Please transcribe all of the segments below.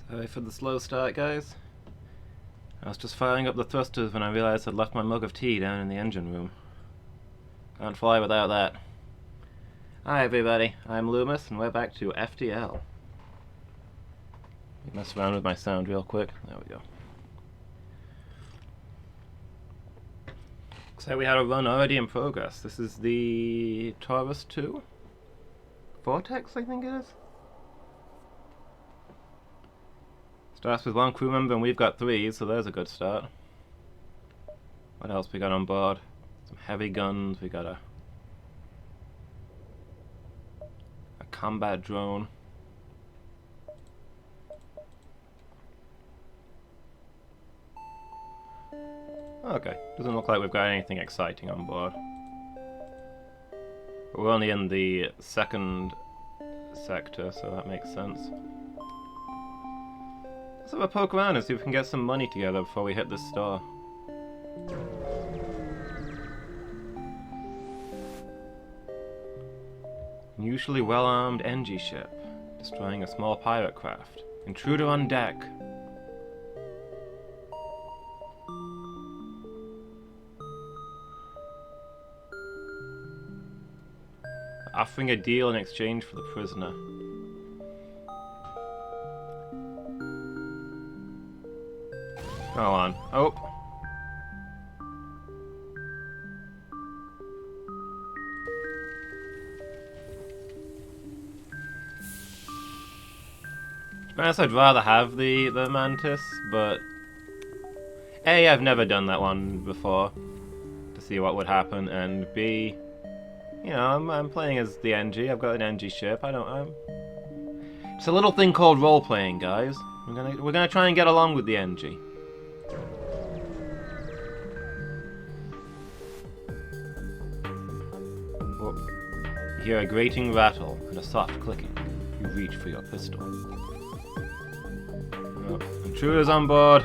Sorry for the slow start, guys. I was just firing up the thrusters when I realized I'd left my mug of tea down in the engine room. Can't fly without that. Hi everybody, I'm Loomis, and we're back to FTL. Mess around with my sound real quick. There we go. Looks like we had a run already in progress. This is the Taurus 2? Vortex, I think it is? Starts with one crew member and we've got 3, so there's a good start. What else we got on board? Some heavy guns, we got a combat drone. Okay, doesn't look like we've got anything exciting on board. But we're only in the second sector, so that makes sense. Let's have a poke around and see if we can get some money together before we hit this store. Unusually well-armed NG ship, destroying a small pirate craft. Intruder on deck. Offering a deal in exchange for the prisoner. Go on. Oh. To be honest, I'd rather have the Mantis, but A, I've never done that one before to see what would happen, and B, you know, I'm playing as the NG. I've got an NG ship. It's a little thing called role playing, guys. We're gonna try and get along with the NG. Whoa. You hear a grating rattle and a soft clicking. You reach for your pistol. Oh, intruders on board.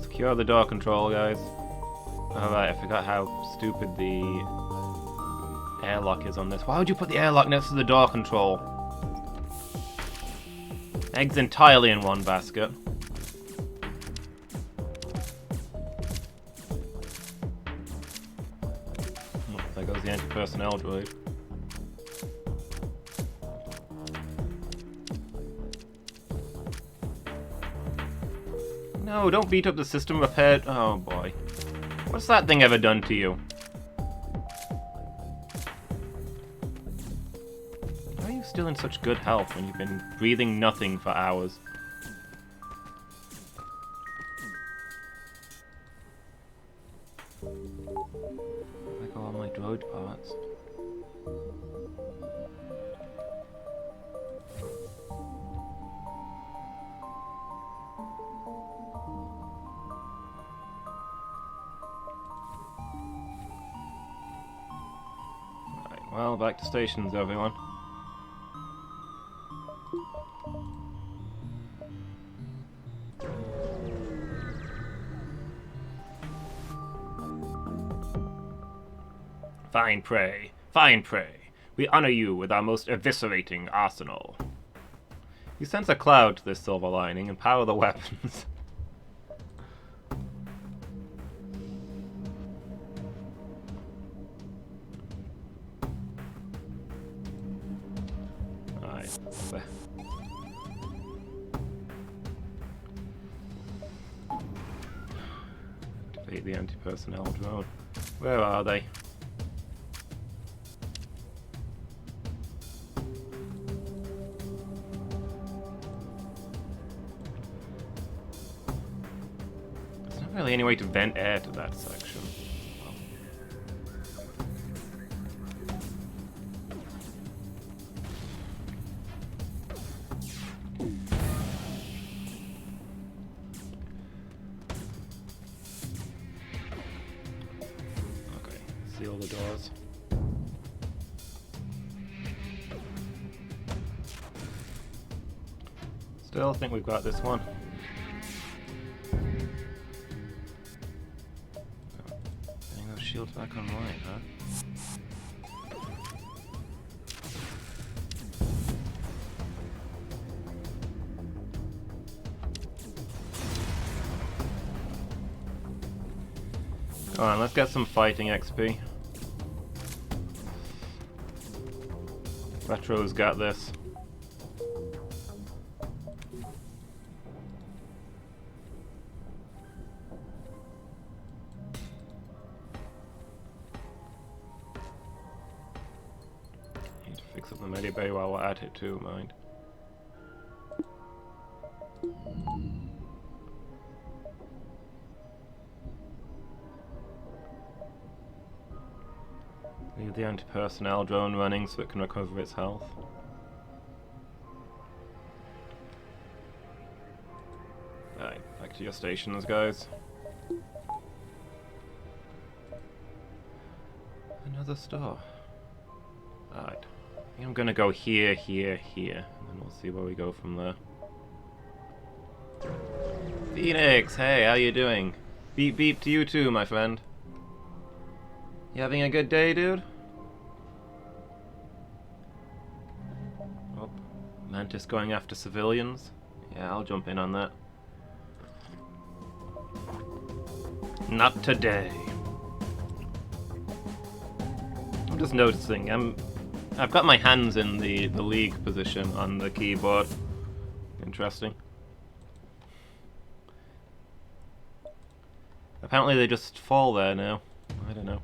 Secure the door control, guys. Alright, I forgot how stupid the airlock is on this. Why would you put the airlock next to the door control? Eggs entirely in one basket. Oh, there goes the anti-personnel droid. No, don't beat up the system repair. Oh boy. What's that thing ever done to you? Why are you still in such good health when you've been breathing nothing for hours? Where go all my droid parts? Well, back to stations, everyone. Fine prey, fine prey. We honor you with our most eviscerating arsenal. You sense a cloud to this silver lining and power the weapons. Defeat the anti-personnel drone. Where are they? There's not really any way to vent air to that section. Seal the doors. Still think we've got this one. shields back online, huh? Come on, let's get some fighting XP. Retro's got this. Need to fix up the medibay while we're at it too, mind. Leave the anti-personnel drone running so it can recover its health. Alright, back to your stations, guys. Another store. Alright. I think I'm gonna go here, here, here, and then we'll see where we go from there. Phoenix, hey, how you doing? Beep beep to you too, my friend. You having a good day, dude? Oh, Mantis going after civilians? Yeah, I'll jump in on that. Not today. I'm just noticing, I've got my hands in the league position on the keyboard. Interesting. Apparently they just fall there now. I don't know.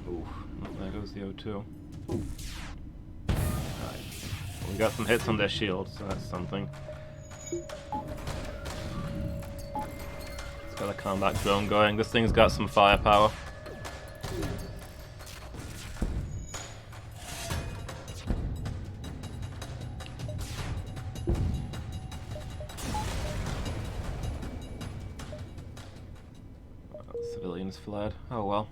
Ooh, there goes the O2. Right. We got some hits on their shields, so that's something. It's got a combat drone going. This thing's got some firepower. Civilians fled. Oh well.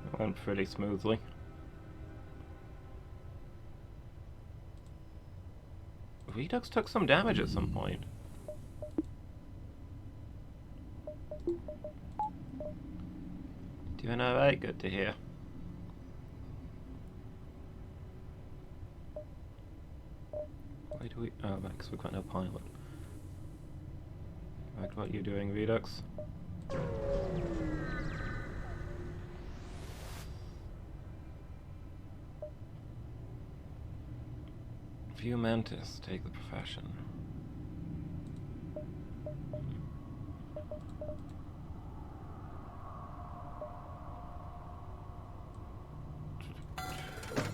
It went pretty smoothly. Redux took some damage at some point. Doing alright, good to hear. Why do we... oh, because we've got no pilot. Right, what are you doing, Redux? View Mantis, take the profession.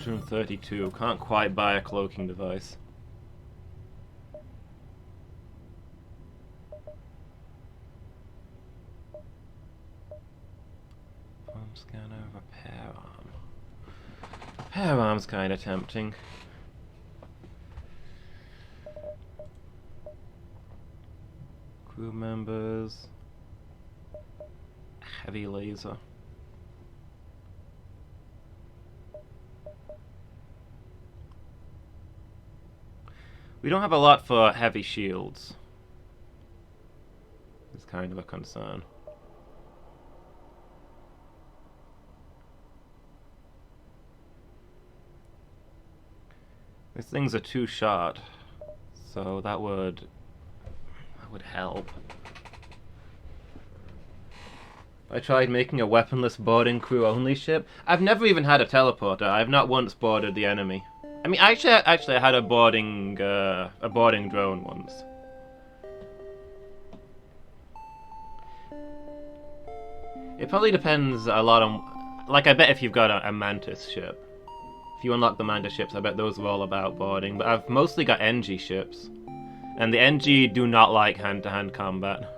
$132, can't quite buy a cloaking device. Farm scanner, repair arm. Repair arm's kinda tempting. Crew members. Heavy laser. We don't have a lot for heavy shields. It's kind of a concern. These things are too short, so that would help. I tried making a weaponless boarding crew only ship. I've never even had a teleporter. I've not once boarded the enemy. I mean, actually, I had a boarding drone once. It probably depends a lot on, like, I bet if you've got a Mantis ship, if you unlock the Mantis ships, I bet those are all about boarding. But I've mostly got NG ships, and the NG do not like hand-to-hand combat.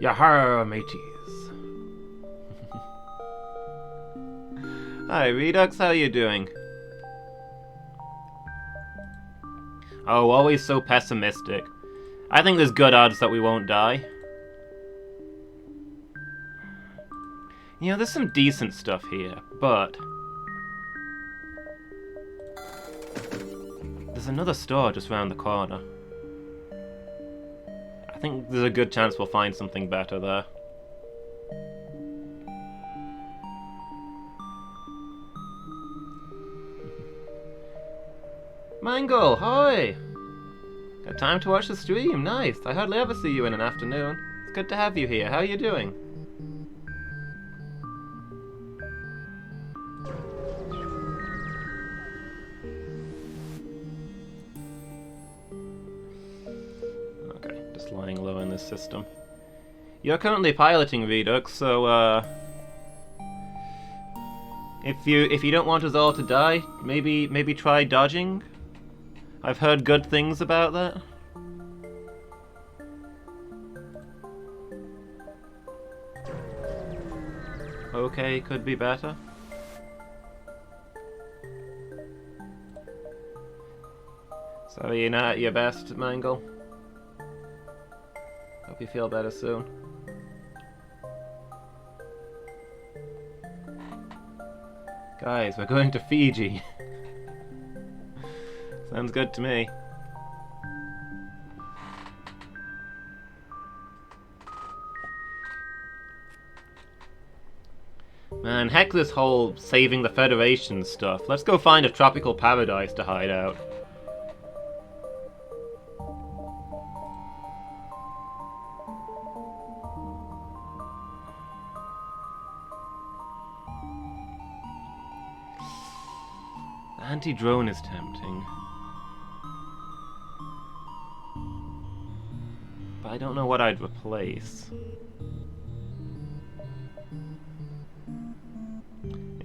Yahar, mateys. Hi, Redux, how you doing? Oh, always so pessimistic. I think there's good odds that we won't die. You know, there's some decent stuff here, but... there's another store just round the corner. I think there's a good chance we'll find something better there. Mangle, hi! Got time to watch the stream, nice. I hardly ever see you in an afternoon. It's good to have you here, how are you doing? Okay, just lying low in this system. You're currently piloting Redux, so if you don't want us all to die, maybe try dodging. I've heard good things about that. Okay, could be better. So you're not at your best, Mangle. Hope you feel better soon. Guys, we're going to Fiji. Sounds good to me. Man, heck this whole saving the Federation stuff. Let's go find a tropical paradise to hide out. Anti-drone is tempting. But I don't know what I'd replace.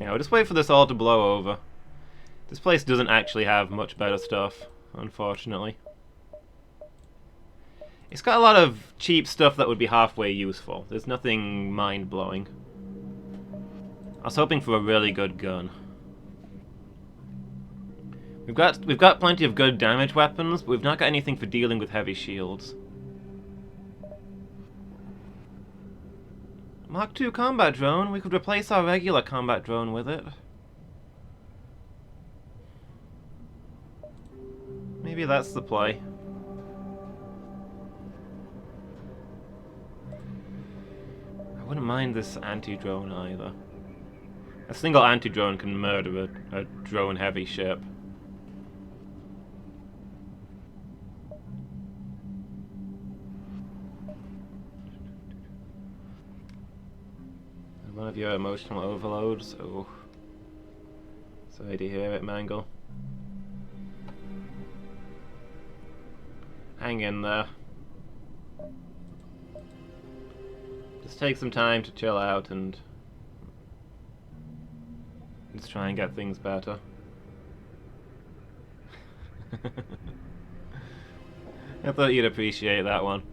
Yeah, we'll just wait for this all to blow over. This place doesn't actually have much better stuff, unfortunately. It's got a lot of cheap stuff that would be halfway useful. There's nothing mind-blowing. I was hoping for a really good gun. We've got plenty of good damage weapons, but we've not got anything for dealing with heavy shields. Mark II combat drone? We could replace our regular combat drone with it. Maybe that's the play. I wouldn't mind this anti-drone either. A single anti-drone can murder a drone-heavy ship. One of your emotional overloads. Oh. Sorry to hear it, Mangle. Hang in there. Just take some time to chill out and just try and get things better. I thought you'd appreciate that one.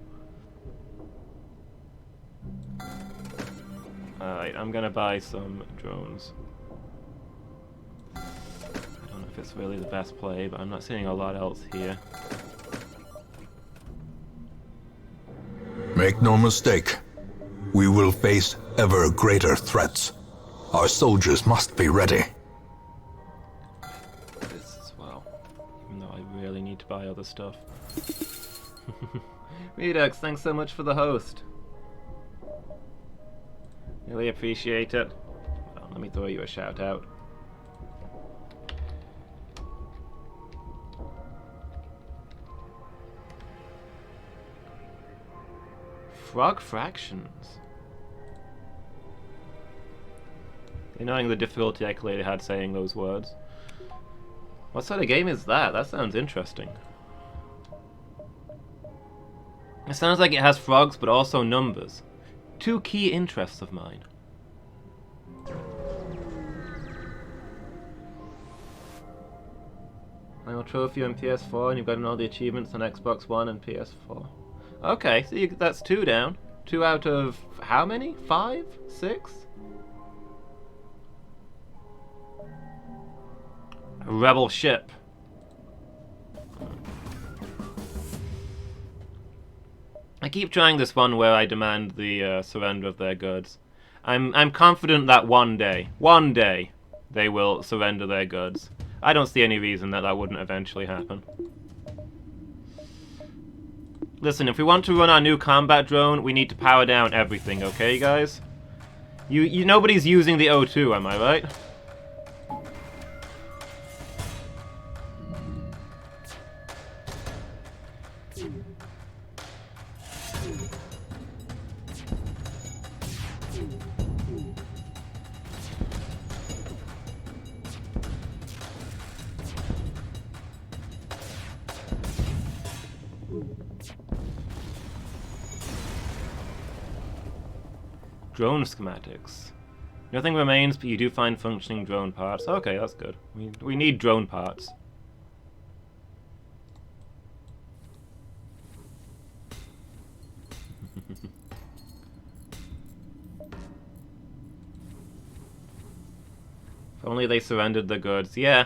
Alright, I'm gonna buy some drones. I don't know if it's really the best play, but I'm not seeing a lot else here. Make no mistake, we will face ever greater threats. Our soldiers must be ready. This as well, even though I really need to buy other stuff. Redux, thanks so much for the host. Really appreciate it. Well, let me throw you a shout out. Frog fractions. Knowing the difficulty I clearly had saying those words. What sort of game is that? That sounds interesting. It sounds like it has frogs, but also numbers. Two key interests of mine. Final trophy on PS4, and you've gotten all the achievements on Xbox One and PS4. Okay, so that's 2 down. 2 out of how many? 5? 6? rebel ship. I keep trying this one where I demand the surrender of their goods. I'm confident that one day, they will surrender their goods. I don't see any reason that that wouldn't eventually happen. Listen, if we want to run our new combat drone, we need to power down everything, okay, guys? Nobody's using the O2, am I right? Drone schematics. Nothing remains, but you do find functioning drone parts. Okay, that's good. We need drone parts. If only they surrendered the goods. Yeah.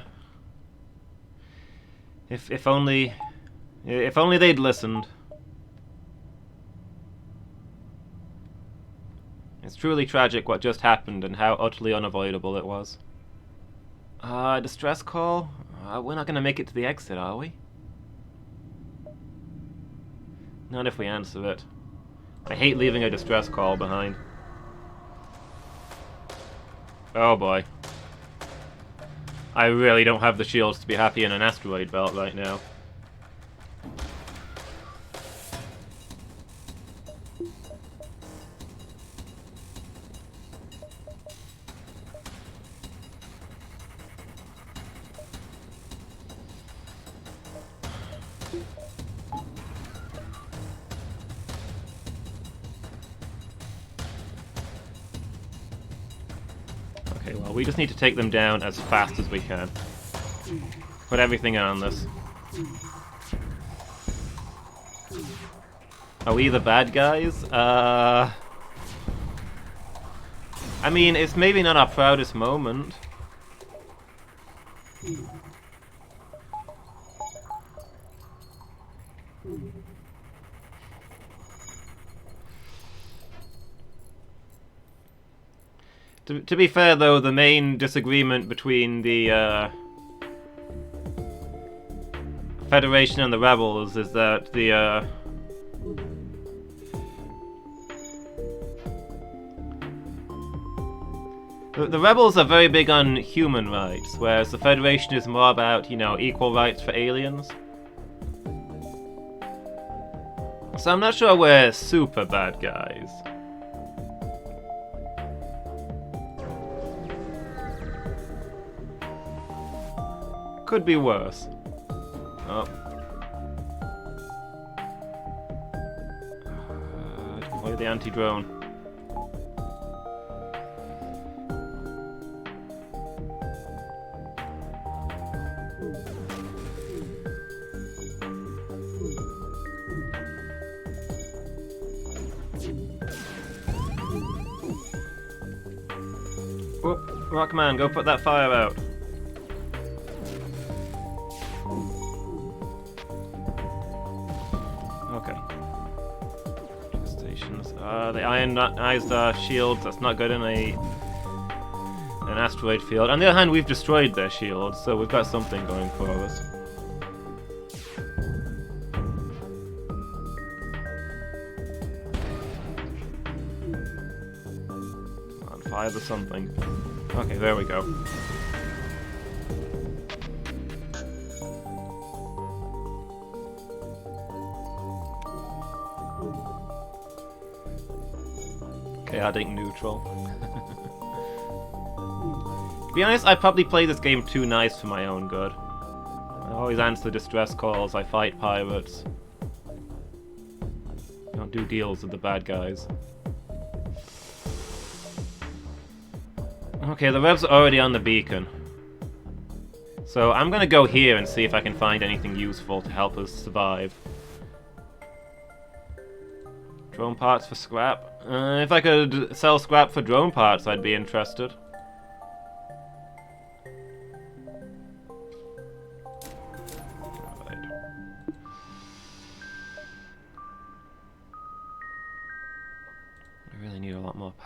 If only they'd listened. It's truly tragic what just happened and how utterly unavoidable it was. Distress call? We're not gonna make it to the exit, are we? Not if we answer it. I hate leaving a distress call behind. Oh boy. I really don't have the shields to be happy in an asteroid belt right now. Okay, well, we just need to take them down as fast as we can. Put everything on this. Are we the bad guys? I mean, it's maybe not our proudest moment. To be fair, though, the main disagreement between the Federation and the Rebels is that the Rebels are very big on human rights, whereas the Federation is more about, you know, equal rights for aliens. So I'm not sure we're super bad guys. Could be worse. Oh. Deploy the anti-drone. Oh, Rockman, go put that fire out. The ionized shields, that's not good in an asteroid field. On the other hand, we've destroyed their shields, so we've got something going for us. On fire the something. Okay, there we go. Chaotic neutral. To be honest, I probably play this game too nice for my own good. I always answer distress calls, I fight pirates. I don't do deals with the bad guys. Okay, the Revs are already on the beacon. So I'm gonna go here and see if I can find anything useful to help us survive. Drone parts for scrap? If I could sell scrap for drone parts, I'd be interested.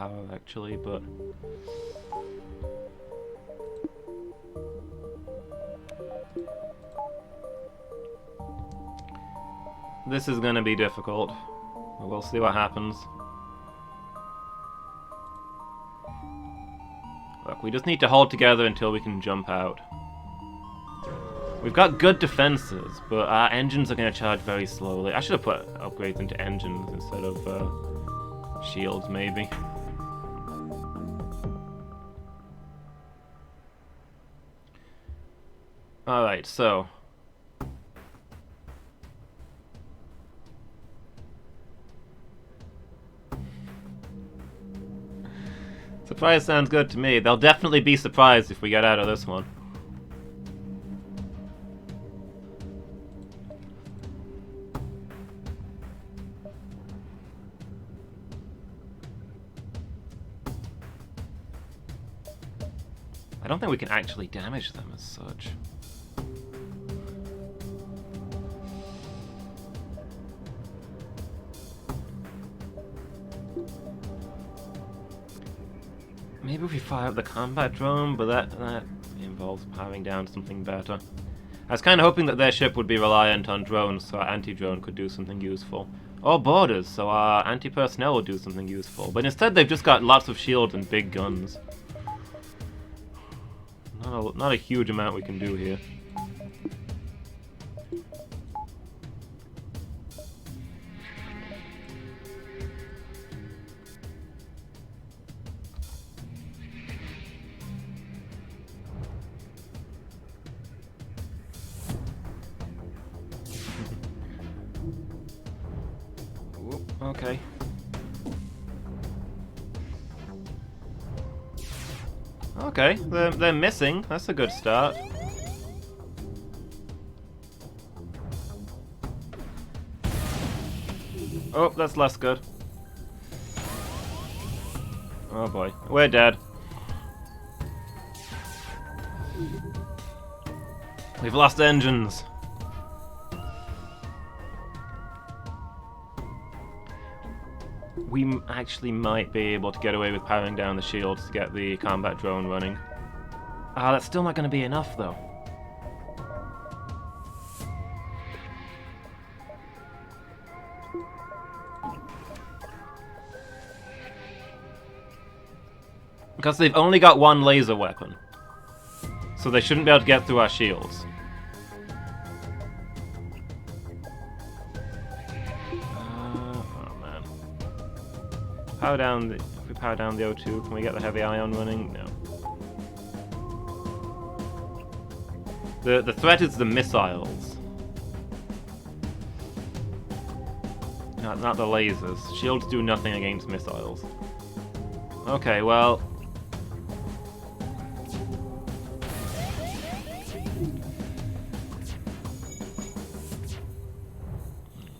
power actually, but... This is gonna be difficult. But we'll see what happens. Look, we just need to hold together until we can jump out. We've got good defenses, but our engines are going to charge very slowly. I should have put upgrades into engines instead of shields, maybe. Alright, so... Surprise sounds good to me. They'll definitely be surprised if we get out of this one. I don't think we can actually damage them as such. Maybe if we fire up the combat drone, but that involves powering down something better. I was kind of hoping that their ship would be reliant on drones, so our anti-drone could do something useful. Or boarders, so our anti-personnel would do something useful. But instead they've just got lots of shields and big guns. Not a huge amount we can do here. Ooh, okay. Okay, they're missing. That's a good start. Oh, that's less good. Oh boy, we're dead. We've lost engines. We actually might be able to get away with powering down the shields to get the combat drone running. Ah, that's still not going to be enough, though. Because they've only got one laser weapon. So they shouldn't be able to get through our shields. Power down the, if we power down the O2, can we get the heavy ion running? No. The threat is the missiles. Not the lasers. Shields do nothing against missiles. Okay, well...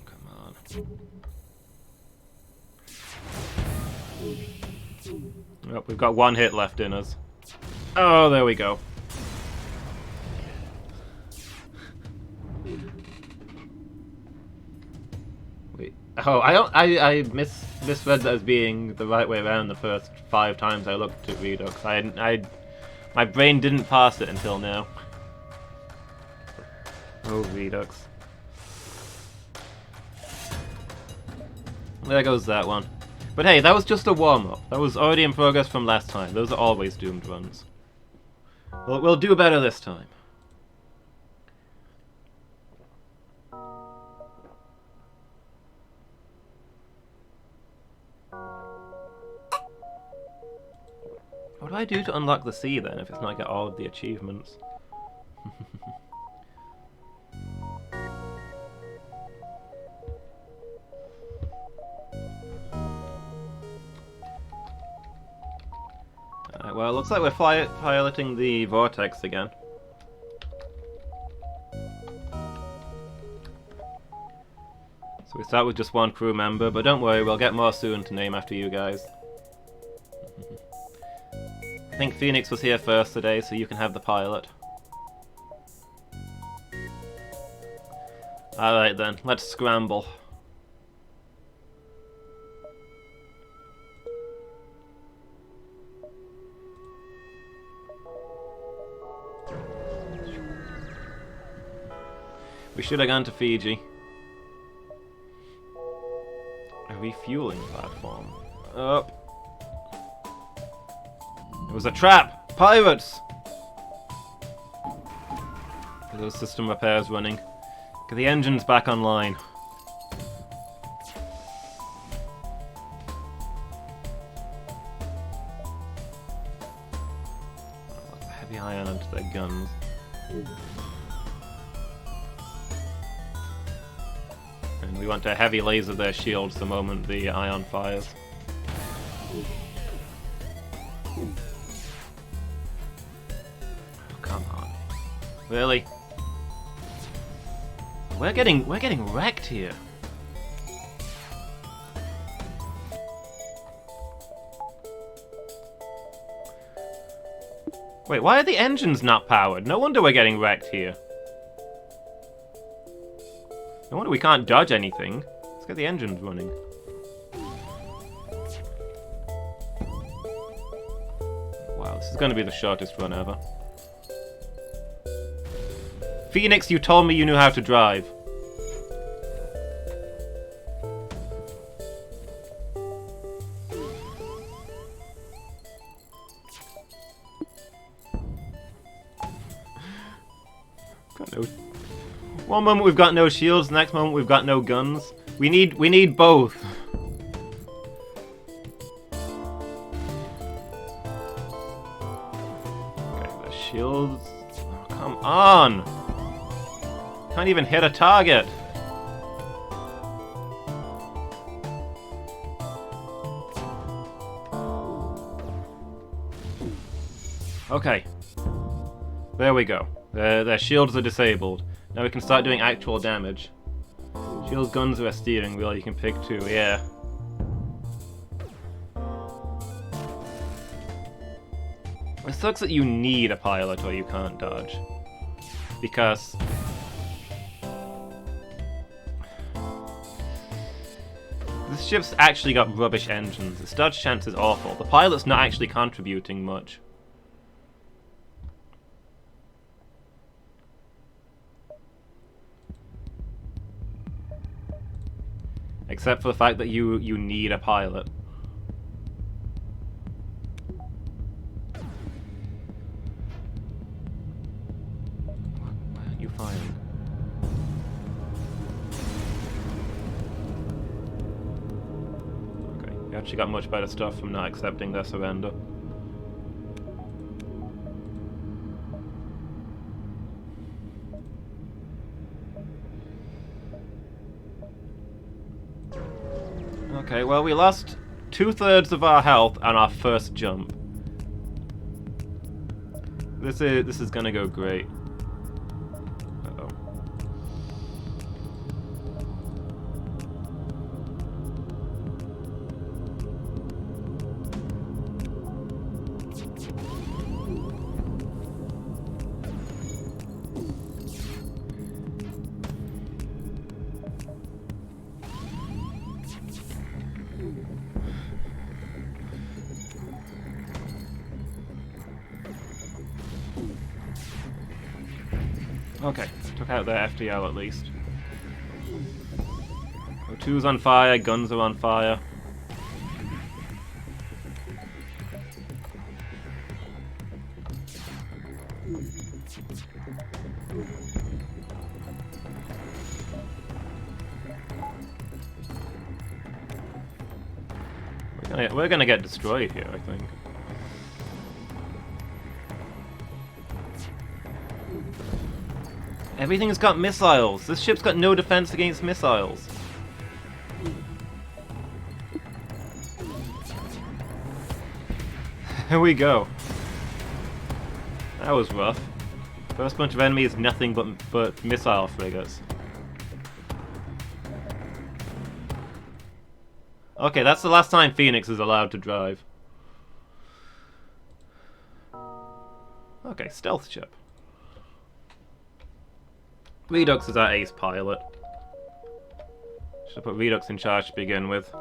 come on. Oh, we've got one hit left in us. Oh, there we go. Wait. Oh, I misread that as being the right way around the first 5 times I looked at Redux. My brain didn't pass it until now. Oh, Redux. There goes that one. But hey, that was just a warm-up. That was already in progress from last time. Those are always doomed runs. Well, we'll do better this time. What do I do to unlock the sea then, if it's not get all of the achievements? Alright, well, it looks like we're piloting the Vortex again. So we start with just one crew member, but don't worry, we'll get more soon to name after you guys. I think Phoenix was here first today, so you can have the pilot. Alright then, let's scramble. We should have gone to Fiji. A refueling platform. Up. It was a trap! Pirates! Get those system repairs running. Get the engines back online. Let's heavy iron onto their guns. And we want to heavy laser their shields the moment the ion fires. Oh, come on. Really? We're getting wrecked here. Wait, why are the engines not powered? No wonder we're getting wrecked here. No wonder we can't dodge anything. Let's get the engines running. Wow, this is going to be the shortest run ever. Phoenix, you told me you knew how to drive. One moment we've got no shields, next moment we've got no guns. We need both. Okay, the shields. Oh, come on! Can't even hit a target. Okay. There we go. Their shields are disabled. Now we can start doing actual damage. Shields, guns, or a steering wheel, you can pick two, yeah. It sucks that you need a pilot or you can't dodge. Because... this ship's actually got rubbish engines. Its dodge chance is awful. The pilot's not actually contributing much. Except for the fact that you need a pilot. Why aren't you firing? Okay, we actually got much better stuff from not accepting their surrender. Okay, well, we lost 2/3 of our health on our first jump. This is gonna go great. Uh-oh. Okay, took out their FTL at least. O2's on fire, guns are on fire. We're gonna get destroyed here, I think. Everything's got missiles. This ship's got no defense against missiles. Here we go. That was rough. First bunch of enemies, nothing but missile frigates. Okay, that's the last time Phoenix is allowed to drive. Okay, stealth ship. Redux is our ace pilot. Should have put Redux in charge to begin with.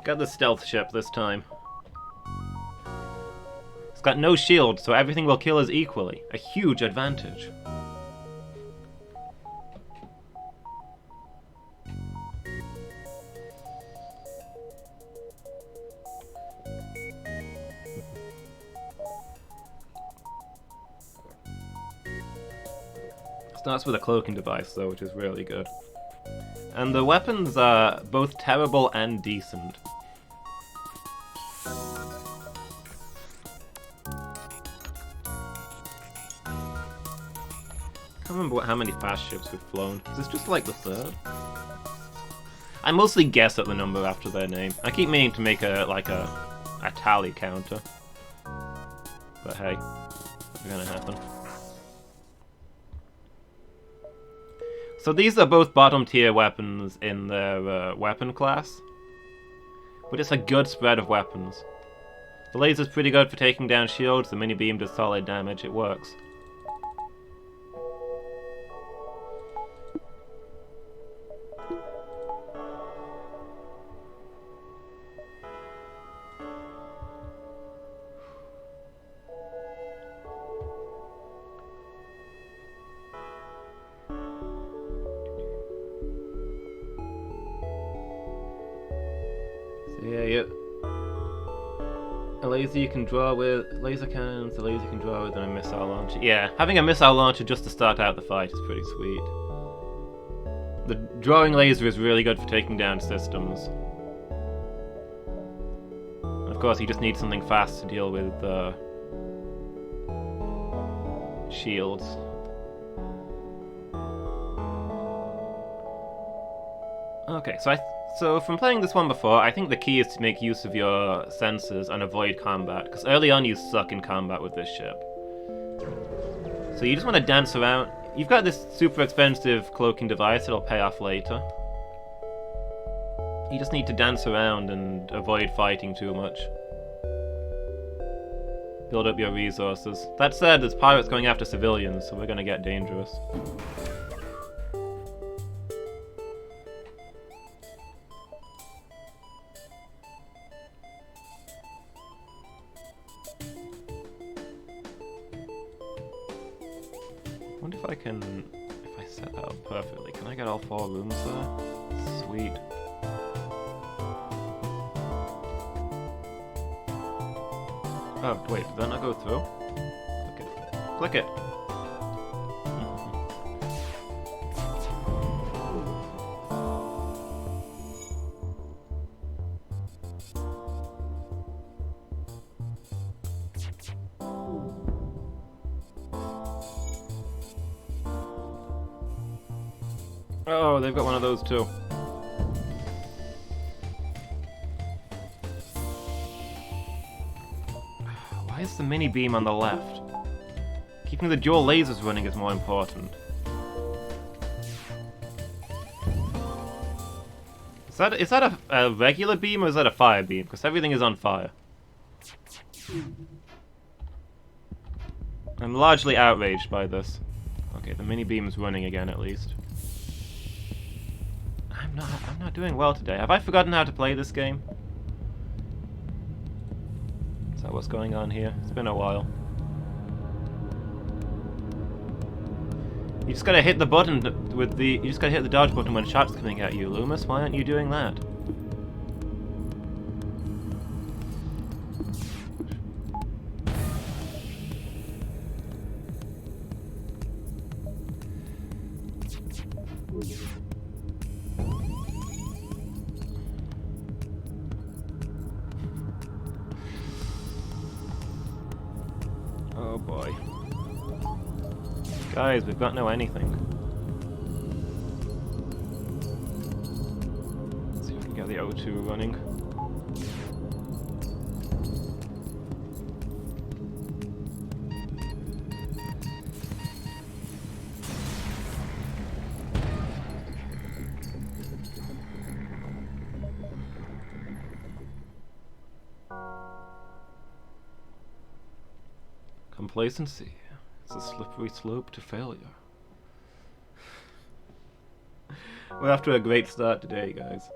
Got the stealth ship this time. It's got no shield, so everything will kill us equally. A huge advantage. Starts with a cloaking device though, which is really good. And the weapons are both terrible and decent. I can't remember how many fast ships we've flown. Is this just like the third? I mostly guess at the number after their name. I keep meaning to make a tally counter. But hey, it's gonna happen. So these are both bottom tier weapons in their weapon class. But it's a good spread of weapons. The laser's pretty good for taking down shields, the mini beam does solid damage, it works. A laser you can draw with, laser cannons, a laser you can draw with, and a missile launcher. Yeah, having a missile launcher just to start out the fight is pretty sweet. The drawing laser is really good for taking down systems. Of course, you just need something fast to deal with shields. Okay, so from playing this one before, I think the key is to make use of your senses and avoid combat, because early on you suck in combat with this ship. So you just want to dance around. You've got this super expensive cloaking device that'll pay off later. You just need to dance around and avoid fighting too much. Build up your resources. That said, there's pirates going after civilians, so we're gonna get dangerous. I wonder if I can, if I set that up perfectly, can I get all 4 rooms there? Sweet. Oh, wait, did that not go through? Click it. Click it! Oh, they've got one of those too. Why is the mini beam on the left? Keeping the dual lasers running is more important. Is that a regular beam or is that a fire beam? Because everything is on fire. I'm largely outraged by this. Okay, the mini beam is running again at least. I'm not doing well today. Have I forgotten how to play this game? Is that what's going on here? It's been a while. You just gotta hit the button with the... You just gotta hit the dodge button when shots coming at you, Loomis. Why aren't you doing that? Oh boy. Guys, we've got no anything. Let's see if we can get the O2 running. Complacency. It's a slippery slope to failure. We're off to a great start today, guys.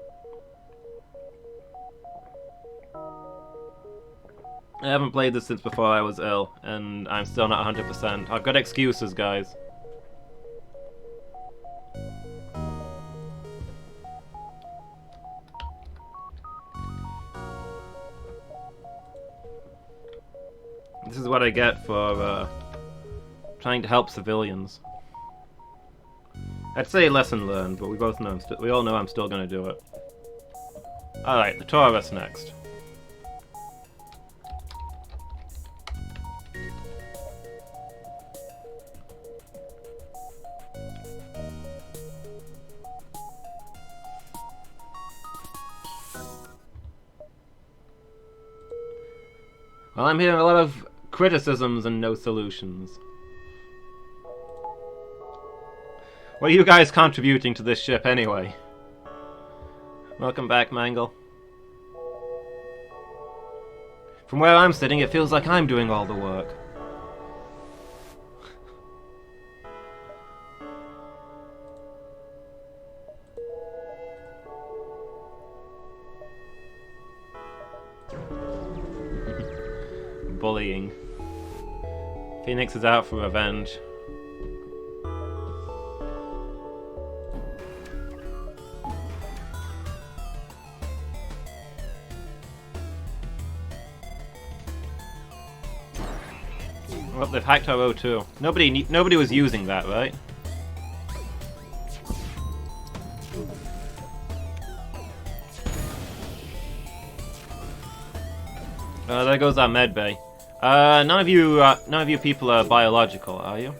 I haven't played this since before I was ill, and I'm still not 100%. I've got excuses, guys. This is what I get for trying to help civilians. I'd say lesson learned, but we both know we all know I'm still gonna do it. Alright, the Taurus next. Well, I'm hearing a lot of criticisms and no solutions. What are you guys contributing to this ship anyway? Welcome back, Mangle. From where I'm sitting, it feels like I'm doing all the work. Bullying. Phoenix is out for revenge. Well, they've hacked our O2. Nobody was using that, right? There goes our med bay. None of you people are biological, are you?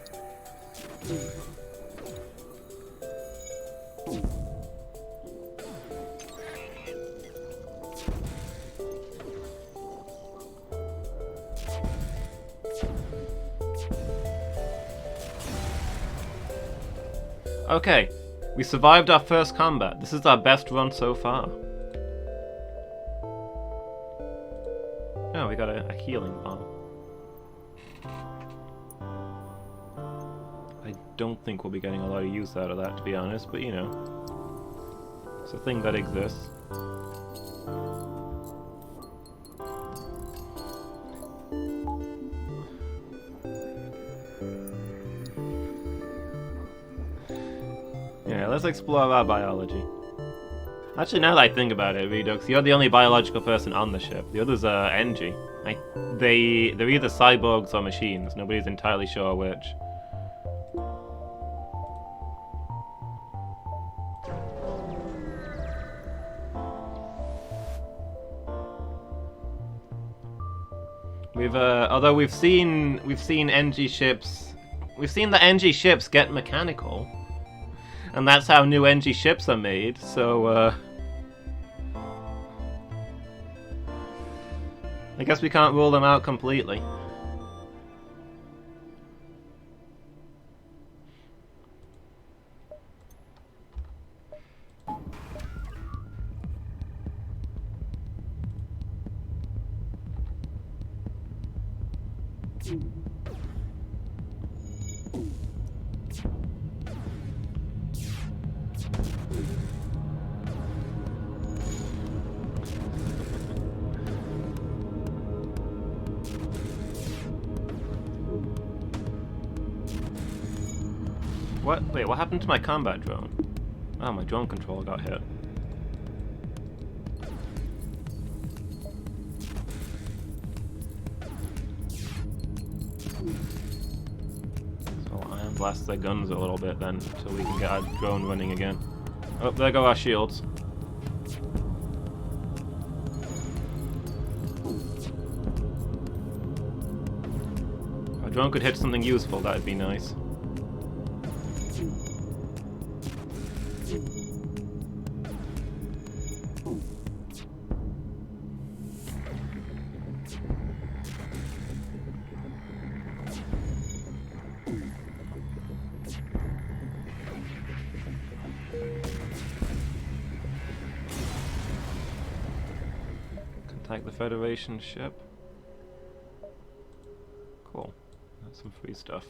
Okay, we survived our first combat. This is our best run so far. Oh, we got a healing bomb. I don't think we'll be getting a lot of use out of that, to be honest, but you know. It's a thing that exists. Yeah, let's explore our biology. Actually, now that I think about it, Redux, you're the only biological person on the ship. The others are Engie. They're either cyborgs or machines. Nobody's entirely sure which. Although we've seen Engie ships, we've seen the Engie ships get mechanical. And that's how new Engie ships are made, so, I guess we can't rule them out completely. What? Wait, what happened to my combat drone? Oh, my drone controller got hit. So I'll ion blast their guns a little bit then, until we can get our drone running again. Oh, there go our shields. If our drone could hit something useful, that'd be nice. Contact the Federation ship. Cool. That's some free stuff.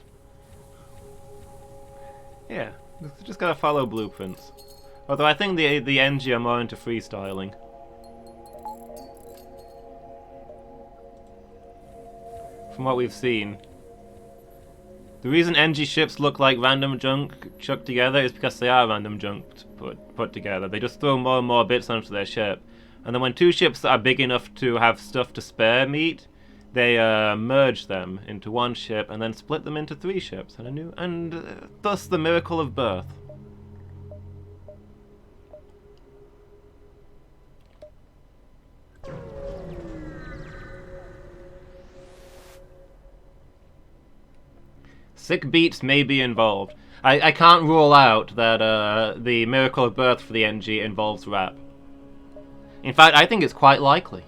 Yeah, just gotta follow blueprints. Although I think the Engie are more into freestyling. from what we've seen. The reason NG ships look like random junk chucked together is because they are random junk put together. They just throw more and more bits onto their ship. And then when two ships that are big enough to have stuff to spare meet, they merge them into one ship and then split them into 3 ships and thus the miracle of birth. Sick beats may be involved. I can't rule out that the miracle of birth for the NG involves rap. In fact, I think it's quite likely.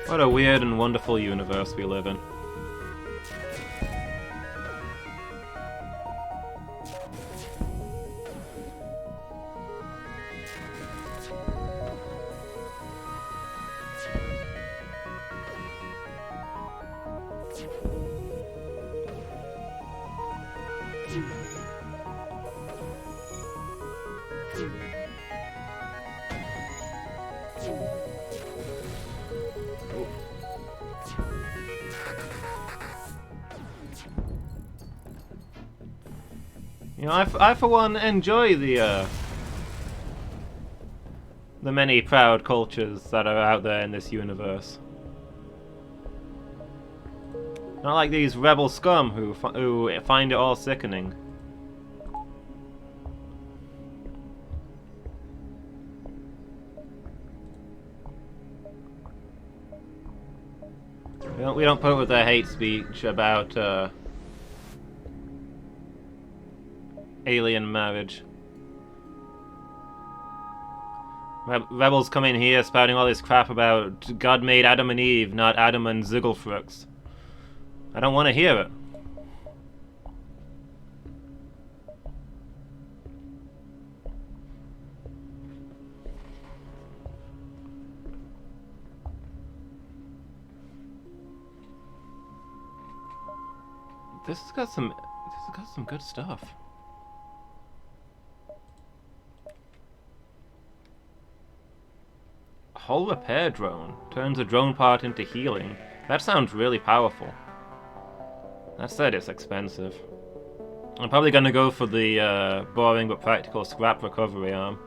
What a weird and wonderful universe we live in. You know, I for one enjoy the many proud cultures that are out there in this universe. Not like these rebel scum who find it all sickening. We don't put up with their hate speech about alien marriage. Rebels come in here spouting all this crap about God made Adam and Eve, not Adam and Zigglefrux. I don't want to hear it. This has got some good stuff. Hull repair drone turns a drone part into healing. That sounds really powerful. That said, it's expensive. I'm probably gonna go for the boring but practical scrap recovery arm.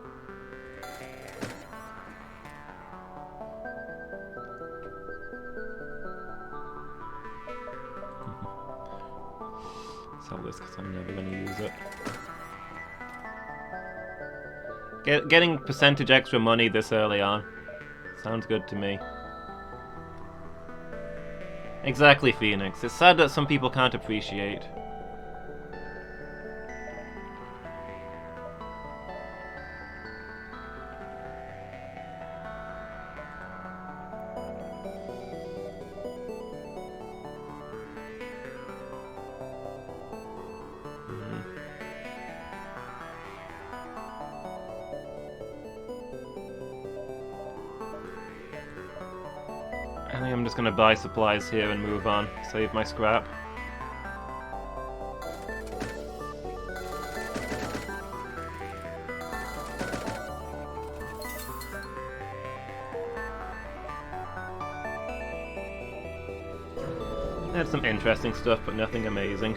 Sell this because I'm never gonna use it. Getting percentage extra money this early on. Sounds good to me. Exactly, Phoenix. It's sad that some people can't appreciate. I think I'm just gonna buy supplies here and move on. Save my scrap. There's some interesting stuff, but nothing amazing.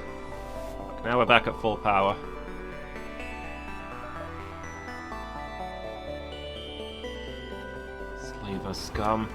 Now we're back at full power. Slaver scum.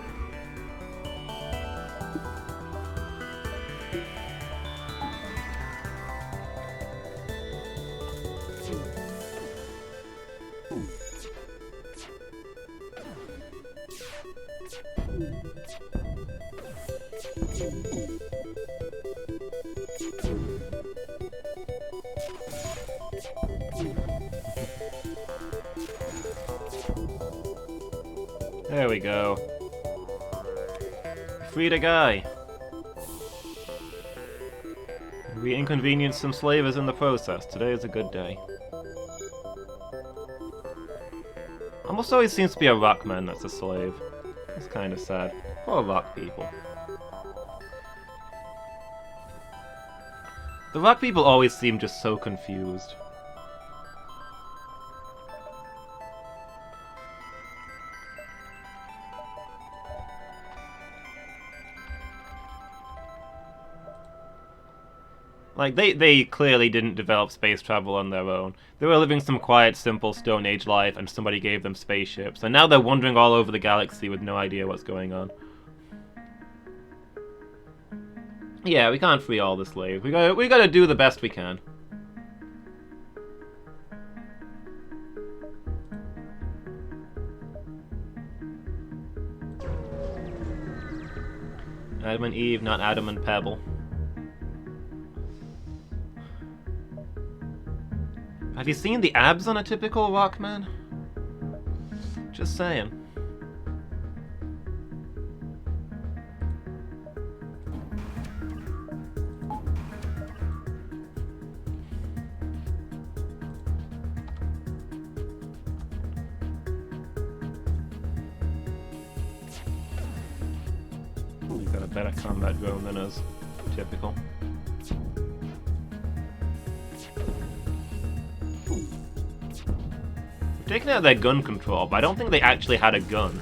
There we go. Freed a guy. We inconvenienced some slavers in the process. Today is a good day. Almost always seems to be a rockman that's a slave. It's kind of sad. Poor rock people. The rock people always seem just so confused. Like, they clearly didn't develop space travel on their own. They were living some quiet, simple Stone Age life, and somebody gave them spaceships. And now they're wandering all over the galaxy with no idea what's going on. Yeah, we can't free all the slaves. We gotta do the best we can. Adam and Eve, not Adam and Pebble. Have you seen the abs on a typical Rockman? Just saying. Ooh, got a better combat drone than us. Typical. Taking out their gun control, but I don't think they actually had a gun.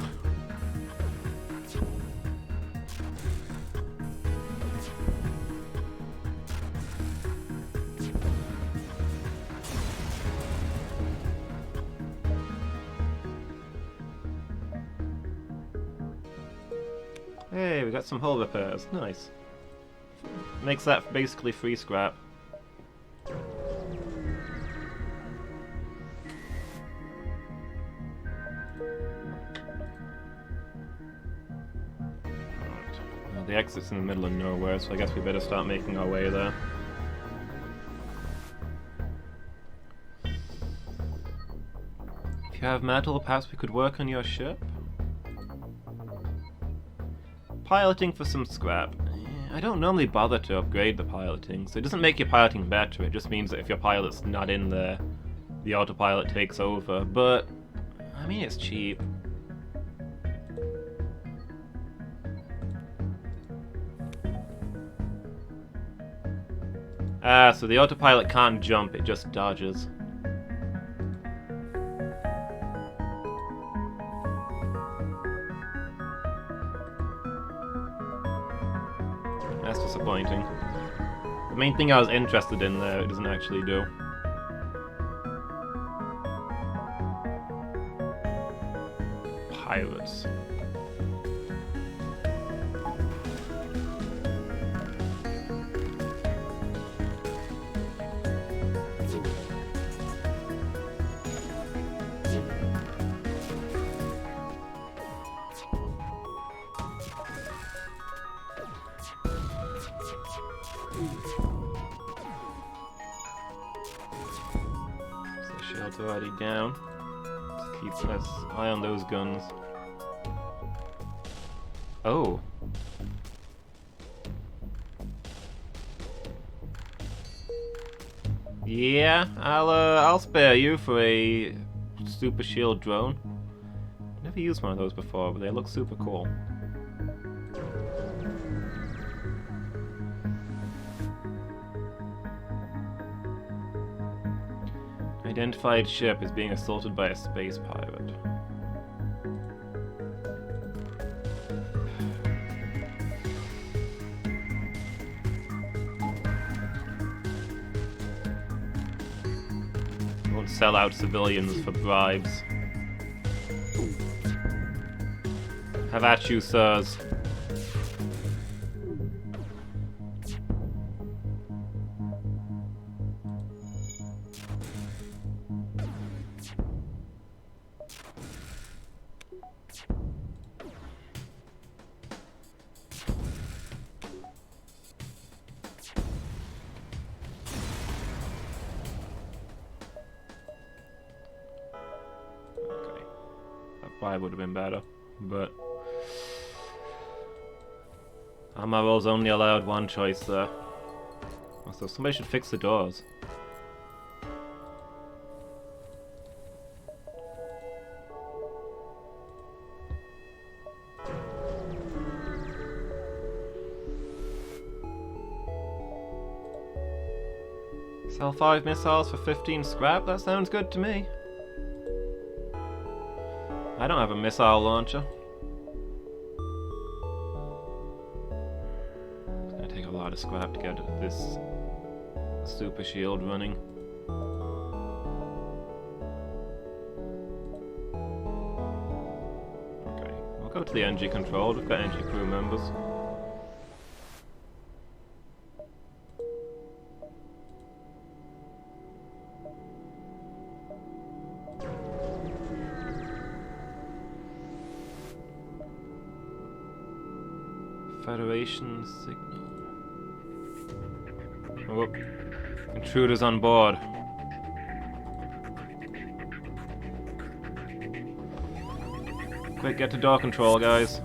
Hey, we got some hull repairs. Nice. Makes that basically free scrap. The exit's in the middle of nowhere, so I guess we better start making our way there. If you have metal, perhaps we could work on your ship? Piloting for some scrap. I don't normally bother to upgrade the piloting, so it doesn't make your piloting better, it just means that if your pilot's not in there, the autopilot takes over, but I mean, it's cheap. Ah, so the autopilot can't jump, it just dodges. That's disappointing. The main thing I was interested in there, it doesn't actually do. Pirates. Shield's already down. Just keep an eye on those guns. Oh. Yeah, I'll spare you for a super shield drone. Never used one of those before, but they look super cool. Identified ship is being assaulted by a space pirate. Won't sell out civilians for bribes. Have at you, sirs. Probably would have been better, but Amaro's only allowed one choice there. So somebody should fix the doors. Sell 5 missiles for 15 scrap? That sounds good to me. I don't have a missile launcher. It's gonna take a lot of scrap to get this super shield running. Okay, we'll go to the NG control. We've got NG crew members. Federation signal. Oh, intruders on board. Quick, get to door control, guys.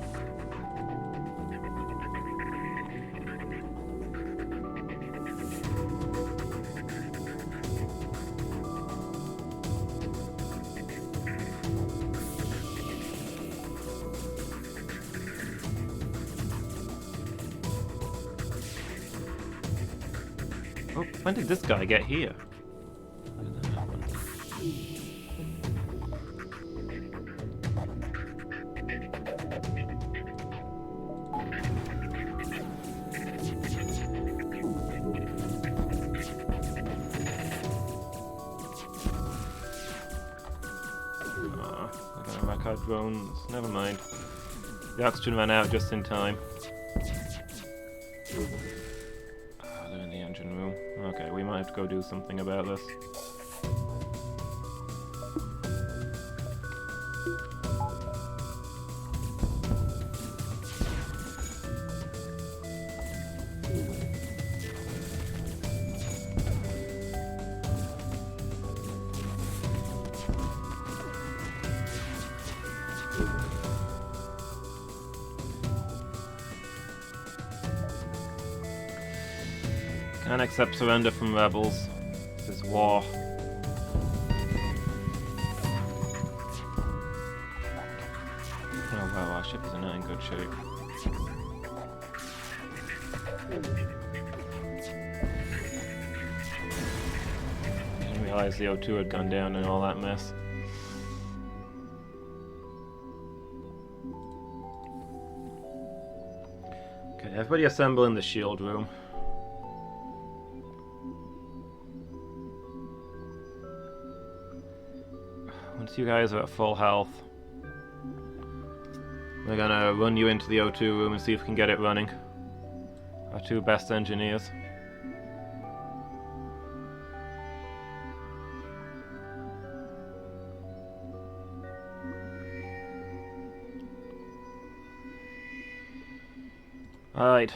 Oh, when did this guy get here? When did that happen? Oh, they're gonna wreck our drones. Never mind. The oxygen ran out just in time. They're in the engine room. Okay, we might have to go do something about this. Can't accept surrender from rebels. This is war. Oh wow, our ship is not in good shape. Didn't realize the O2 had gone down and all that mess. Okay, everybody assemble in the shield room. Once you guys are at full health, we're gonna run you into the O2 room and see if we can get it running. Our 2 best engineers. Alright.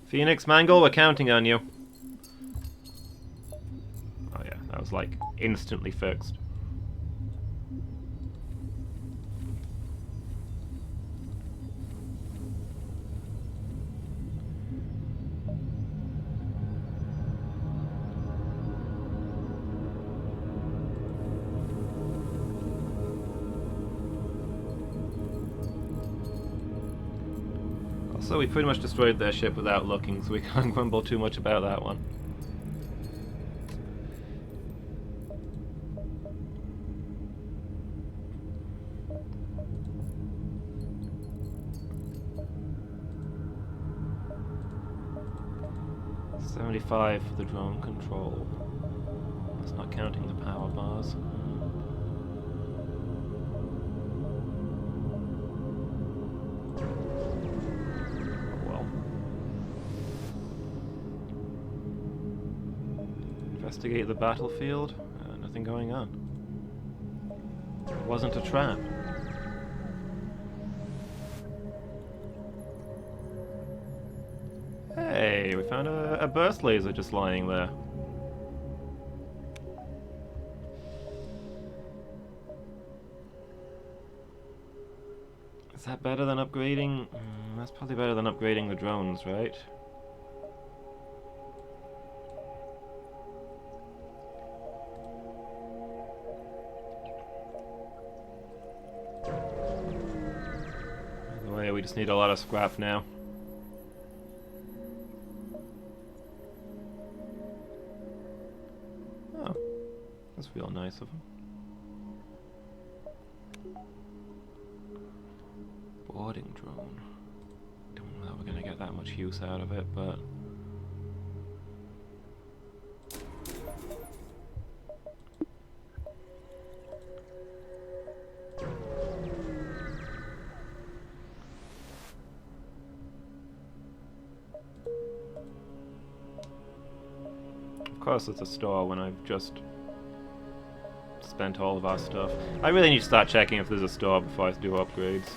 Phoenix, Mangle, we're counting on you. Oh yeah, that was like instantly fixed. So we pretty much destroyed their ship without looking, so we can't grumble too much about that one. $75 for the drone control. That's not counting the power bars. Investigate the battlefield. Nothing going on. It wasn't a trap. Hey, we found a burst laser just lying there. Is that better than upgrading? That's probably better than upgrading the drones, right? We just need a lot of scrap now. That's real nice of him. Boarding drone. Don't know how we're gonna get that much use out of it, but... Of course it's a store when I've just spent all of our stuff. I really need to start checking if there's a store before I do upgrades.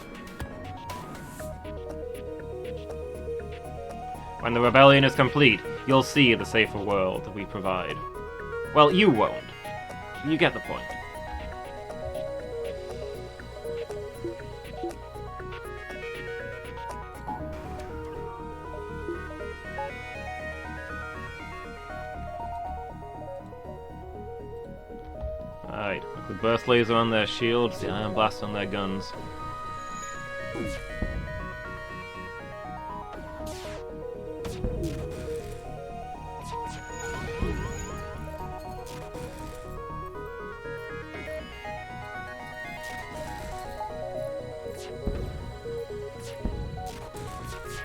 When the rebellion is complete, you'll see the safer world that we provide. Well, you won't. You get the point. Alright, with the burst laser on their shields, the iron blast on their guns.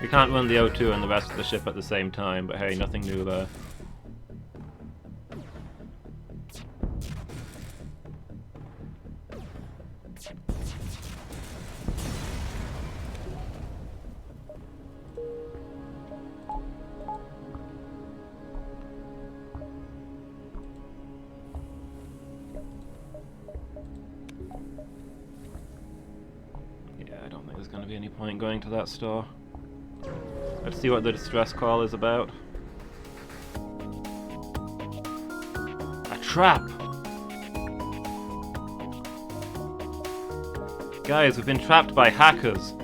We can't run the O2 and the rest of the ship at the same time, but hey, nothing new there. Yeah, I don't think there's going to be any point going to that store. Let's see what the distress call is about. A trap! Guys, we've been trapped by hackers.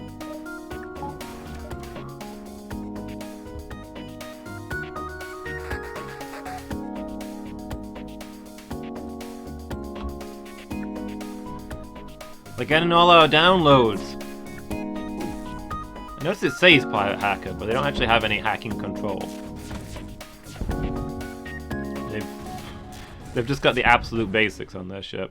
They're getting all our downloads. Notice it says Pirate Hacker, but they don't actually have any hacking control. They've just got the absolute basics on their ship.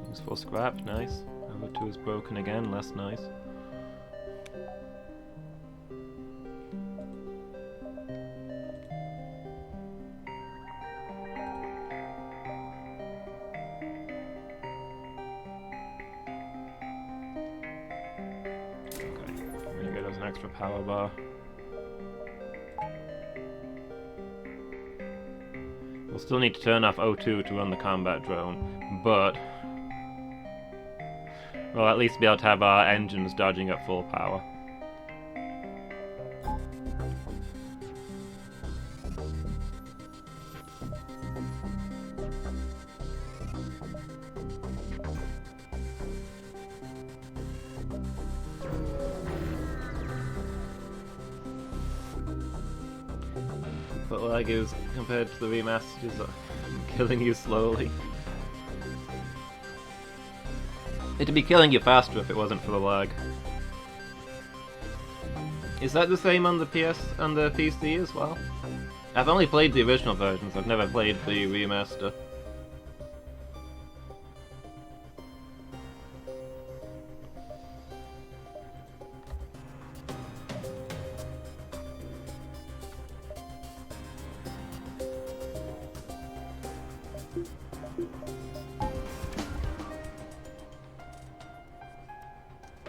Useful scrap, nice. Number 2 is broken again, less nice. Okay, I'm gonna get us an extra power bar. We'll still need to turn off O2 to run the combat drone, but we'll at least be able to have our engines dodging at full power. But lag is compared to the remasters, I'm killing you slowly. It'd be killing you faster if it wasn't for the lag. Is that the same on the PS and the PC as well? I've only played the original versions, I've never played the remaster.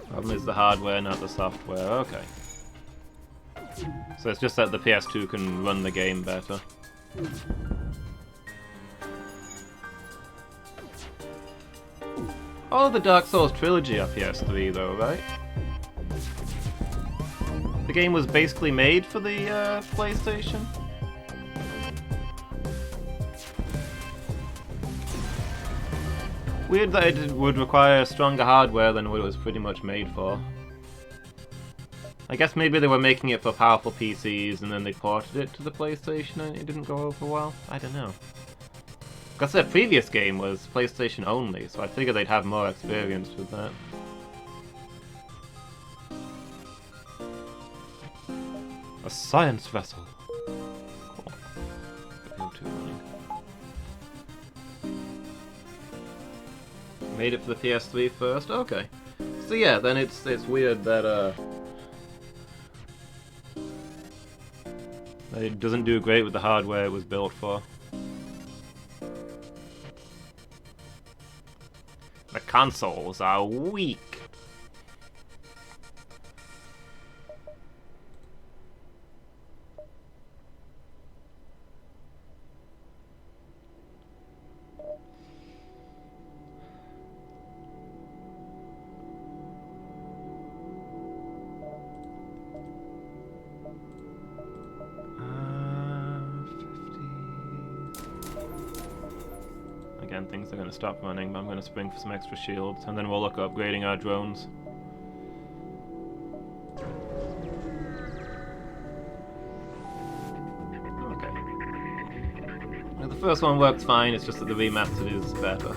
Problem is the hardware, not the software. Okay. So it's just that the PS2 can run the game better. All of the Dark Souls trilogy are PS3 though, right? The game was basically made for the PlayStation? Weird that it would require stronger hardware than what it was pretty much made for. I guess maybe they were making it for powerful PCs and then they ported it to the PlayStation and it didn't go over well? I don't know. Because their previous game was PlayStation only, so I figured they'd have more experience with that. A science vessel. Cool. O2 running. Made it for the PS3 first? Okay. So yeah, then it's weird that it doesn't do great with the hardware it was built for. The consoles are weak. Again, things are going to stop running, but I'm going to spring for some extra shields, and then we'll look at upgrading our drones. Okay. Now, the first one works fine, it's just that the remastered is better.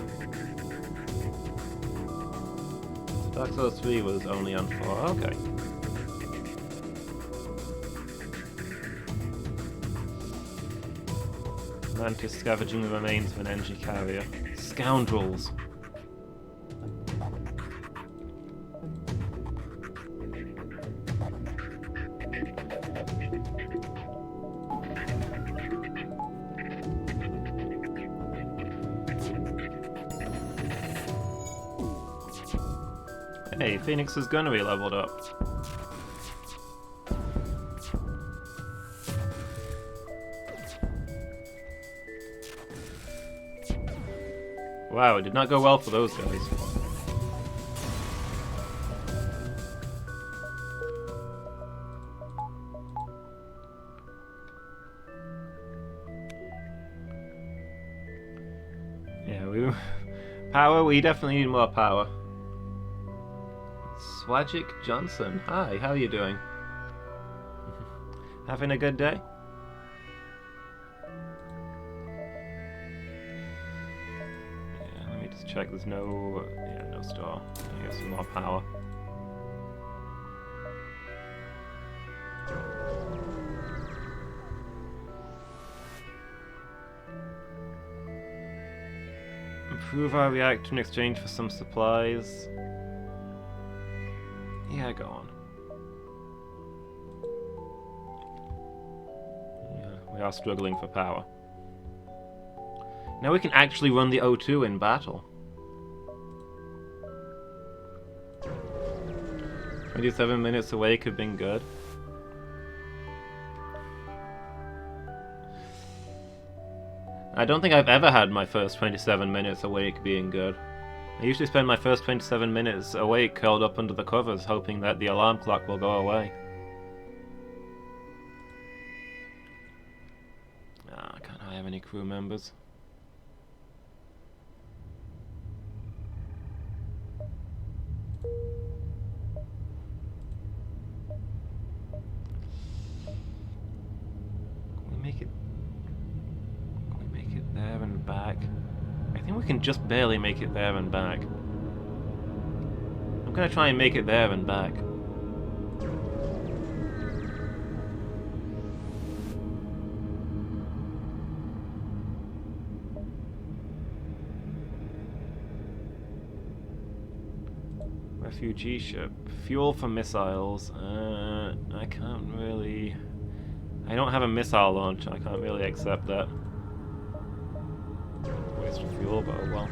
Dark Souls 3 was only on 4, okay. Mantis scavenging the remains of an energy carrier. Scoundrels! Hey, Phoenix's gunnery leveled up. Wow, it did not go well for those guys. Yeah, power, we definitely need more power. Swagic Johnson, hi, how are you doing? Having a good day? Check, there's no store. I get some more power. Improve our reactor in exchange for some supplies. Yeah, go on. Yeah, we are struggling for power. Now we can actually run the O2 in battle. 27 minutes awake have been good. I don't think I've ever had my first 27 minutes awake being good. I usually spend my first 27 minutes awake curled up under the covers hoping that the alarm clock will go away. Can't I have any crew members? There and back. I think we can just barely make it there and back. I'm gonna try and make it there and back. Refugee ship. Fuel for missiles. I can't really... I don't have a missile launcher. I can't really accept that. Waste of fuel, but oh well.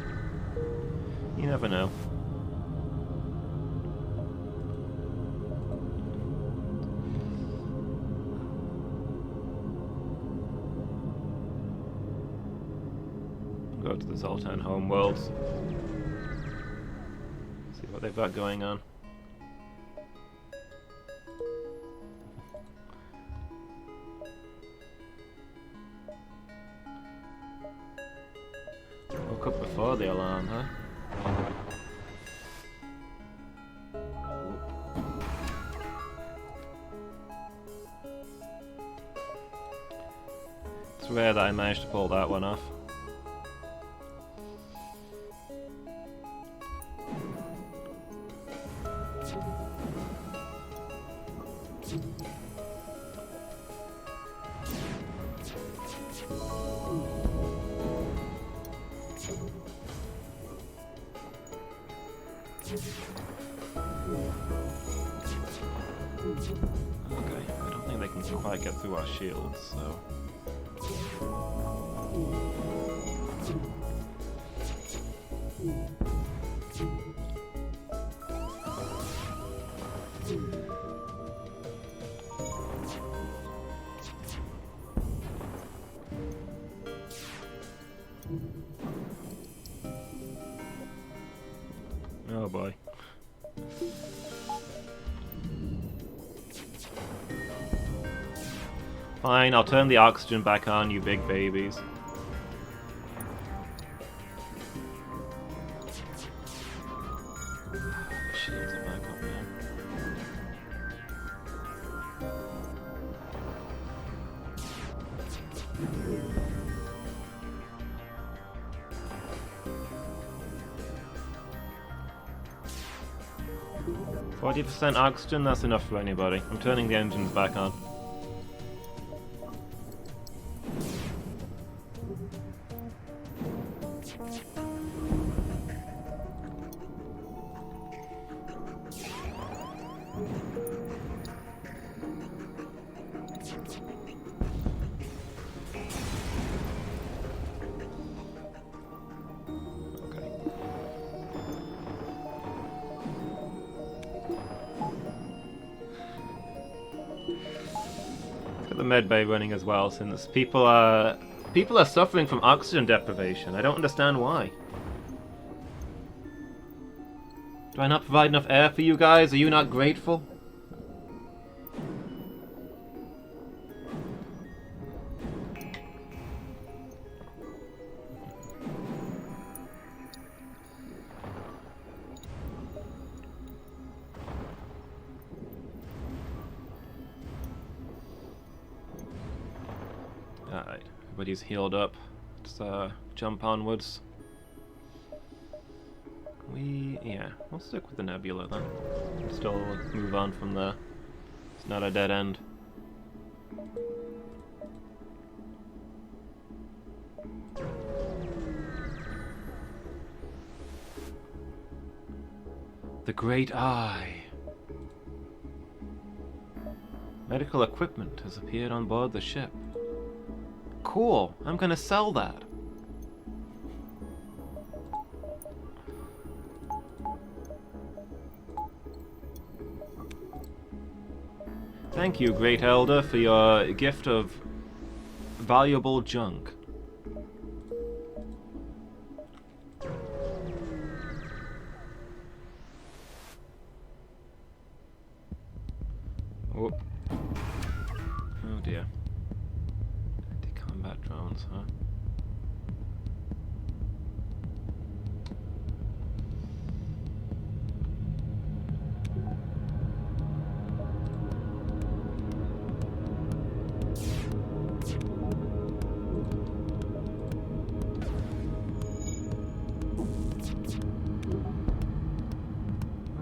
You never know. Go to the Zoltan homeworlds. See what they've got going on. Woke up before the alarm, huh? It's rare that I managed to pull that one off. Okay, I don't think they can quite get through our shields, so... Oh boy. Fine, I'll turn the oxygen back on, you big babies. Shields are back up now. %, oxygen, that's enough for anybody. I'm turning the engines back on. The med bay running as well, since people are suffering from oxygen deprivation. I don't understand why. Do I not provide enough air for you guys? Are you not grateful? Alright, everybody's healed up. Let's jump onwards. Yeah, we'll stick with the nebula then. Still move on from there. It's not a dead end. The Great Eye. Medical equipment has appeared on board the ship. Cool, I'm gonna sell that. Thank you, Great Elder, for your gift of valuable junk. Oh. Oh dear. Anti-combat drones, huh?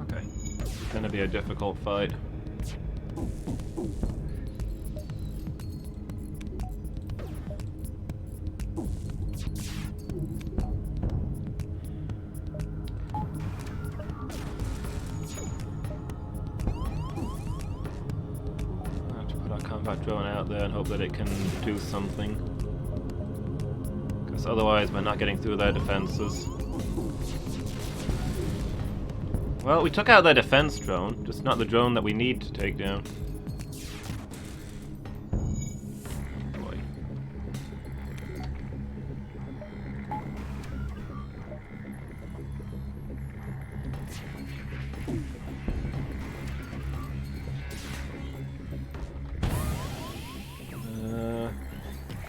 Okay. It's gonna be a difficult fight. Drone out there and hope that it can do something, because otherwise we're not getting through their defenses. Well, we took out their defense drone, just not the drone that we need to take down. Oh boy.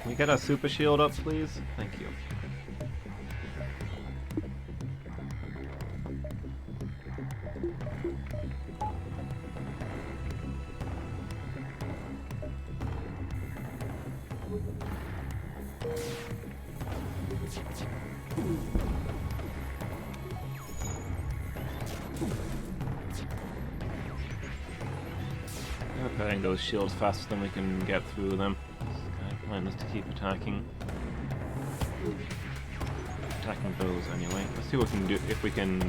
Can we get our super shield up, please? Thank you. Repairing those shields faster than we can get through them. I want us to keep attacking. Attacking those anyway. Let's see what we can do if we can.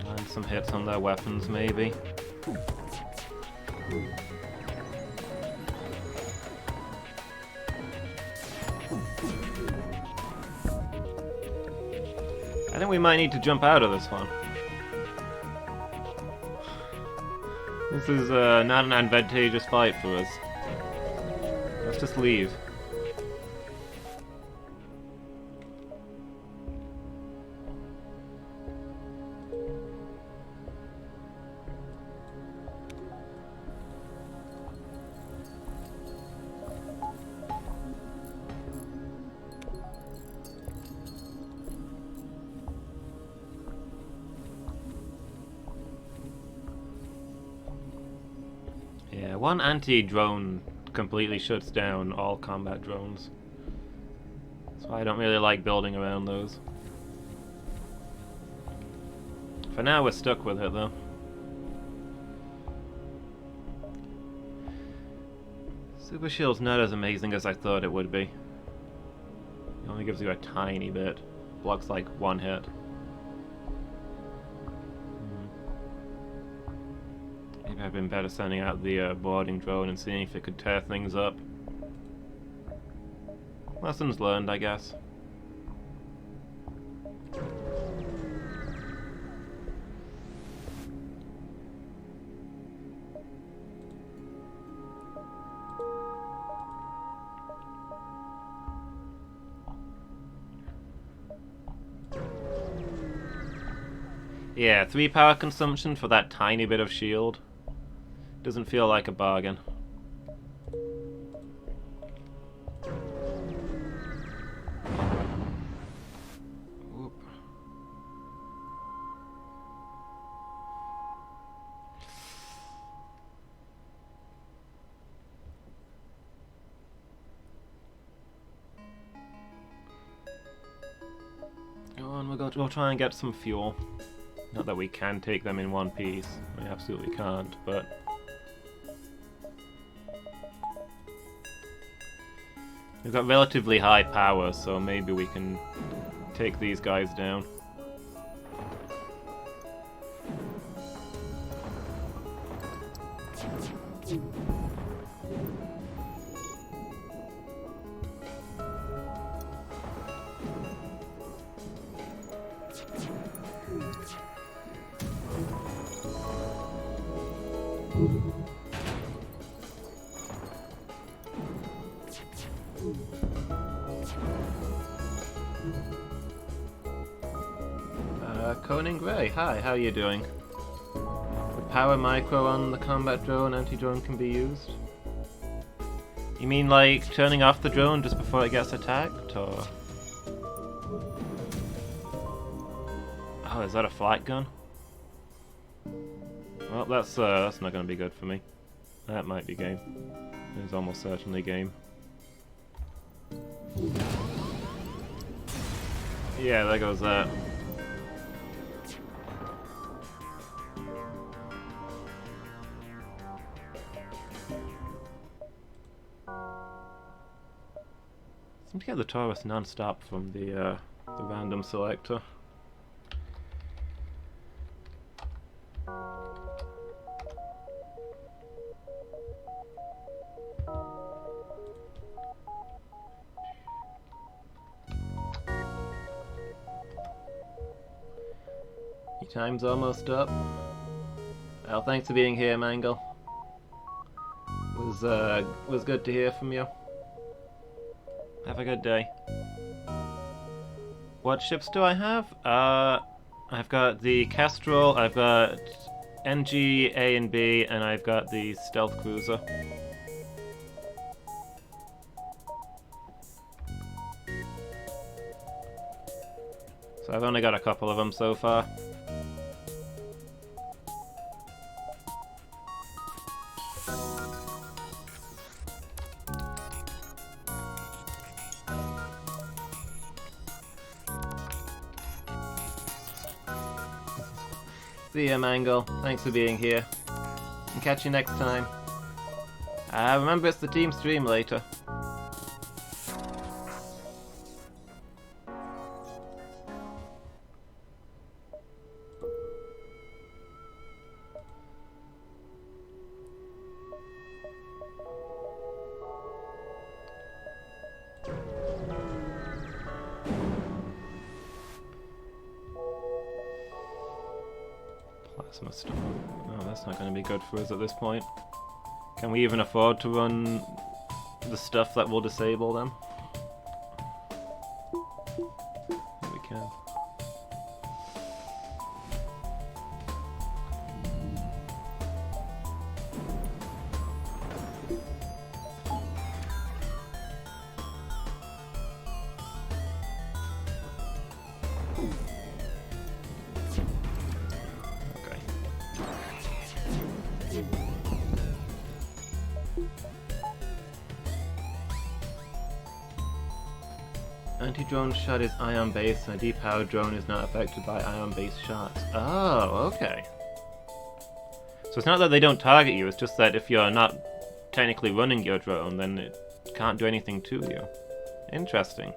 Land some hits on their weapons, maybe. I think we might need to jump out of this one. This is not an advantageous fight for us. Let's just leave. Yeah, one anti-drone completely shuts down all combat drones. That's why I don't really like building around those. For now we're stuck with it though. Super Shield's not as amazing as I thought it would be. It only gives you a tiny bit. Blocks like one hit. Maybe I've been better sending out the boarding drone and seeing if it could tear things up. Lessons learned, I guess. Yeah, 3 power consumption for that tiny bit of shield. Doesn't feel like a bargain. Whoop. Go on, we'll try and get some fuel. Not that we can take them in one piece. We absolutely can't, but we've got relatively high power, so maybe we can take these guys down. Conan Gray, hi, how are you doing? With power micro on the combat drone, anti-drone can be used? You mean like turning off the drone just before it gets attacked, or? Oh, is that a flight gun? Well, that's not going to be good for me. That might be game. It's almost certainly game. Yeah, there goes that. Seem to get the Taurus non-stop from the random selector. Your time's almost up. Well, thanks for being here, Mangle. Was good to hear from you. Have a good day. What ships do I have? I've got the Kestrel, I've got NG, A and B, and I've got the Stealth Cruiser. So I've only got a couple of them so far. See ya, Mangle. Thanks for being here. And catch you next time. Remember, it's the team stream later. Plasma stuff. Oh, that's not going to be good for us at this point. Can we even afford to run the stuff that will disable them? We can. Anti-drone shot is ion-based, and a depowered drone is not affected by ion-based shots. Oh, okay. So it's not that they don't target you, it's just that if you're not technically running your drone, then it can't do anything to you. Interesting.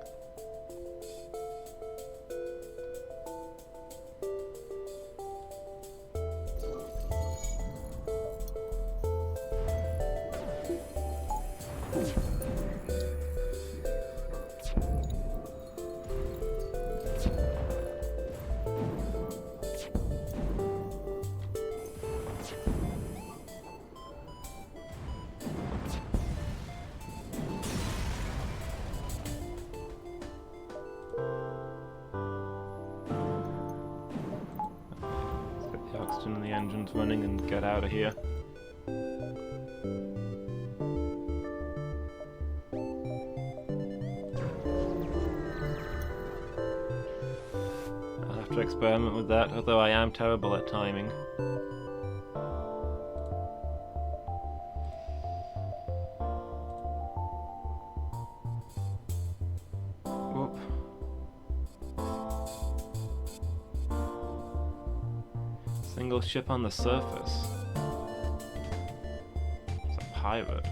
And the engine's running and get out of here. I'll have to experiment with that, although I am terrible at timing. Whoop. Single ship on the surface. It's a pirate.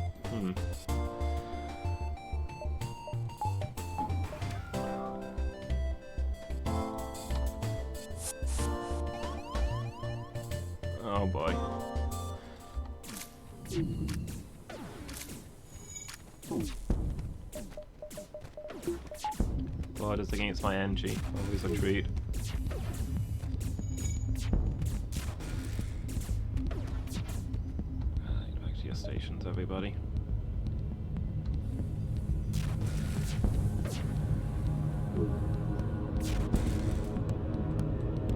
Oh boy. Borders against my NG. Always a treat. Stations, everybody.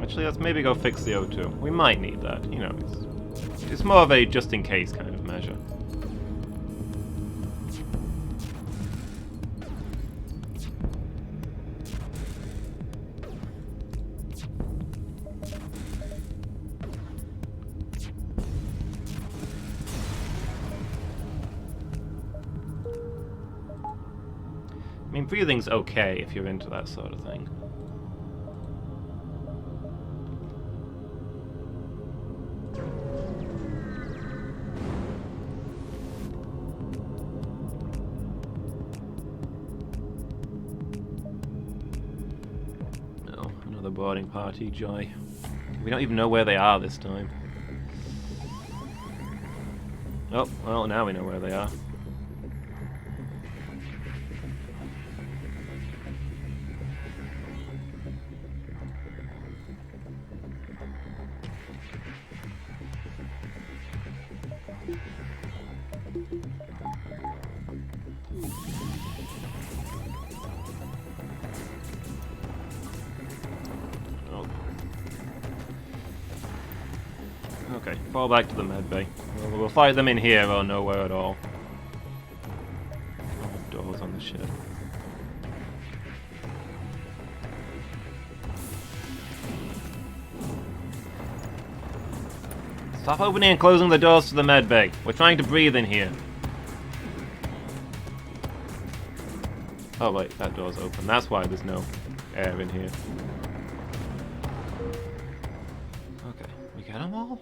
Actually, let's maybe go fix the O2. We might need that, you know. It's more of a just-in-case kind of measure. I mean, breathing's okay if you're into that sort of thing. Oh, another boarding party, joy. We don't even know where they are this time. Oh, well, now we know where they are. Okay, fall back to the med bay. We'll fight them in here or nowhere at all. Oh, doors on the ship. Stop opening and closing the doors to the medbay. We're trying to breathe in here. Oh wait, that door's open. That's why there's no air in here. Okay, we get them all?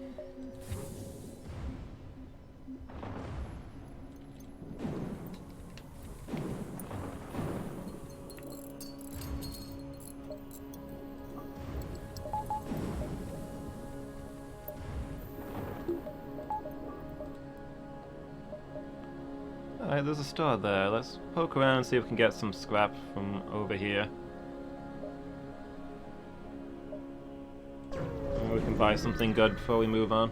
Alright, there's a store there. Let's poke around and see if we can get some scrap from over here. Maybe we can buy something good before we move on.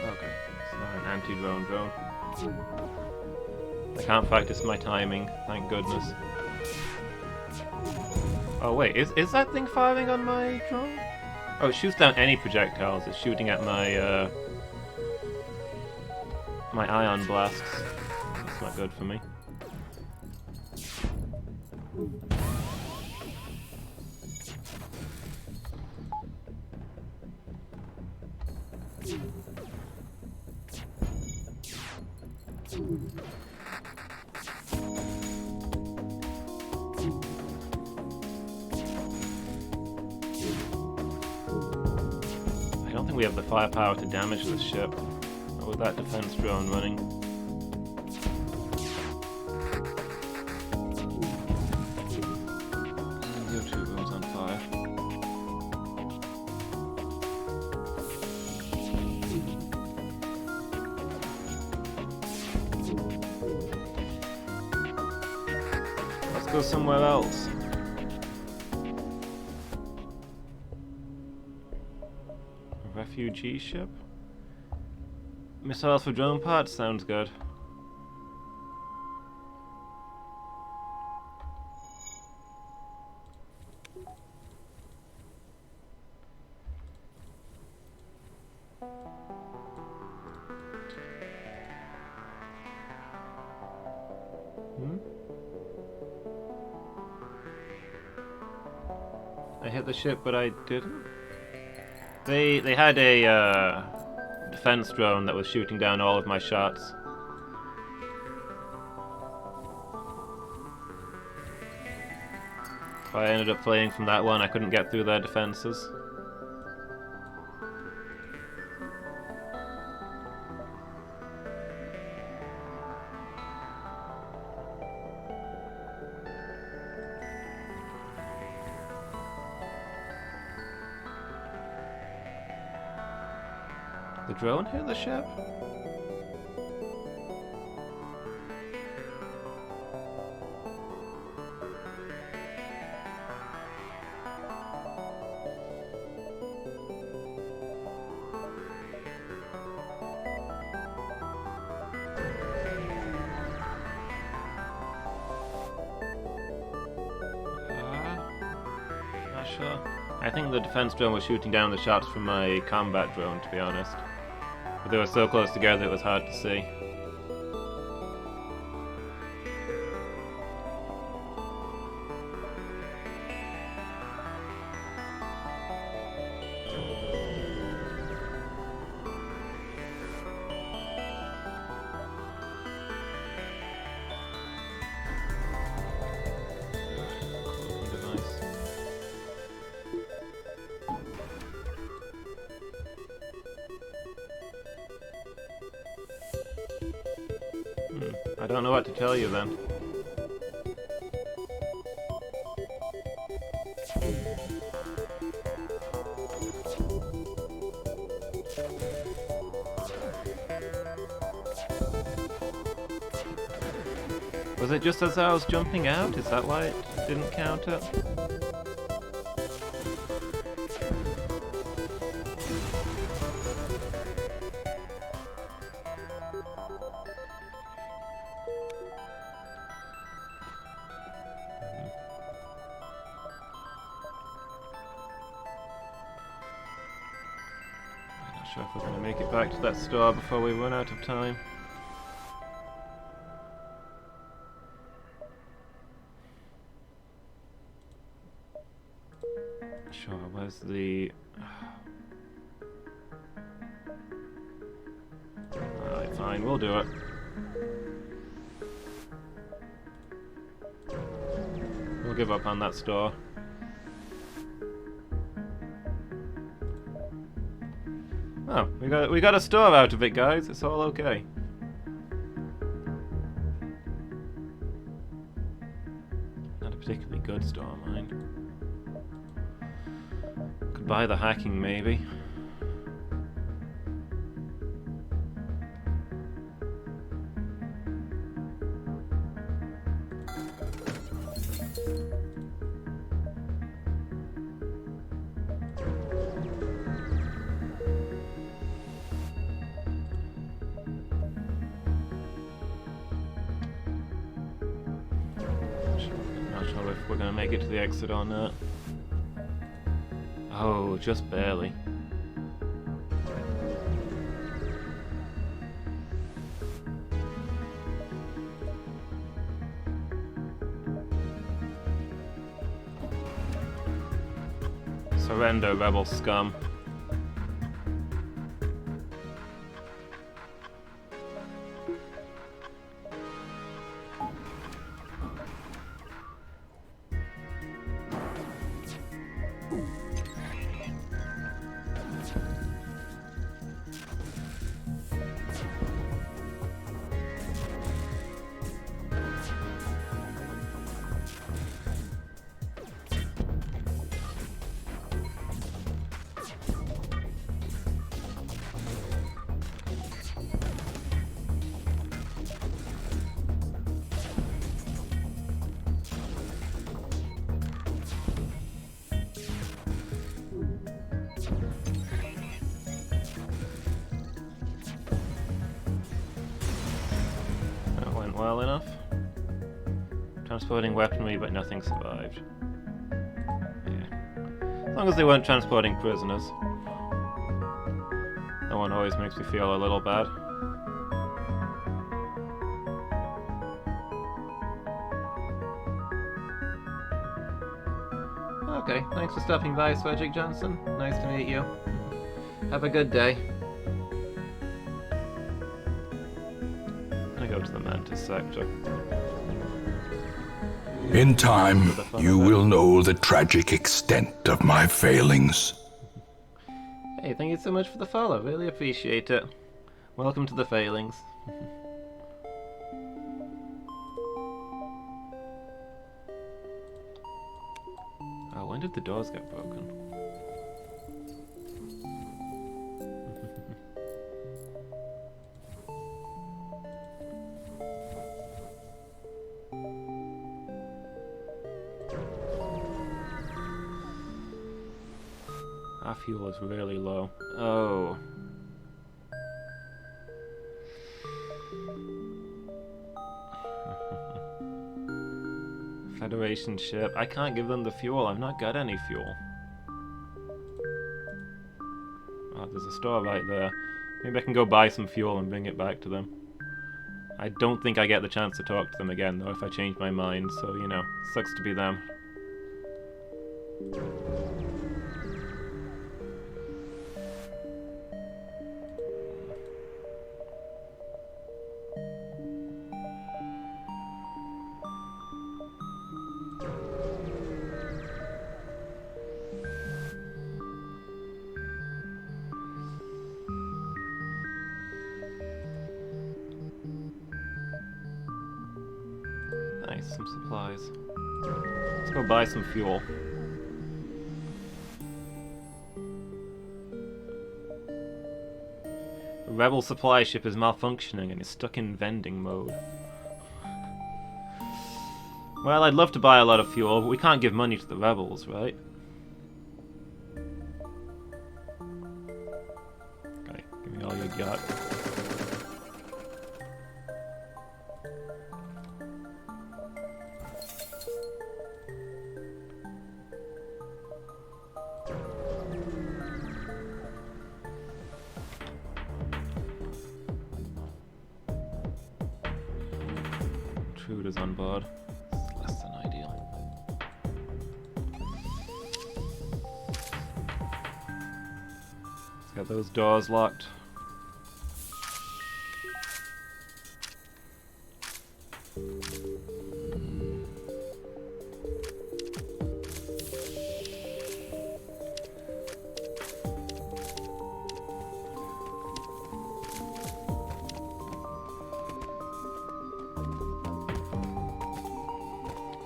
Okay, it's not an anti-drone drone. I can't practice my timing, thank goodness. Oh wait, is that thing firing on my drone? Oh, it shoots down any projectiles. It's shooting at my my ion blasts. That's not good for me. I don't think we have the firepower to damage this ship, not with that defense drone running. The O2 room's on fire. Let's go somewhere else. Refugee ship? Missiles for drone parts sounds good. I hit the ship, but I didn't. They had a defense drone that was shooting down all of my shots. If I ended up playing from that one, I couldn't get through their defenses. The drone hit the ship? Not sure. I think the defense drone was shooting down the shots from my combat drone, to be honest. But they were so close together it was hard to see. Cloaking device. I don't know what to tell you then. Was it just as I was jumping out? Is that why it didn't count it? sure if we're going to make it back to that store before we run out of time. Sure, where's the... Alright, fine, we'll do it. We'll give up on that store. Oh, we got a store out of it, guys. It's all okay. Not a particularly good store, mind. Could buy the hacking, maybe. Not sure if we're gonna make it to the exit or not. Oh, just barely. Surrender, rebel scum. Well enough. Transporting weaponry, but nothing survived. Yeah. As long as they weren't transporting prisoners. That one always makes me feel a little bad. Okay, thanks for stopping by, Swedrick Johnson. Nice to meet you. Have a good day. Go to the Mantis sector. In time, you will know the tragic extent of my failings. Hey, thank you so much for the follow. Really appreciate it. Welcome to the failings. Oh, when did the doors get broken? Our fuel is really low. Oh. Federation ship. I can't give them the fuel. I've not got any fuel. Oh, there's a store right there. Maybe I can go buy some fuel and bring it back to them. I don't think I get the chance to talk to them again, though, if I change my mind. So, you know, sucks to be them. Nice, some supplies. Let's go buy some fuel. The rebel supply ship is malfunctioning and is stuck in vending mode. Well, I'd love to buy a lot of fuel, but we can't give money to the rebels, right? Okay, give me all you got. intruders on board. It's less than ideal. Let's get those doors locked.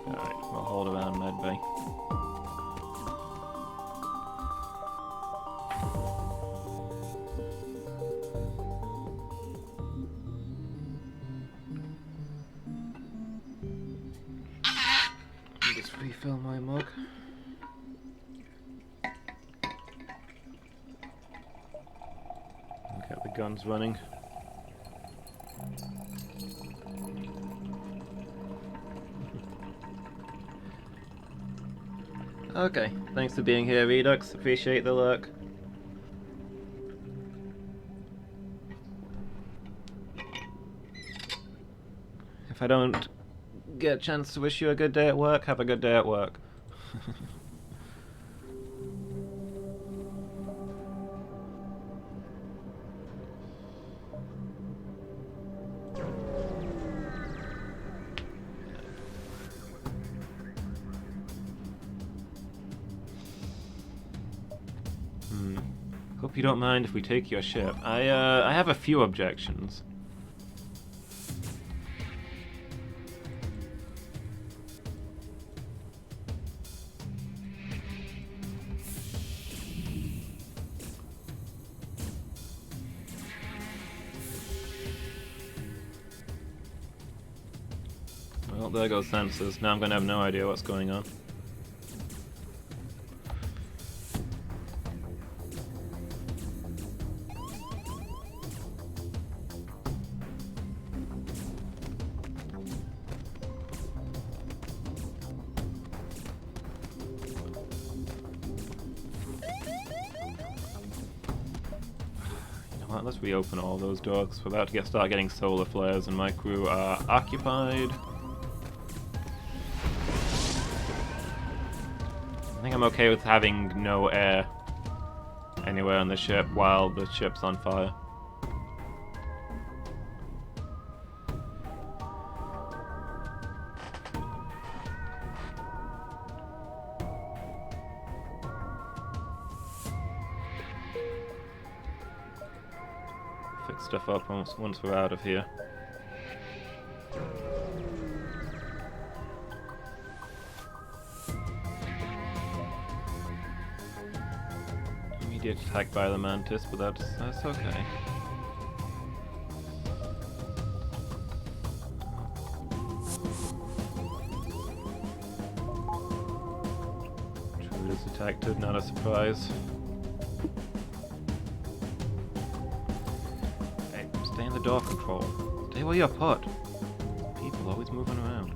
Alright, we'll hold around medbay. Let me just refill my mug. Get the guns running. Okay, thanks for being here, Redux. Appreciate the lurk. If I don't get a chance to wish you a good day at work, have a good day at work. Hope you don't mind if we take your ship. I have a few objections. Well, there goes sensors. Now I'm gonna have no idea what's going on. Well, let's reopen all those doors. We're about to start getting solar flares, and my crew are occupied. I think I'm okay with having no air anywhere on the ship while the ship's on fire. Fix stuff up once we're out of here. Immediate attack by the mantis, but that's okay. Intruders detected, not a surprise. Stay in the door control. Stay where you're put. People always moving around.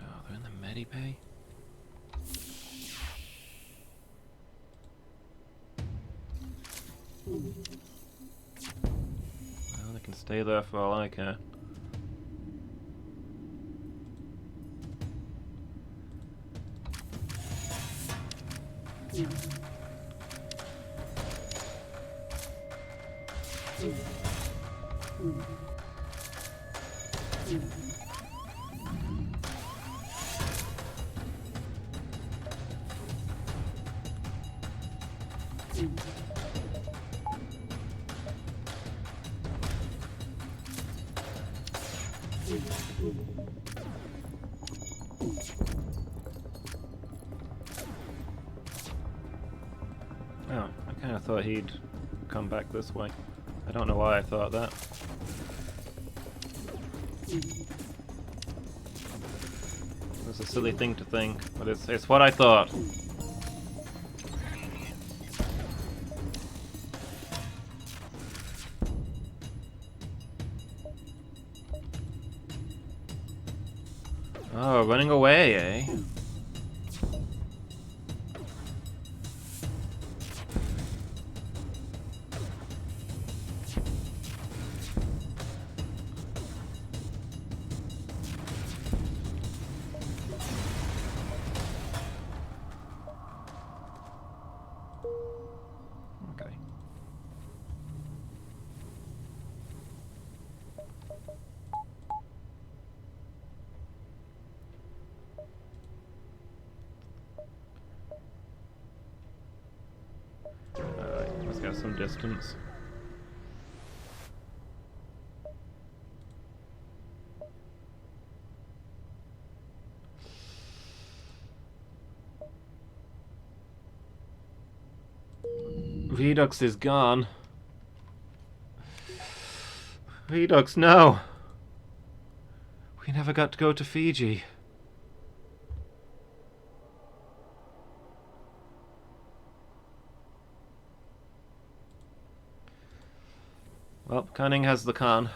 Oh, they're in the medibay? Well, they can stay there for all I care. Oh, I kind of thought he'd come back this way. I don't know why I thought that. It's a silly thing to think, but it's what I thought. Oh, running away, eh? Alright, let's get some distance. Redux is gone. Redux, no! We never got to go to Fiji. Well, Cunning has the Khan.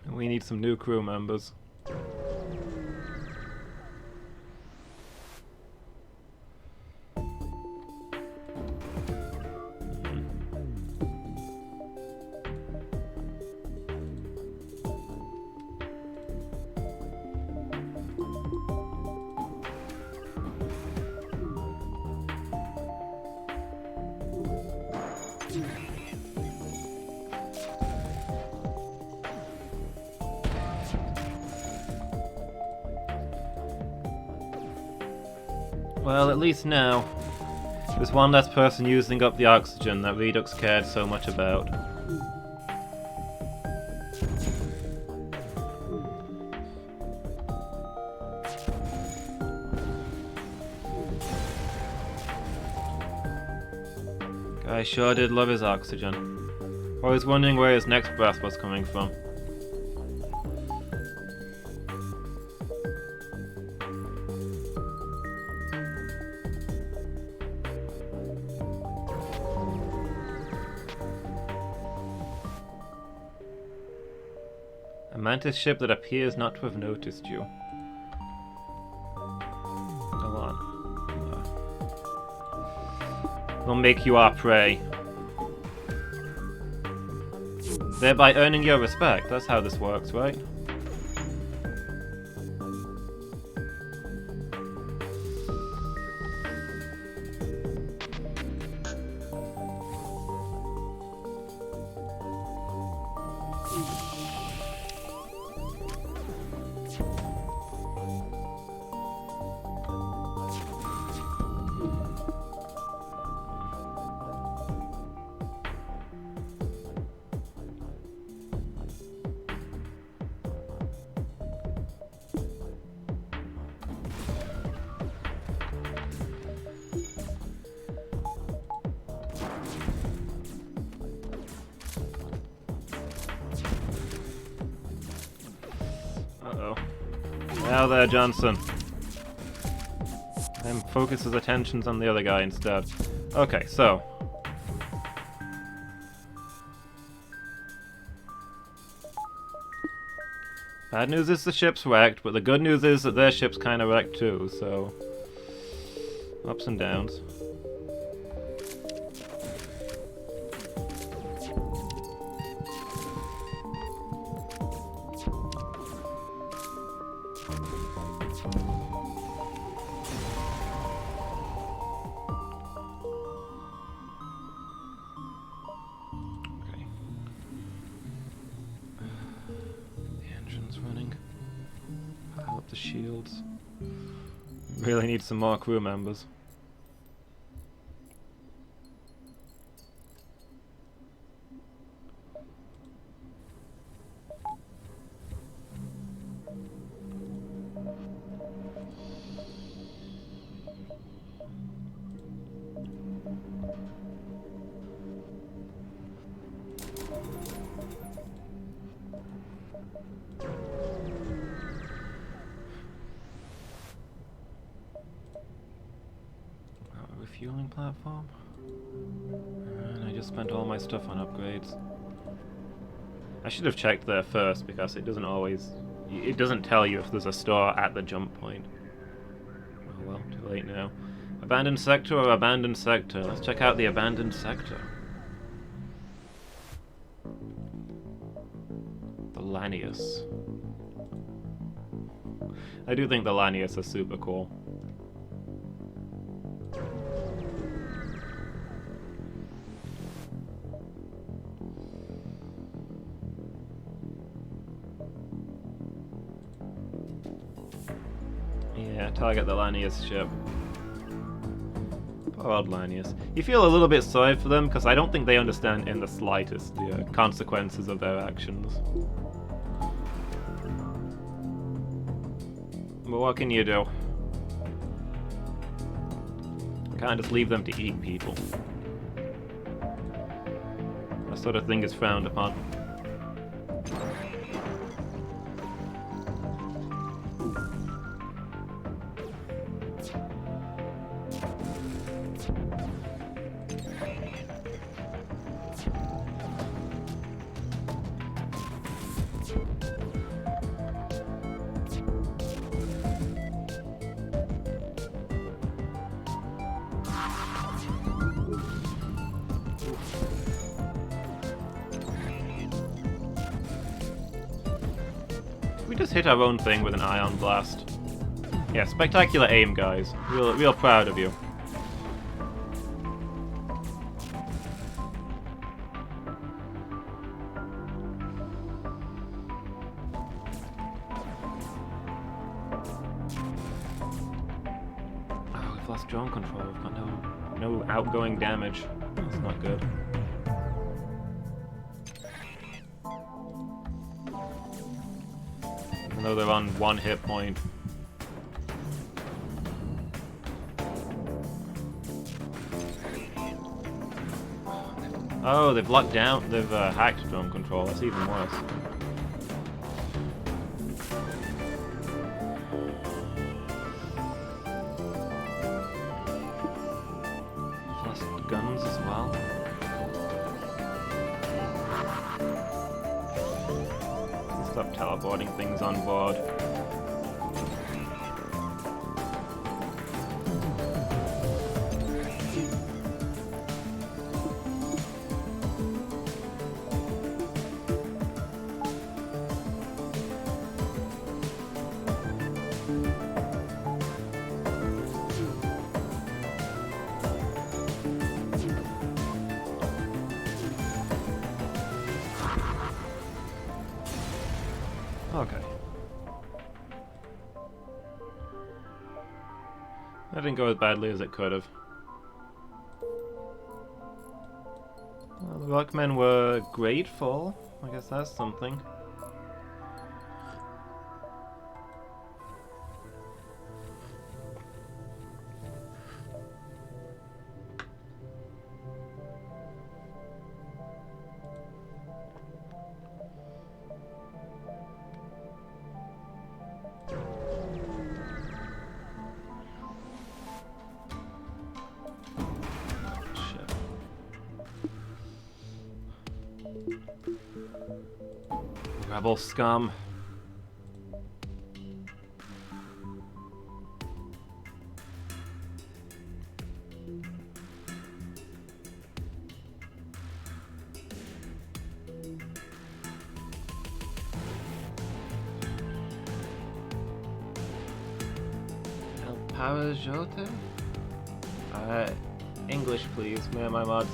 And we need some new crew members. Well, at least now, there's one less person using up the oxygen that Redux cared so much about. Guy sure did love his oxygen. I was wondering where his next breath was coming from. A mantis ship that appears not to have noticed you. Go on. We'll make you our prey. Thereby earning your respect. That's how this works, right? Uh-oh. Now there, Johnson. And focus his attentions on the other guy instead. Okay, so. Bad news is the ship's wrecked, but the good news is that their ship's kinda wrecked too, so. Ups and downs. The shields. Really need some more crew members. Refueling platform? And I just spent all my stuff on upgrades. I should have checked there first because it doesn't always... It doesn't tell you if there's a store at the jump point. Oh well, too late now. Abandoned sector or abandoned sector? Let's check out the abandoned sector. The Lanius. I do think the Lanius are super cool. Yeah, target the Lanius ship. Poor old Lanius. You feel a little bit sorry for them, because I don't think they understand in the slightest the consequences of their actions. But what can you do? Can't just leave them to eat people. That sort of thing is frowned upon. We just hit our own thing with an ion blast. Yeah, spectacular aim, guys. Real proud of you. Oh, we've lost drone control. We've got no outgoing damage. That's not good. Even though they're on 1 hit point. Oh, they've locked down. They've hacked drone control. That's even worse. Lost guns as well. Stop teleporting things on board. Okay. That didn't go as badly as it could have. Well, the Rockmen were grateful. I guess that's something. Rebel scum. El Parajote? English please, me and my mods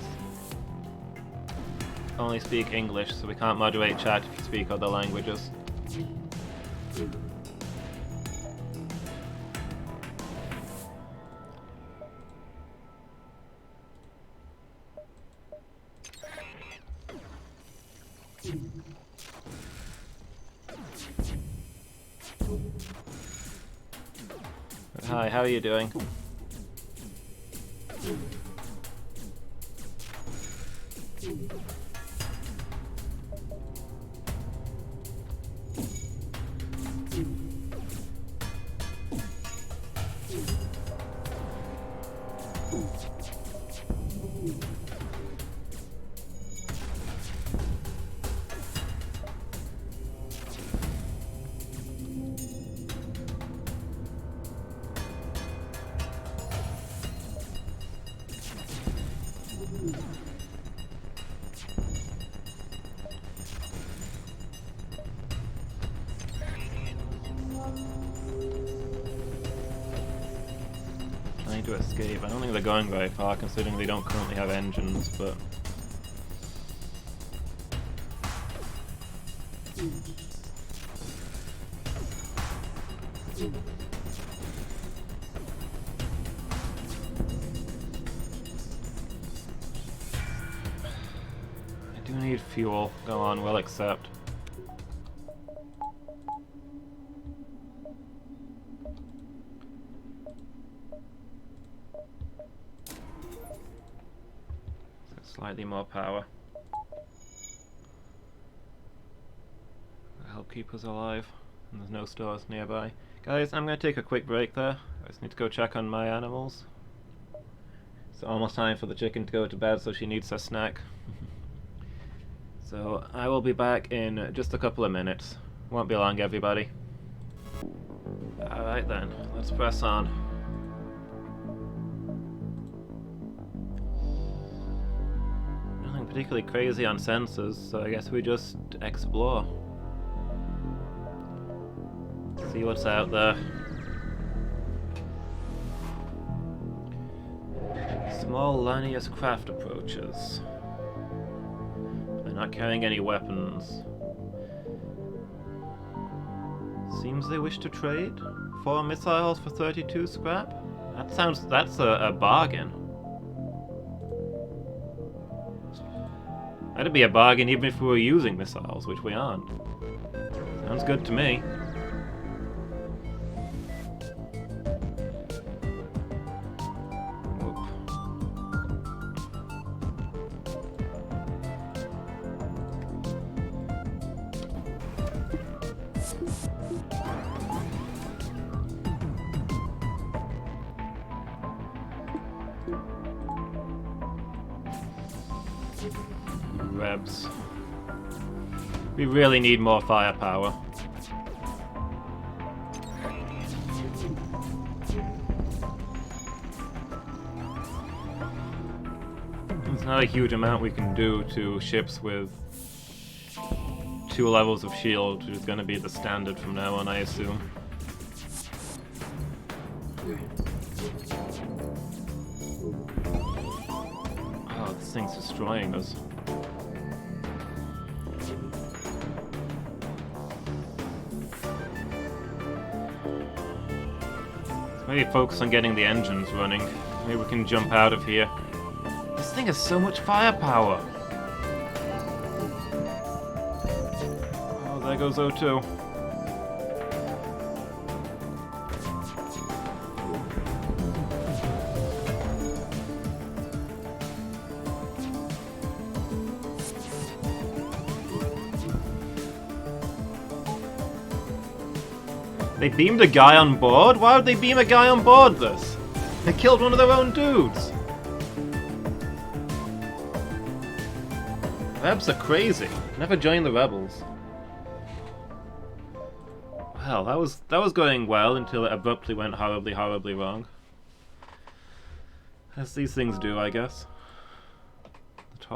only speak English, so we can't moderate chat if you speak other languages. Hi, how are you doing? Trying to escape. I don't think they're going very far considering they don't currently have engines, but... Do need fuel. Go on, we'll accept. Slightly more power. That'll help keep us alive. And there's no stores nearby. Guys, I'm gonna take a quick break there. I just need to go check on my animals. It's almost time for the chicken to go to bed, so she needs her snack. So I will be back in just a couple of minutes. Won't be long, everybody. Alright then, let's press on. Nothing particularly crazy on sensors, so I guess we just explore. See what's out there. Small Lanius craft approaches. They're not carrying any weapons. Seems they wish to trade. 4 missiles for 32 scrap? That's a bargain. That'd be a bargain even if we were using missiles, which we aren't. Sounds good to me. Rebs. We really need more firepower. There's not a huge amount we can do to ships with 2 levels of shield, which is going to be the standard from now on, I assume. Oh, this thing's destroying us. Maybe focus on getting the engines running. Maybe we can jump out of here. This thing has so much firepower! Oh, there goes O2. They beamed a guy on board? Why would they beam a guy on board this? They killed one of their own dudes! Rebs are crazy. Never join the rebels. Well, that was going well until it abruptly went horribly, horribly wrong. As these things do, I guess.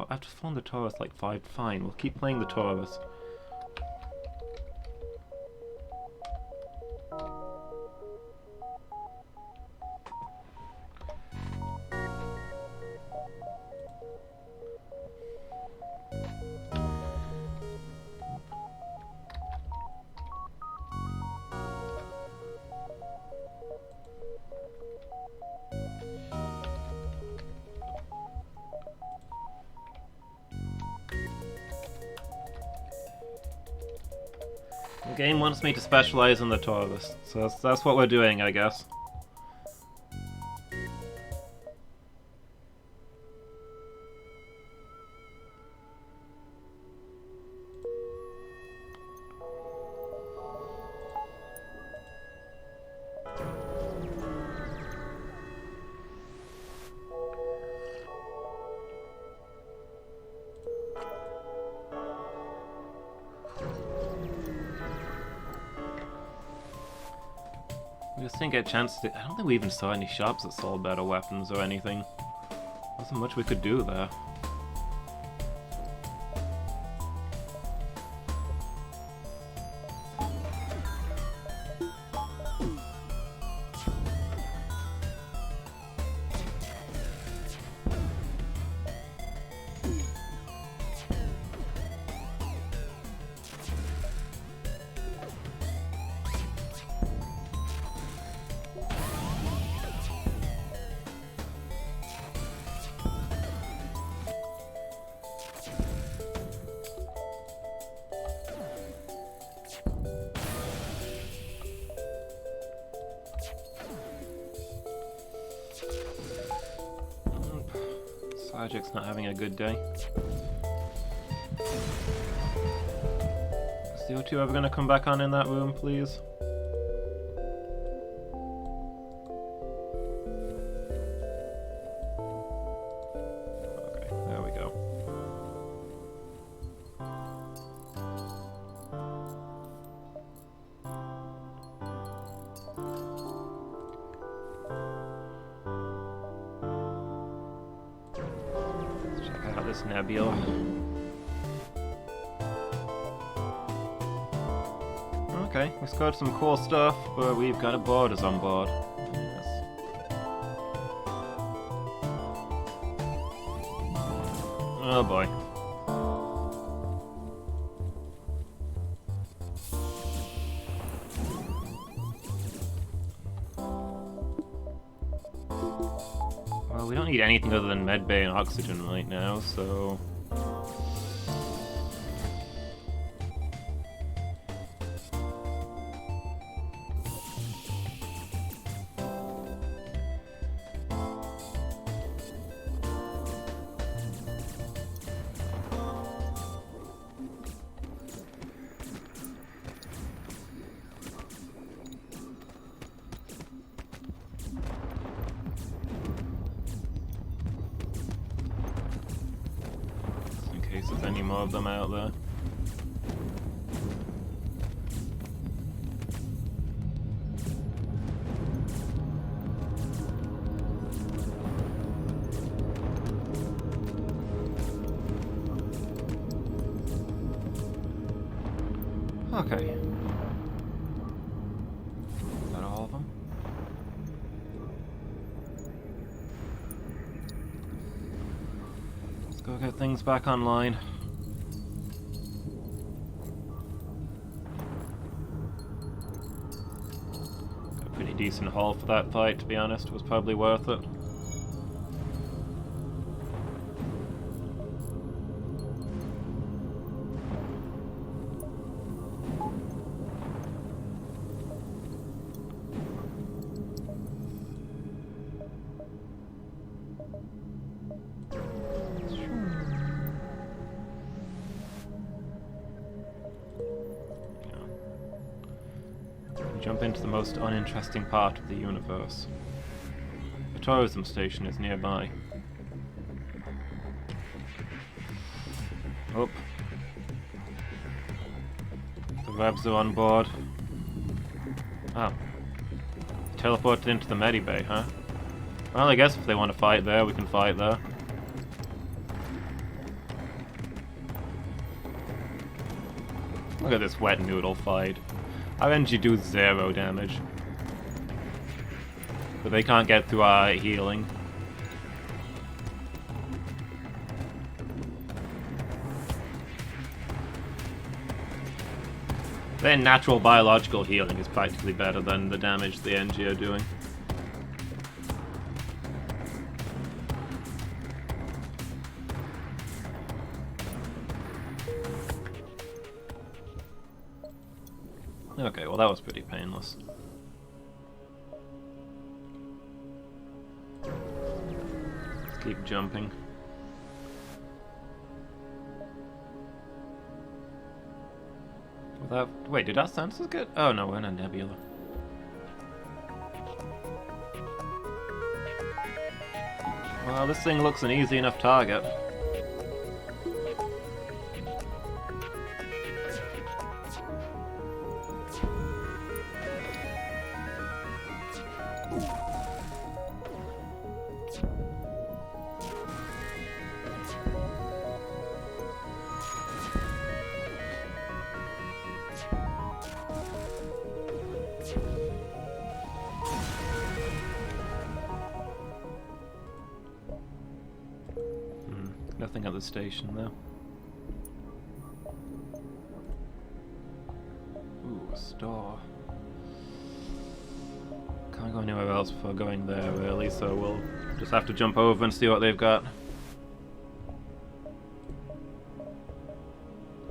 I've just found the Taurus like 5. Fine, we'll keep playing the Taurus. The game wants me to specialize in the Taurus, so that's what we're doing, I guess. We just didn't get a chance to... I don't think we even saw any shops that sold better weapons or anything. Wasn't much we could do there. Project's not having a good day. Is the O2 ever gonna come back on in that room, please? Okay, there we go. Let's check out this nebula. Okay, we scored some cool stuff, but we've got a boarders on board. Yes. Oh boy. Well, we don't need anything other than medbay and oxygen right now, so... in case there's any more of them out there. Okay. Is that all of them? Let's go get things back online. Got a pretty decent haul for that fight, to be honest. It was probably worth it. Jump into the most uninteresting part of the universe. A tourism station is nearby. Oh. The Rebs are on board. Oh. Teleported into the medibay, huh? Well, I guess if they want to fight there, we can fight there. Look at this wet noodle fight. Our energy do 0 damage. But they can't get through our healing. Their natural biological healing is practically better than the damage the NG are doing. Okay, well that was pretty painless. Let's keep jumping. Wait, did our sensors get... Oh no, we're in a nebula. Well, this thing looks an easy enough target. Nothing at the station, though. Ooh, a store. Can't go anywhere else before going there, really, so we'll just have to jump over and see what they've got.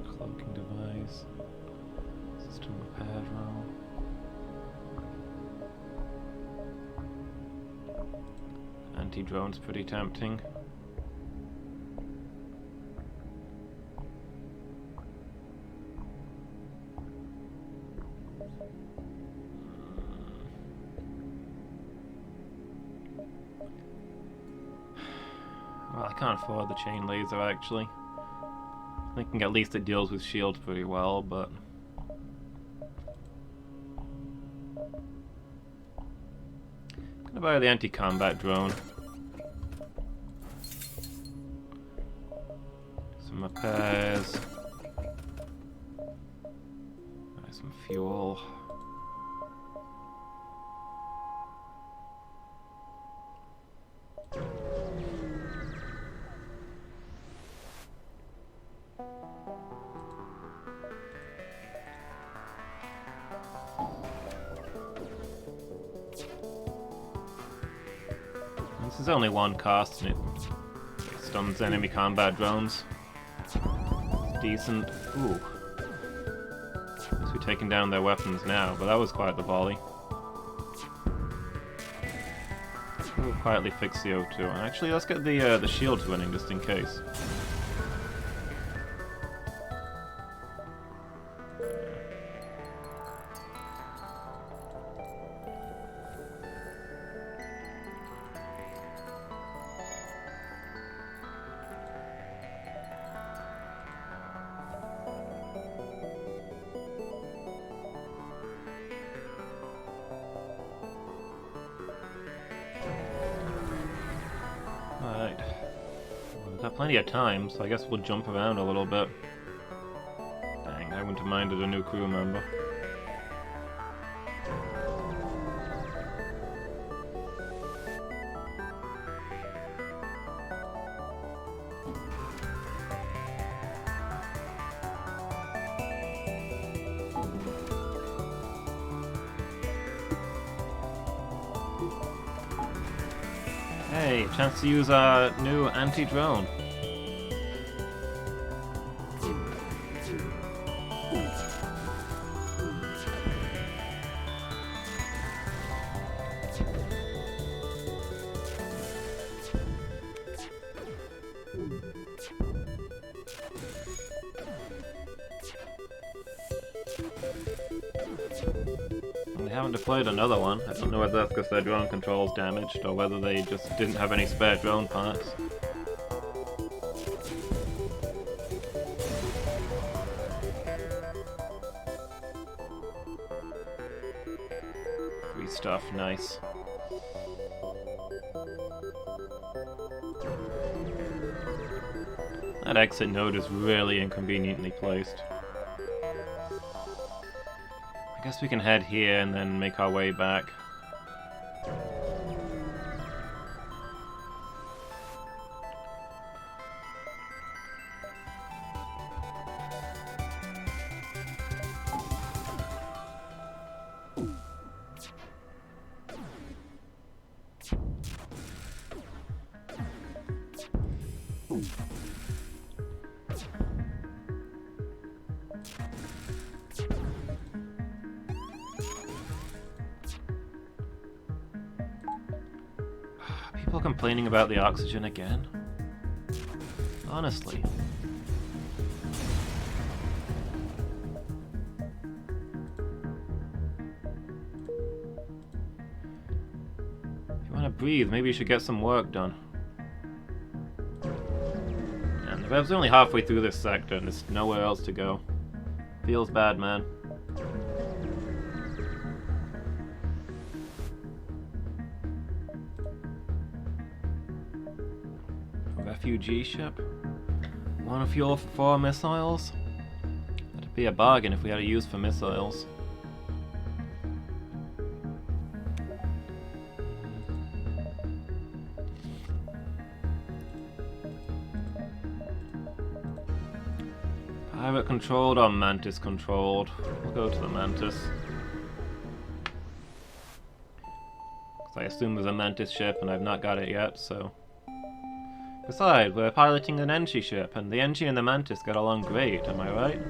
Cloaking device. System repair drone. Anti-drone's pretty tempting. Well, I can't afford the chain laser, actually. I think at least it deals with shields pretty well, but... I'm gonna buy the anti-combat drone. Some repairs. Buy some fuel. This is only one cost, and it stuns enemy combat drones. It's decent. Ooh. Guess we're taking down their weapons now, but that was quite the volley. We'll quietly fix the O2. Actually, let's get the shields running just in case. Alright. Well, we've got plenty of time, so I guess we'll jump around a little bit. Dang, I wouldn't have minded a new crew member. Hey, chance to use our new anti-drone. They haven't deployed another one. I don't know whether that's because their drone control's damaged or whether they just didn't have any spare drone parts. Free stuff, nice. That exit node is really inconveniently placed. I guess we can head here and then make our way back. People complaining about the oxygen again? Honestly. If you want to breathe, maybe you should get some work done. And the rev's only halfway through this sector and there's nowhere else to go. Feels bad, man. Refugee ship? One of your 4 missiles? That'd be a bargain if we had a use for missiles. Pirate controlled or Mantis controlled? We'll go to the Mantis. I assume there's a Mantis ship and I've not got it yet, so... Besides, we're piloting an Enchi ship, and the Enchi and the Mantis get along great, am I right?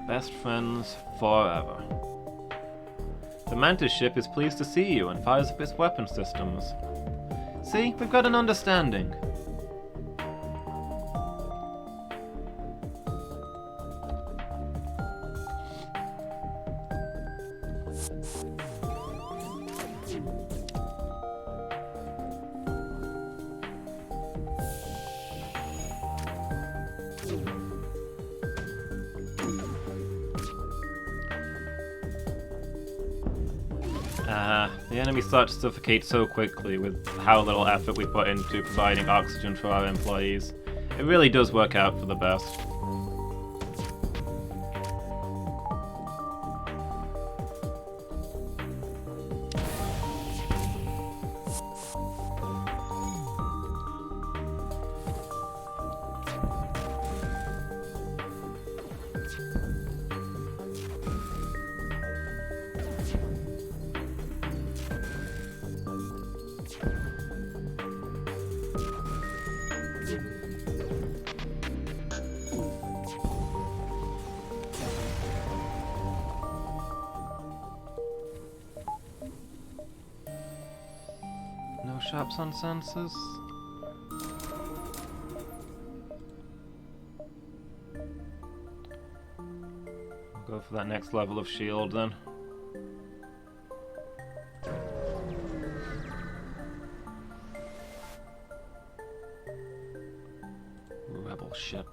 Best friends forever. The Mantis ship is pleased to see you and fires up its weapon systems. See, we've got an understanding. The enemy start to suffocate so quickly with how little effort we put into providing oxygen for our employees. It really does work out for the best. No shops on sensors. We'll go for that next level of shield then. Rebel ship.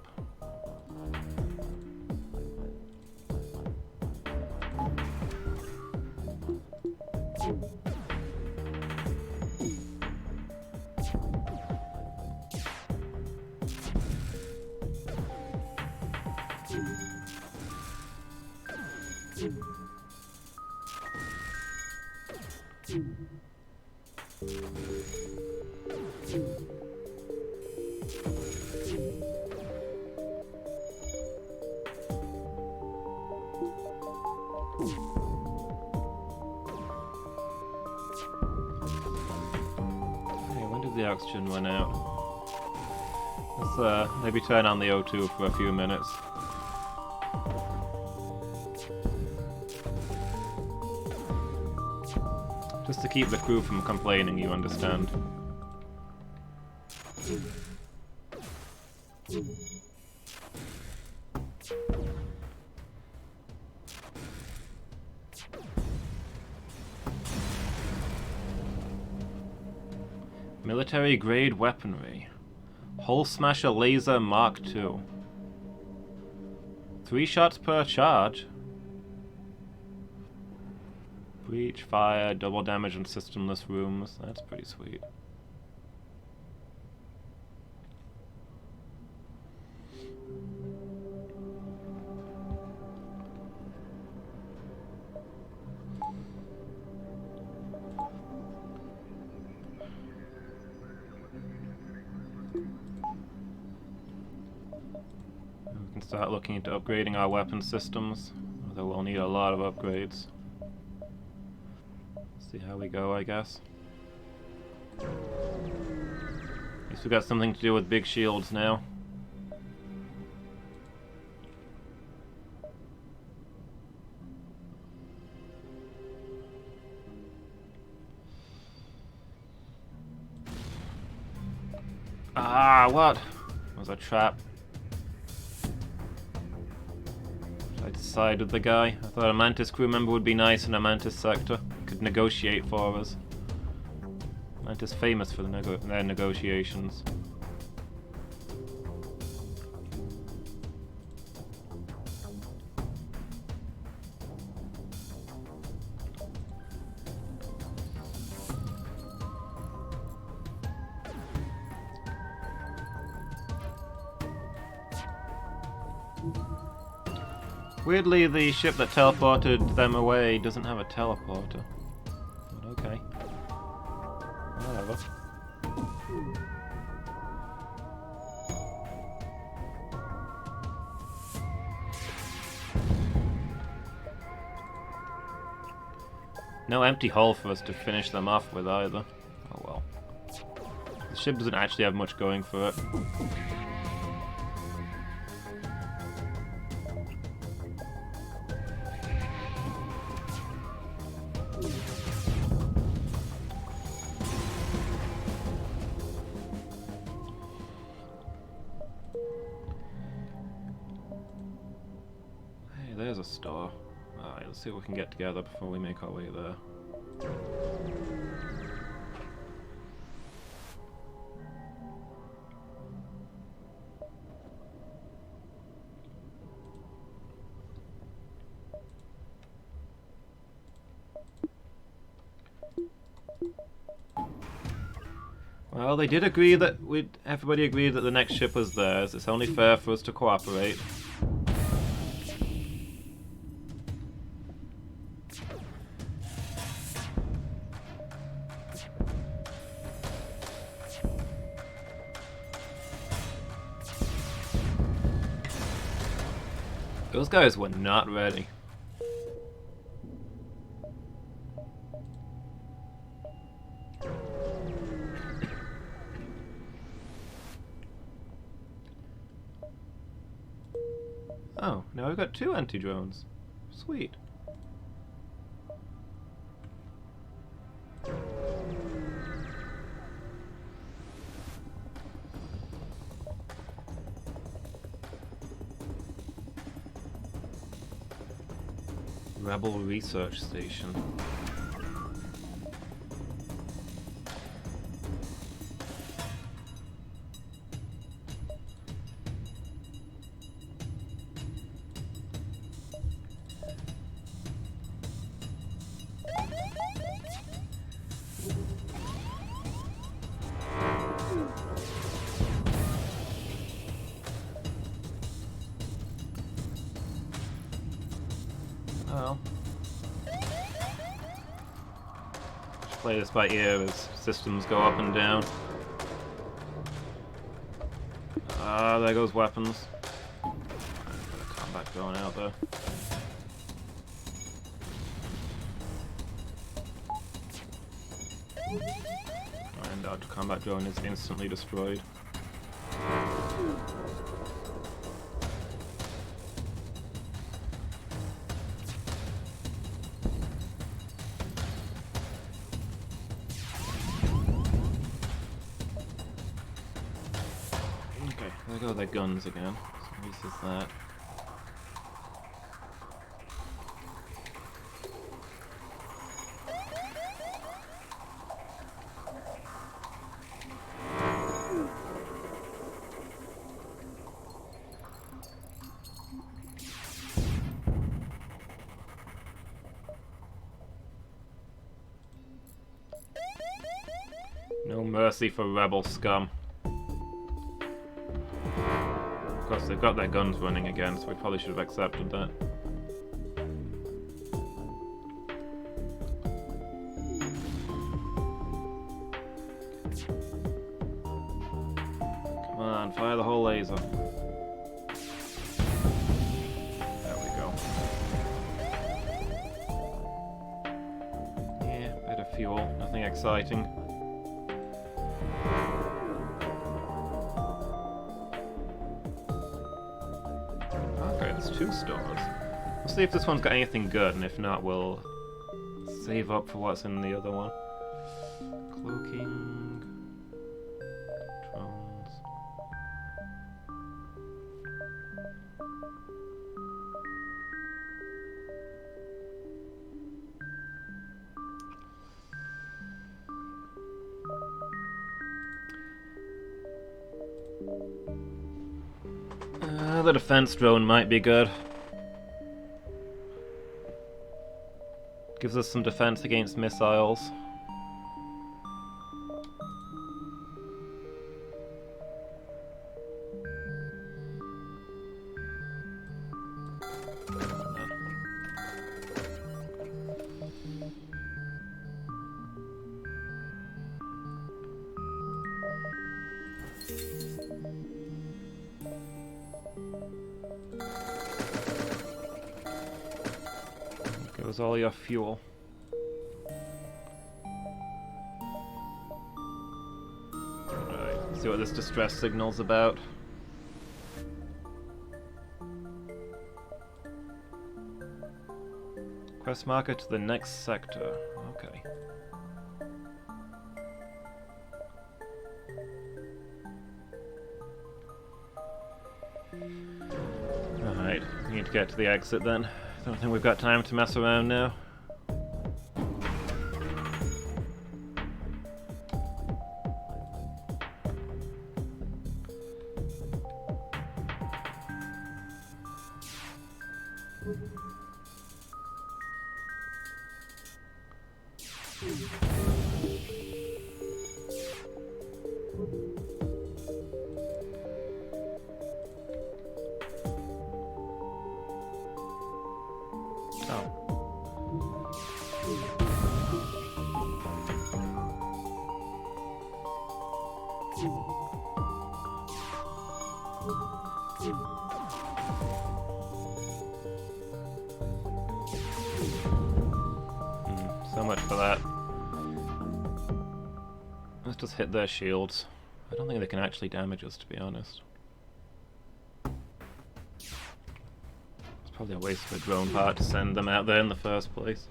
The oxygen went out. Let's maybe turn on the O2 for a few minutes. Just to keep the crew from complaining, you understand. Military grade weaponry. Hull Smasher Laser Mark II. 3 shots per charge. Breach, fire, double damage in systemless rooms. That's pretty sweet. We can start looking into upgrading our weapon systems, although we'll need a lot of upgrades. See how we go, I guess. At least we got something to do with big shields now. Ah, what? It was a trap. I decided the guy. I thought a Mantis crew member would be nice in a Mantis sector. Could negotiate for us. Mantis famous for their negotiations. Weirdly, the ship that teleported them away doesn't have a teleporter. But okay. Whatever. No empty hull for us to finish them off with either. Oh well. The ship doesn't actually have much going for it. There's a store. Alright, let's see what we can get together before we make our way there. Well, they did agree that everybody agreed that the next ship was theirs. It's only fair for us to cooperate. Those guys were not ready. Oh, now we've got 2 anti-drones. Sweet. Rebel Research Station. Well, just play this by ear as systems go up and down. Ah, there goes weapons. Combat going out there. And our combat drone is instantly destroyed. Okay, there go their guns again. So this is that. No mercy for rebel scum. Of course, they've got their guns running again, so we probably should have accepted that. Come on, fire the whole laser. There we go. Yeah, bit of fuel, nothing exciting. There's 2 stores. We'll see if this one's got anything good, and if not, we'll save up for what's in the other one. Cloaking... drones... the defense drone might be good. Gives us some defense against missiles. Goes all your fuel. Right, see what this distress signal's about. Quest marker to the next sector. Okay. Alright, we need to get to the exit then. I don't think we've got time to mess around now. So much for that. Let's just hit their shields. I don't think they can actually damage us, to be honest. It's probably a waste of a drone part to send them out there in the first place.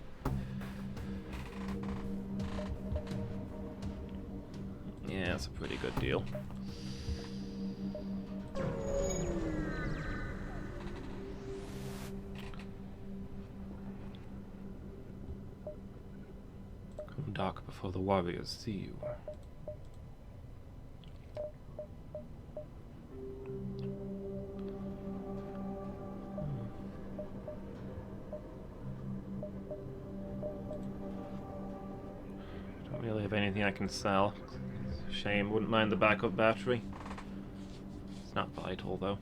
Yeah, that's a pretty good deal. Come dark before the warriors see you. Don't really have anything I can sell. Shame, wouldn't mind the backup battery. It's not vital though.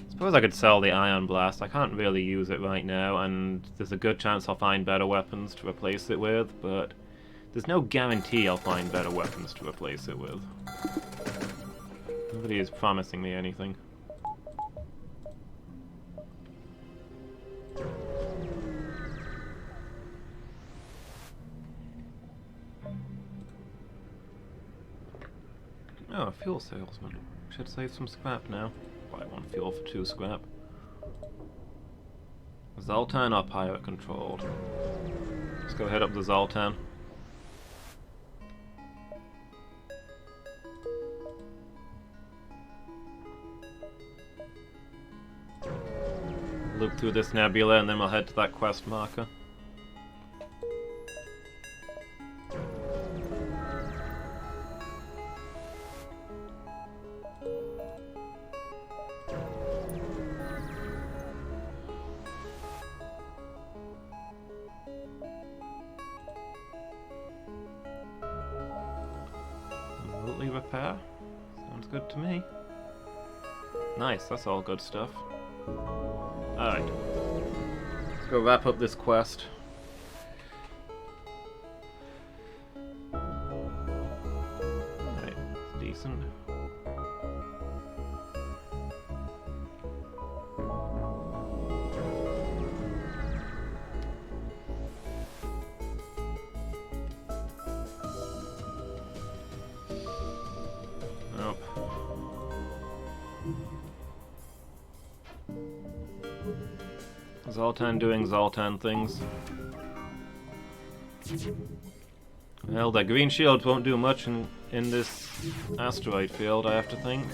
Suppose I could sell the ion blast. I can't really use it right now, and there's a good chance I'll find better weapons to replace it with, but there's no guarantee I'll find better weapons to replace it with. Nobody is promising me anything. Oh, a fuel salesman. Should save some scrap now. Buy 1 fuel for 2 scrap. Zoltan or pirate controlled? Let's go head up the Zoltan. Loop through this nebula and then we'll head to that quest marker. Remotely repair? Sounds good to me. Nice, that's all good stuff. Alright. Let's go wrap up this quest. Alright, it's decent. Nope. Zoltan doing Zoltan things. Well, the green shields won't do much in this asteroid field, I have to think.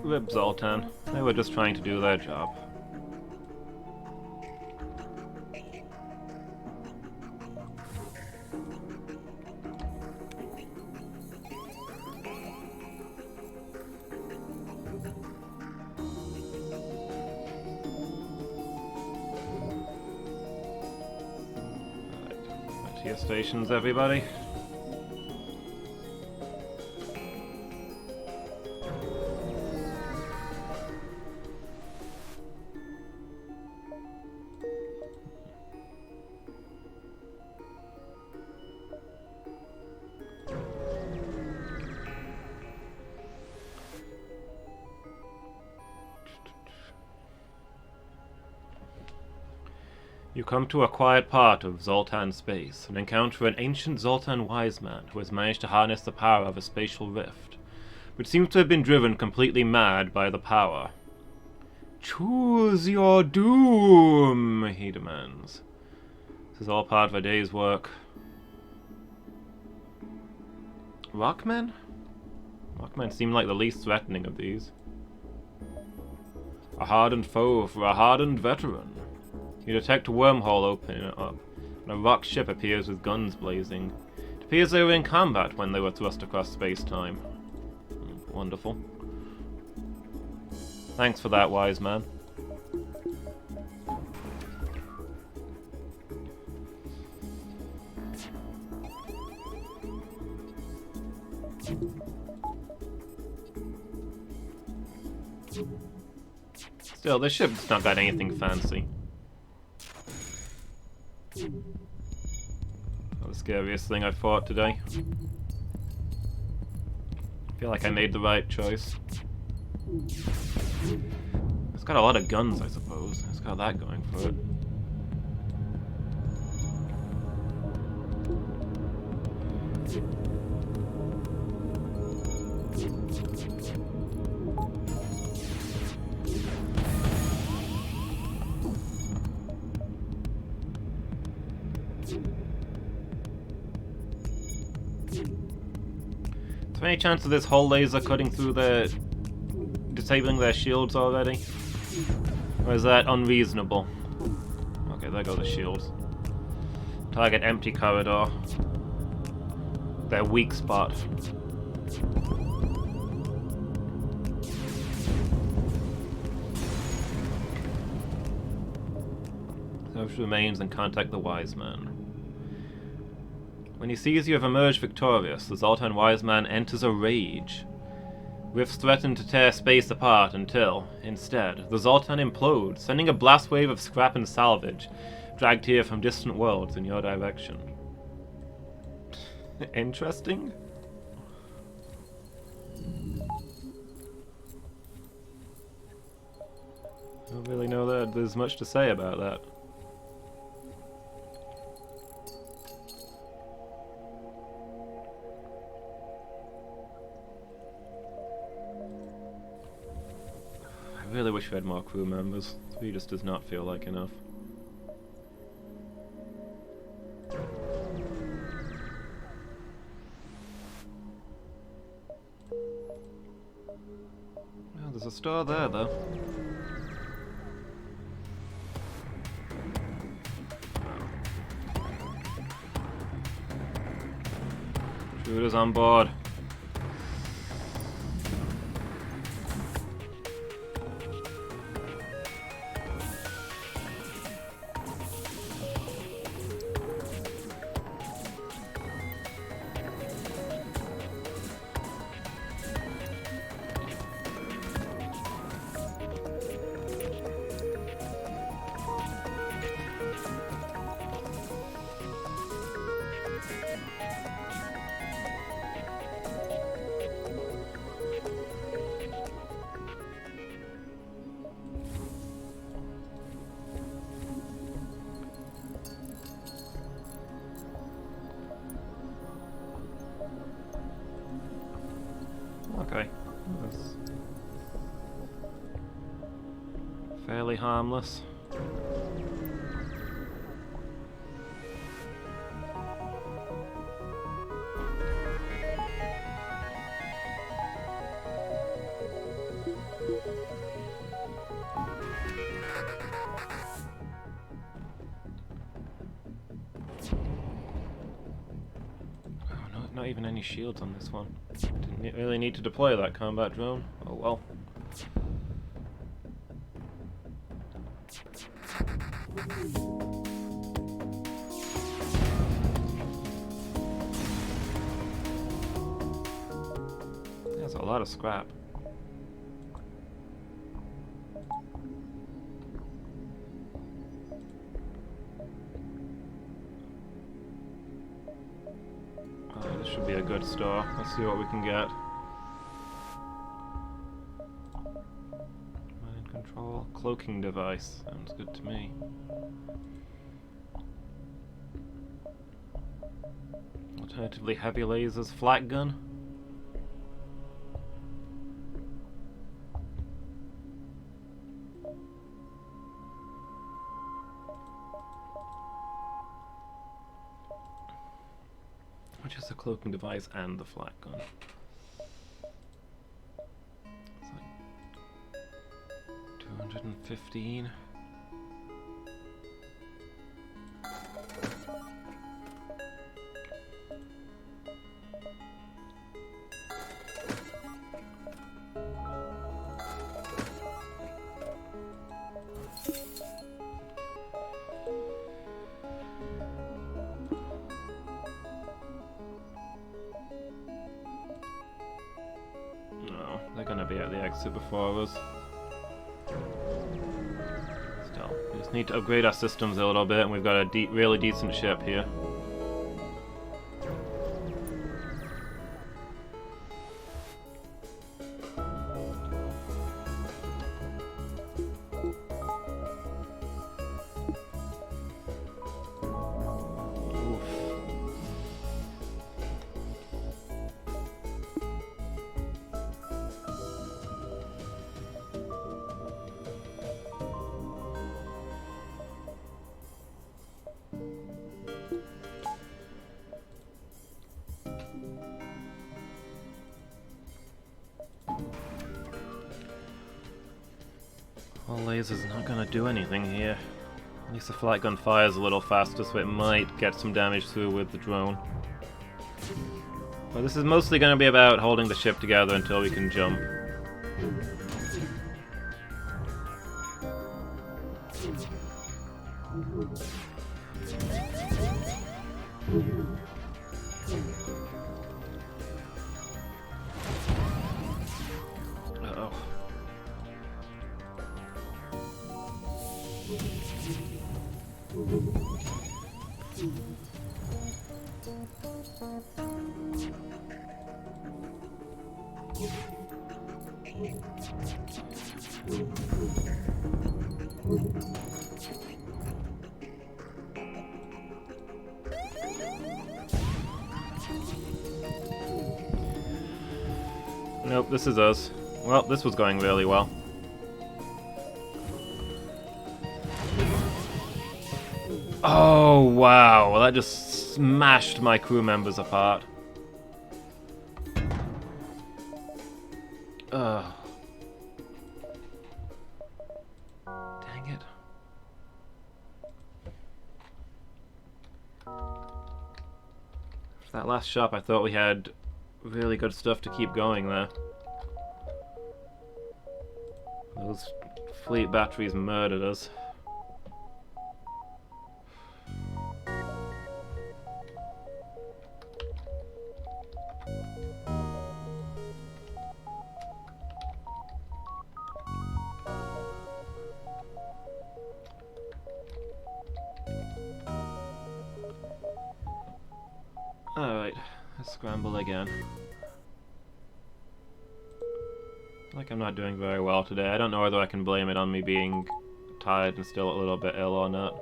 Rip Zoltan. They were just trying to do their job. Alright, back to your stations, everybody. You come to a quiet part of Zoltan space and encounter an ancient Zoltan wise man who has managed to harness the power of a spatial rift, but seems to have been driven completely mad by the power. Choose your doom, he demands. This is all part of a day's work. Rockmen? Rockmen seem like the least threatening of these. A hardened foe for a hardened veteran. You detect a wormhole opening up, A rock ship appears with guns blazing. It appears they were in combat when they were thrust across space-time. Wonderful. Thanks for that, wise man. Still, this ship's not got anything fancy. Not the scariest thing I've fought today. I feel like I made the right choice. It's got a lot of guns, I suppose. It's got that going for it. Is there any chance of this hull laser cutting through their... disabling their shields already? Or is that unreasonable? Okay, there go the shields. Target empty corridor. Their weak spot. Search remains and contact the wise man. When he sees you have emerged victorious, the Zoltan wise man enters a rage. Rifts threaten to tear space apart until, instead, the Zoltan implodes, sending a blast wave of scrap and salvage, dragged here from distant worlds in your direction. Interesting? I don't really know that there's much to say about that. I really wish we had more crew members. 3 just does not feel like enough. Well, there's a store there, though. Shooters on board. Okay. That's fairly harmless. Not even any shields on this one. Didn't really need to deploy that combat drone. Oh well. There's a lot of scrap. This should be a good store. Let's see what we can get. Mind control. Cloaking device. Sounds good to me. Alternatively, heavy lasers. Flak gun. Which is the cloaking device and the flak gun. It's like 215. No, they're gonna be at the exit before us. Still, we just need to upgrade our systems a little bit, and we've got a really decent ship here. Well, laser's not gonna do anything here. At least the flight gun fires a little faster, so it might get some damage through with the drone. But this is mostly gonna be about holding the ship together until we can jump. Uh-oh. Nope, this is us. Well, this was going really well. Oh, wow. Well, that just smashed my crew members apart. Ugh. Dang it. For that last shop, I thought we had really good stuff to keep going there. Those fleet batteries murdered us. Alright, let's scramble again. Like I'm not doing very well today. I don't know whether I can blame it on me being tired and still a little bit ill or not.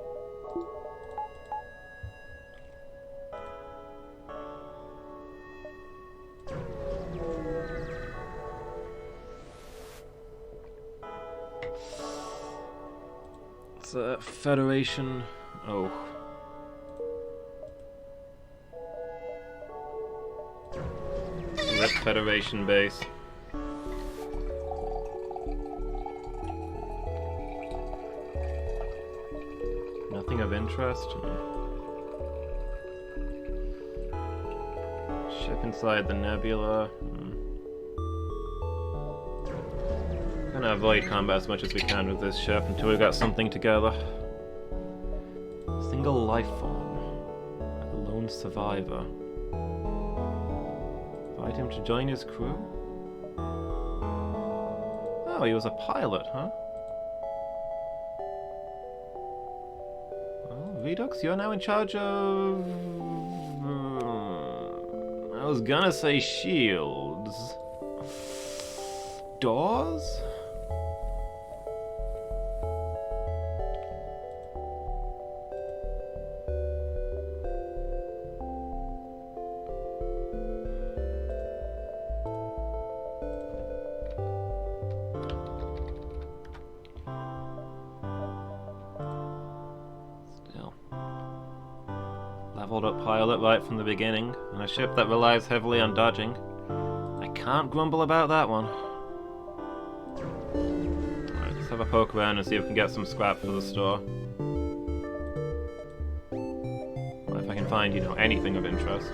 It's a Federation... oh. Rip Federation base. Nothing of interest. Ship inside the nebula. Gonna avoid combat as much as we can with this ship until we've got something together. Single life form. A lone survivor. Invite him to join his crew? Oh, he was a pilot, huh? Well, Redux, you're now in charge of... I was gonna say shields. Doors? Leveled up pilot right from the beginning, and a ship that relies heavily on dodging. I can't grumble about that one. Alright, let's have a poke around and see if we can get some scrap for the store. Well, if I can find, you know, anything of interest.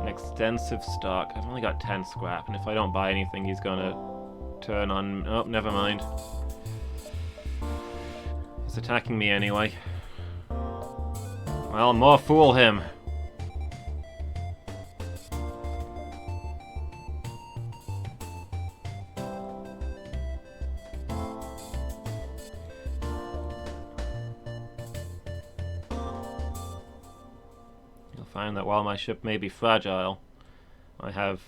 Extensive stock. I've only got 10 scrap, and if I don't buy anything, he's gonna turn on... oh, never mind. He's He's attacking me anyway. Well, more fool him. You'll find that while my ship may be fragile, I have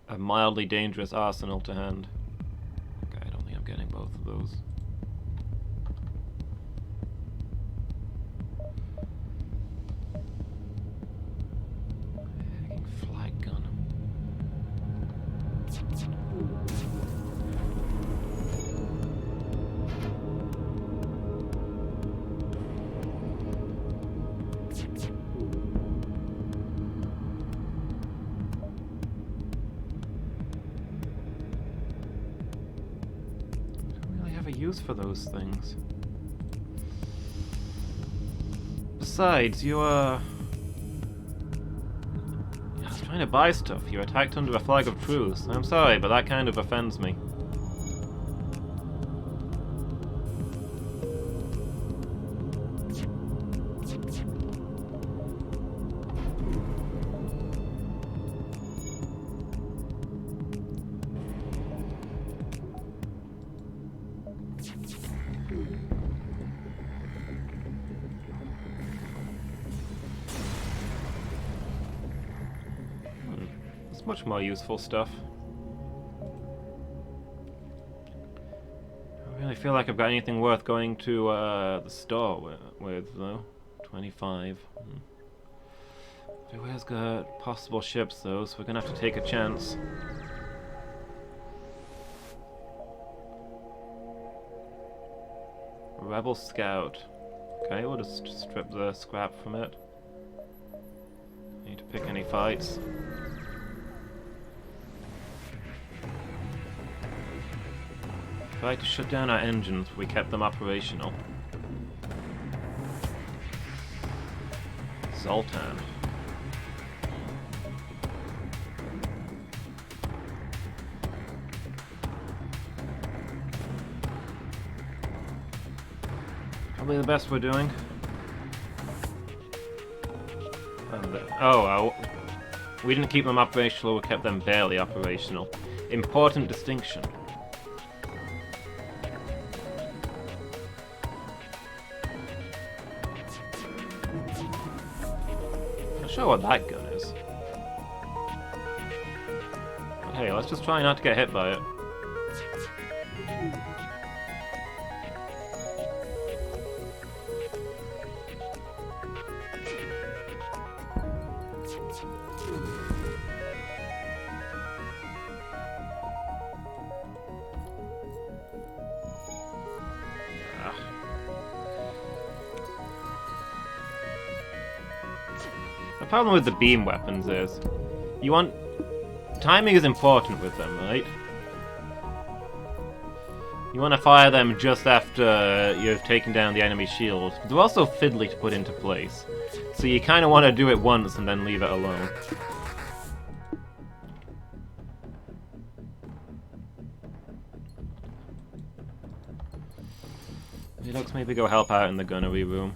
a mildly dangerous arsenal to hand. Okay, I don't think I'm getting both of those. Taking flag gun. Use for those things. Besides, I was trying to buy stuff. You attacked under a flag of truce. I'm sorry, but that kind of offends me. Much more useful stuff. I don't really feel like I've got anything worth going to the store with though. 25. Everywhere's got possible ships though, so we're gonna have to take a chance. Rebel Scout. Okay, we'll just strip the scrap from it. Need to pick any fights. Tried to shut down our engines, but we kept them operational. Zoltan. Probably the best we're doing. We didn't keep them operational, we kept them barely operational. Important distinction. Not sure what that gun is. But hey, let's just try not to get hit by it. The problem with the beam weapons is, timing is important with them, right? You want to fire them just after you've taken down the enemy shield. They're also fiddly to put into place, so you kind of want to do it once and then leave it alone. Let's maybe go help out in the gunnery room.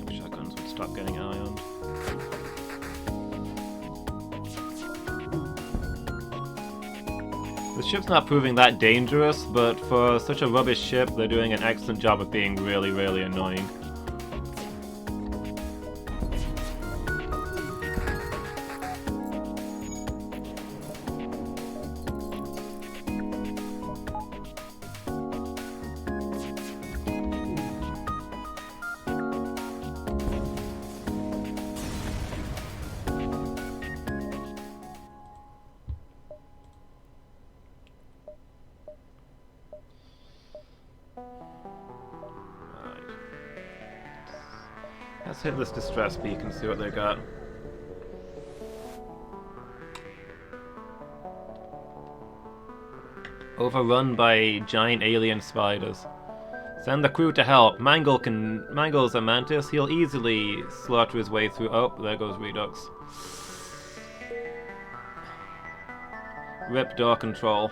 Shotguns would stop getting ironed. The ship's not proving that dangerous, but for such a rubbish ship, they're doing an excellent job of being really, really annoying. Let's hit this distress beacon and see what they got. Overrun by giant alien spiders. Send the crew to help. Mangle's a mantis. He'll easily slaughter his way through. Oh, there goes Redux. Rip door control.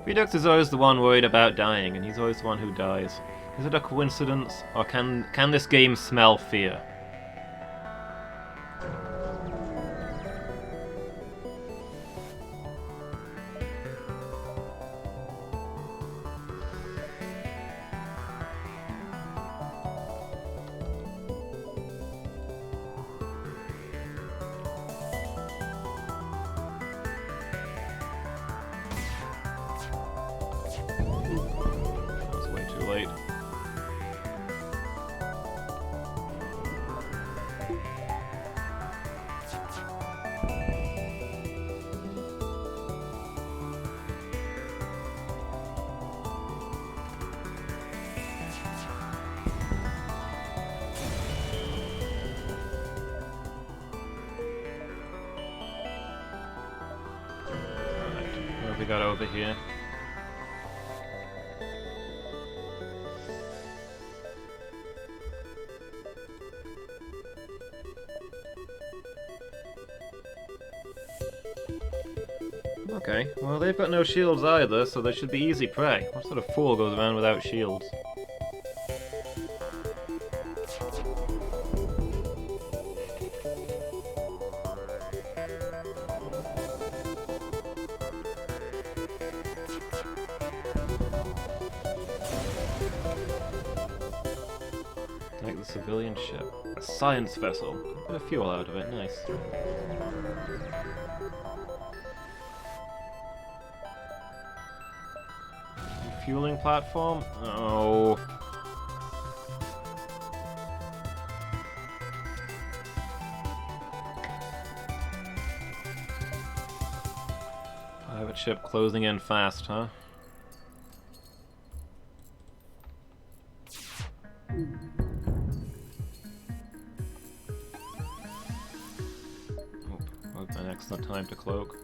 Redux is always the one worried about dying, and he's always the one who dies. Is it a coincidence, or can this game smell fear? What have we got over here? Okay, well they've got no shields either, so they should be easy prey. What sort of fool goes around without shields? Like the civilian ship. A science vessel. A bit of fuel out of it, nice. Fueling platform? Oh. Pirate ship closing in fast, huh? Oh, an excellent time to cloak.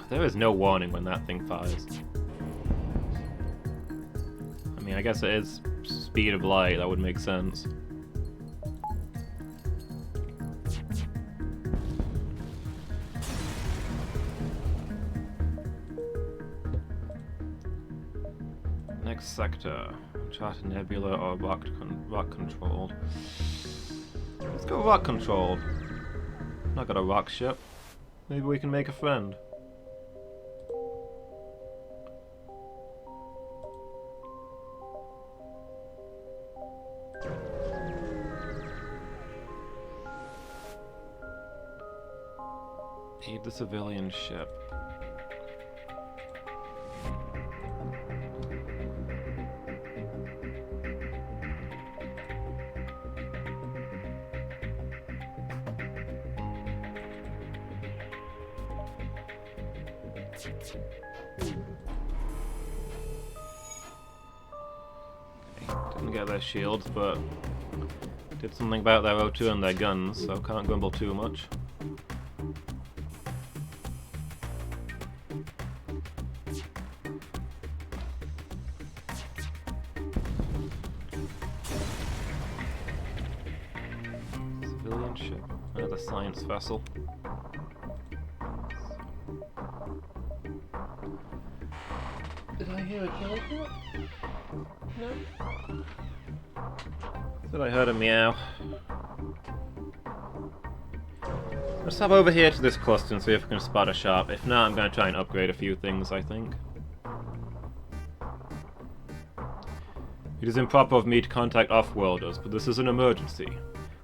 There is no warning when that thing fires. I mean, I guess it is speed of light, that would make sense. Next sector. Uncharted Nebula or rock controlled. Let's go rock controlled. Not got a rock ship. Maybe we can make a friend. Aid the civilian ship. Didn't get their shields, but did something about their O2 and their guns, so can't grumble too much. Civilian ship. Another science vessel. Did I hear a teleport? No. Thought I heard a meow. Let's hop over here to this cluster and see if we can spot a shop. If not, I'm going to try and upgrade a few things, I think. It is improper of me to contact off-worlders, but this is an emergency.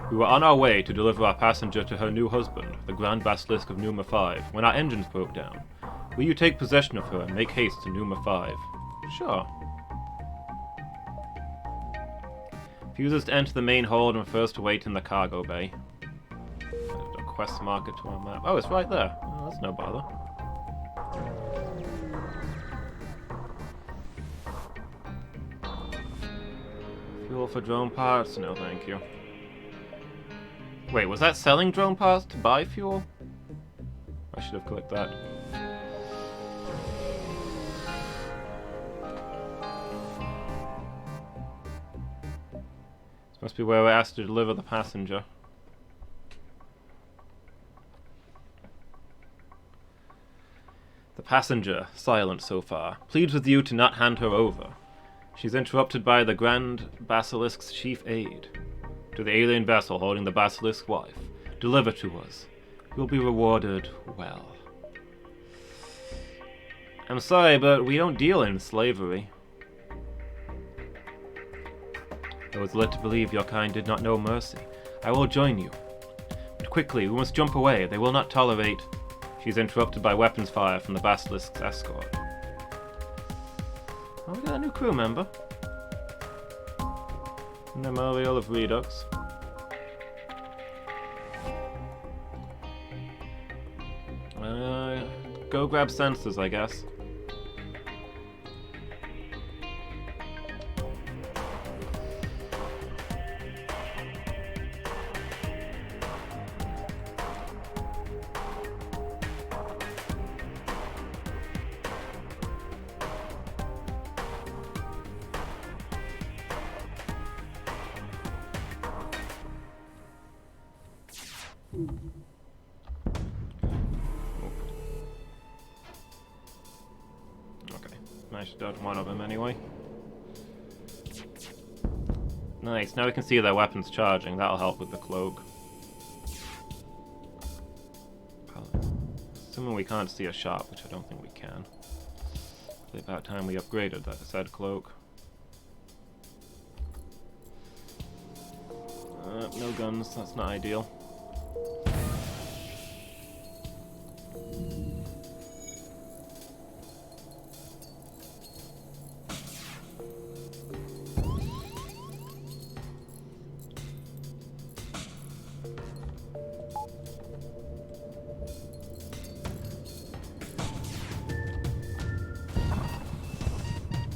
We were on our way to deliver our passenger to her new husband, the Grand Basilisk of Numa 5, when our engines broke down. Will you take possession of her and make haste to Numa 5? Sure. Fuses to enter the main hold and first to wait in the cargo bay. A quest marker to our map. Oh, it's right there. Oh, that's no bother. for drone parts? No, thank you. Wait, was that selling drone parts to buy fuel? I should have clicked that. This must be where we're asked to deliver the passenger. The passenger, silent so far, pleads with you to not hand her over. She's interrupted by the Grand Basilisk's chief aide. To the alien vessel holding the Basilisk's wife, deliver to us. You'll be rewarded well. I'm sorry, but we don't deal in slavery. I was led to believe your kind did not know mercy. I will join you. But quickly, we must jump away. They will not tolerate... She's interrupted by weapons fire from the Basilisk's escort. Oh, we got a new crew member. Memorial of Redux. Go grab sensors, I guess. Okay, managed to dodge one of them anyway. Nice, now we can see their weapons charging. That'll help with the cloak. Assuming we can't see a shot, which I don't think we can. It's about time we upgraded that said cloak. No guns, that's not ideal.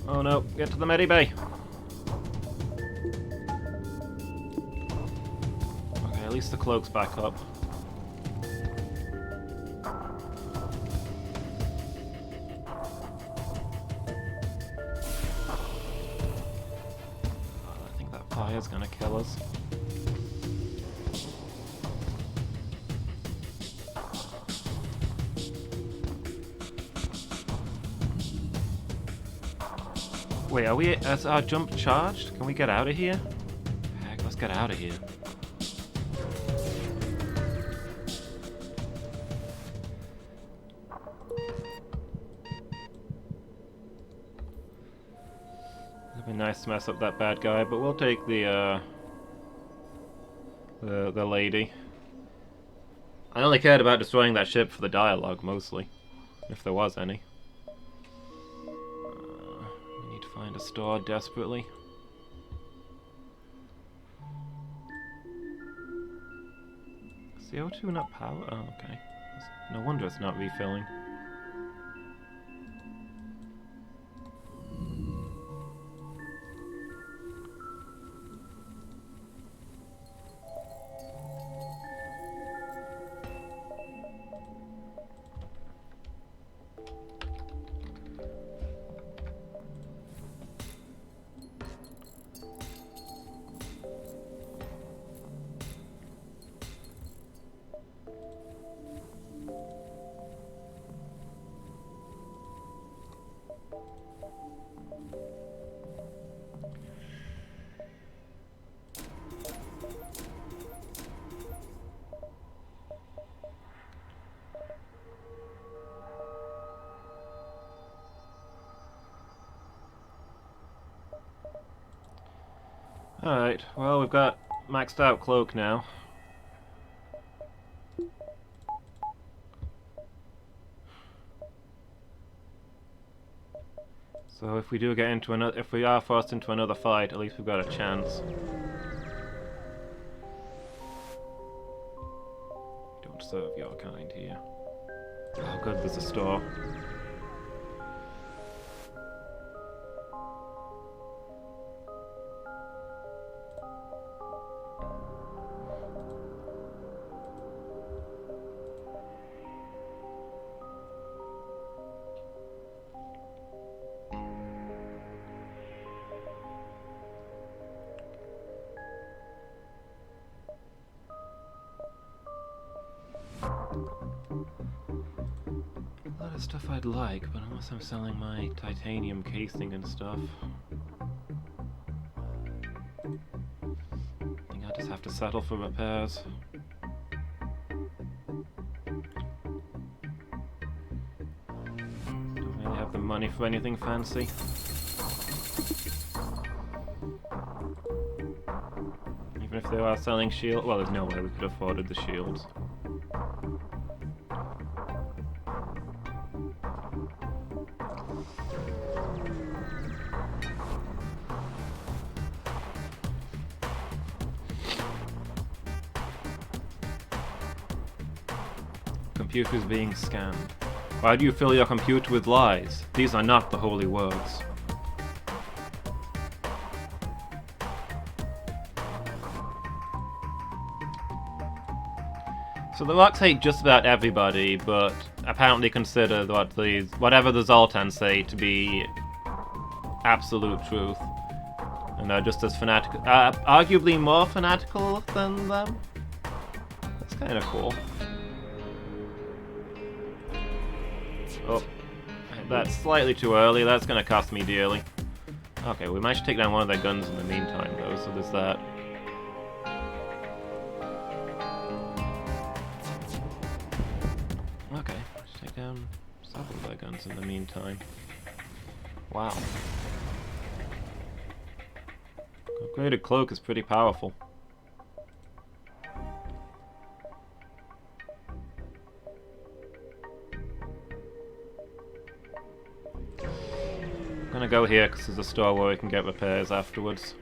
Oh no, get to the medibay! Okay, at least the cloak's back up. I think that fire's gonna kill us. Wait, are we... Is our jump charged? Can we get out of here? Heck, let's get out of here. It'd be nice to mess up that bad guy, but we'll take the lady. I only cared about destroying that ship for the dialogue, mostly. If there was any. Find a store desperately. CO2 not power? Oh, okay. No wonder it's not refilling. Alright, well, we've got maxed out cloak now. So if we do get into another, if we are forced into another fight, at least we've got a chance. Don't serve your kind here. Oh good, there's a store. A lot of stuff I'd like, but unless I'm selling my titanium casing and stuff, I think I just have to settle for repairs. Don't really have the money for anything fancy. Even if they are selling shields, well, there's no way we could have afforded the shields. Computer is being scanned. Why do you fill your computer with lies? These are not the holy words. So the rocks hate just about everybody, but apparently consider whatever the Zoltans say to be absolute truth. And are just as fanatical, arguably more fanatical than them. That's kind of cool. Oh, that's slightly too early. That's going to cost me dearly. Okay, we managed to take down one of their guns in the meantime, though, so there's that. Okay, let's take down several of their guns in the meantime. Wow. Upgraded cloak is pretty powerful. I'm gonna go here because there's a store where we can get repairs afterwards.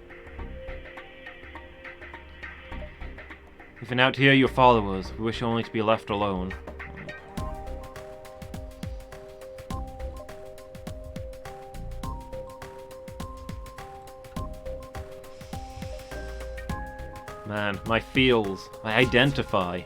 We've been out to hear your followers. We wish only to be left alone. Man, my feels. I identify.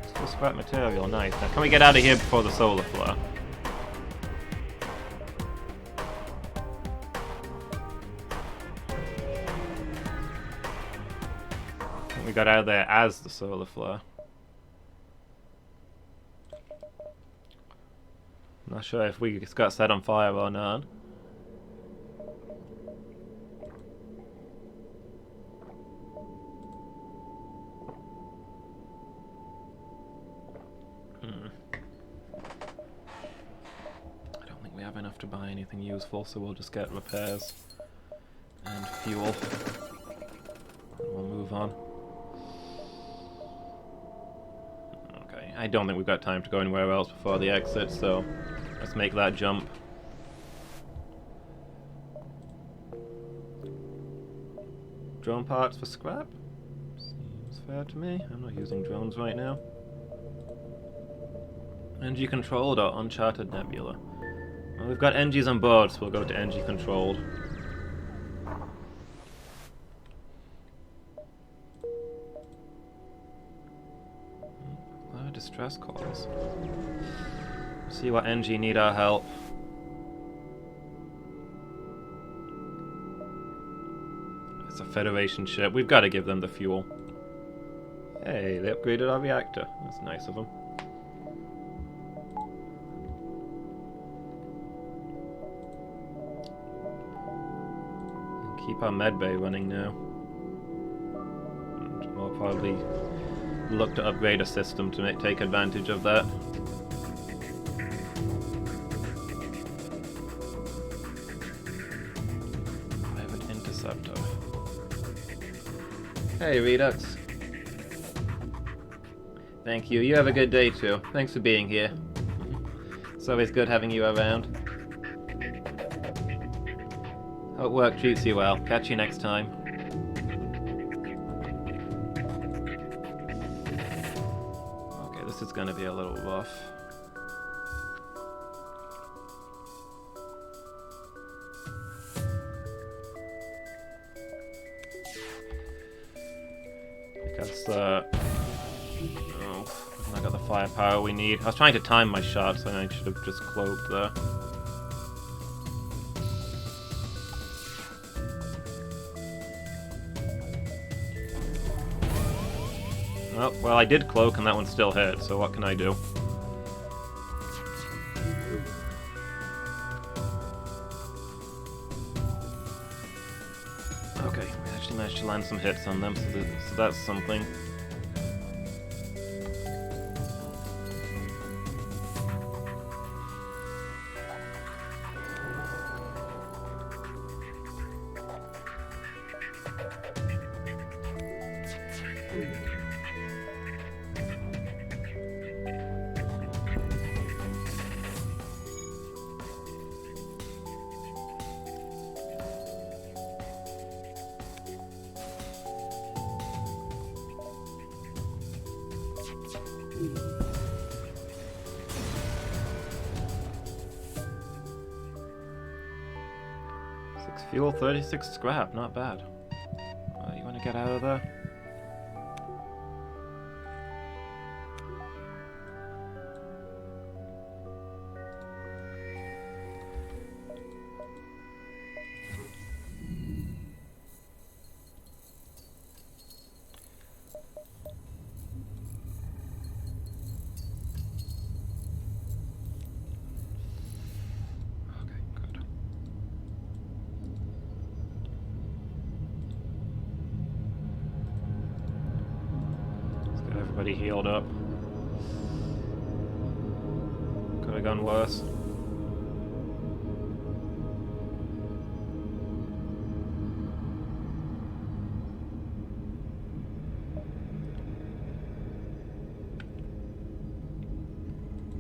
Still scrap material, nice. Now can we get out of here before the solar flare? We got out of there as the solar flare. I'm not sure if we just got set on fire or not. I don't think we have enough to buy anything useful, so we'll just get repairs and fuel. And we'll move on. I don't think we've got time to go anywhere else before the exit, so let's make that jump. Drone parts for scrap? Seems fair to me. I'm not using drones right now. NG controlled or uncharted nebula? Well, we've got NGs on board, so we'll go to NG controlled. Distress calls. See what NG need our help. It's a Federation ship. We've got to give them the fuel. Hey, they upgraded our reactor. That's nice of them. Keep our medbay running now. And we'll probably look to upgrade a system to take advantage of that. Private interceptor. Hey, Redux. Thank you. You have a good day too. Thanks for being here. It's always good having you around. Hope work treats you well. Catch you next time. This is going to be a little rough. Guess, oh, I got the firepower we need. I was trying to time my shots, and I should have just cloaked there. Oh, well, I did cloak, and that one still hit, so what can I do? Okay, we actually managed to land some hits on them, so that's something. Fuel, 36 scrap, not bad. You want to get out of there? Everybody healed up. Could have gone worse.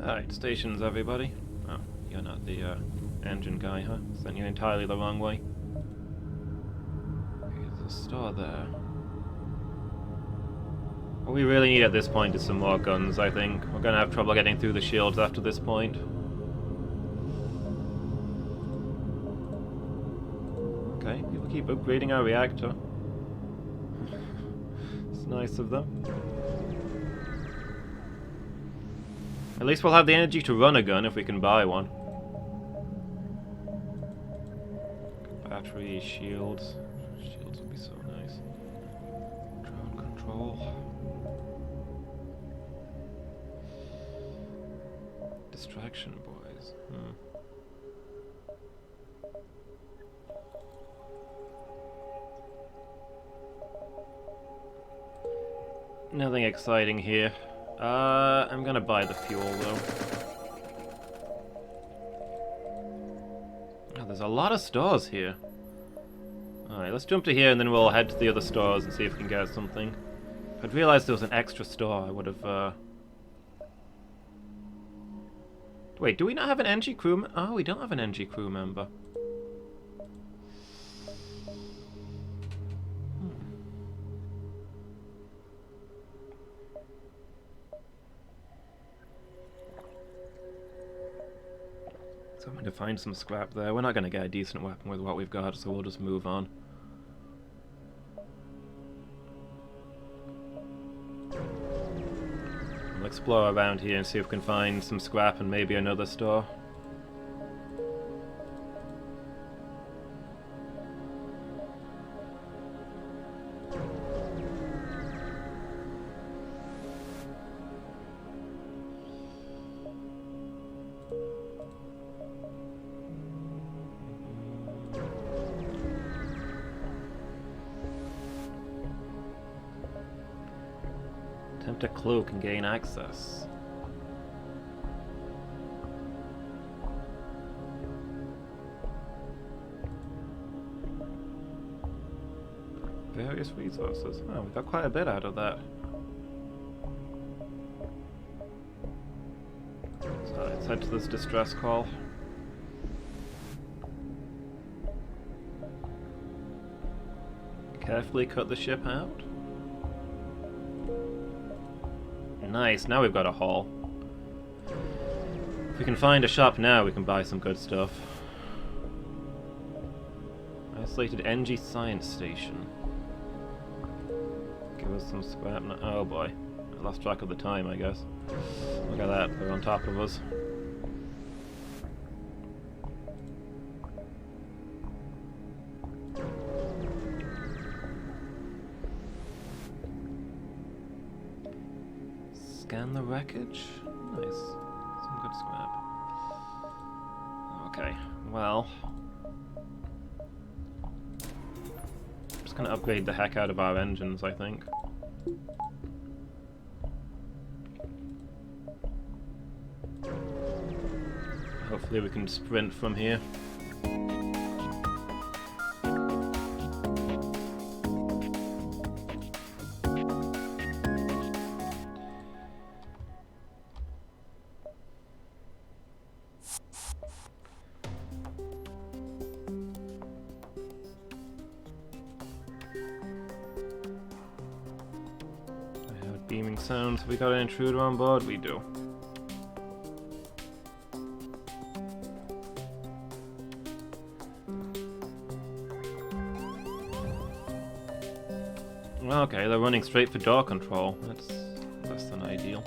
Alright, stations everybody. Oh, you're not the engine guy, huh? Sent you entirely the wrong way. There's a store there. What we really need at this point is some more guns, I think. We're gonna have trouble getting through the shields after this point. Okay, people keep upgrading our reactor. It's nice of them. At least we'll have the energy to run a gun if we can buy one. Battery, shields. Shields would be so nice. Drone control. Distraction boys. Nothing exciting here. I'm gonna buy the fuel though. Oh, there's a lot of stores here. Alright, let's jump to here and then we'll head to the other stores and see if we can get something. If I'd realized there was an extra store, I would have, Wait, do we not have an NG crew? Oh, we don't have an NG crew member. So I'm going to find some scrap there. We're not going to get a decent weapon with what we've got, so we'll just move on. We'll explore around here and see if we can find some scrap and maybe another store. Attempt to cloak and gain access. Various resources. Oh, we got quite a bit out of that. So let's head to this distress call. Carefully cut the ship out. Nice, now we've got a haul. If we can find a shop now, we can buy some good stuff. Isolated NG Science Station. give us some scrap. Oh boy. I lost track of the time, I guess. Look at that, they're on top of us. Scan the wreckage? Nice. Some good scrap. Okay, well... I'm just gonna upgrade the heck out of our engines, I think. Hopefully we can sprint from here. I have beaming sounds. Have we got an intruder on board? We do. Okay, they're running straight for door control. That's less than ideal.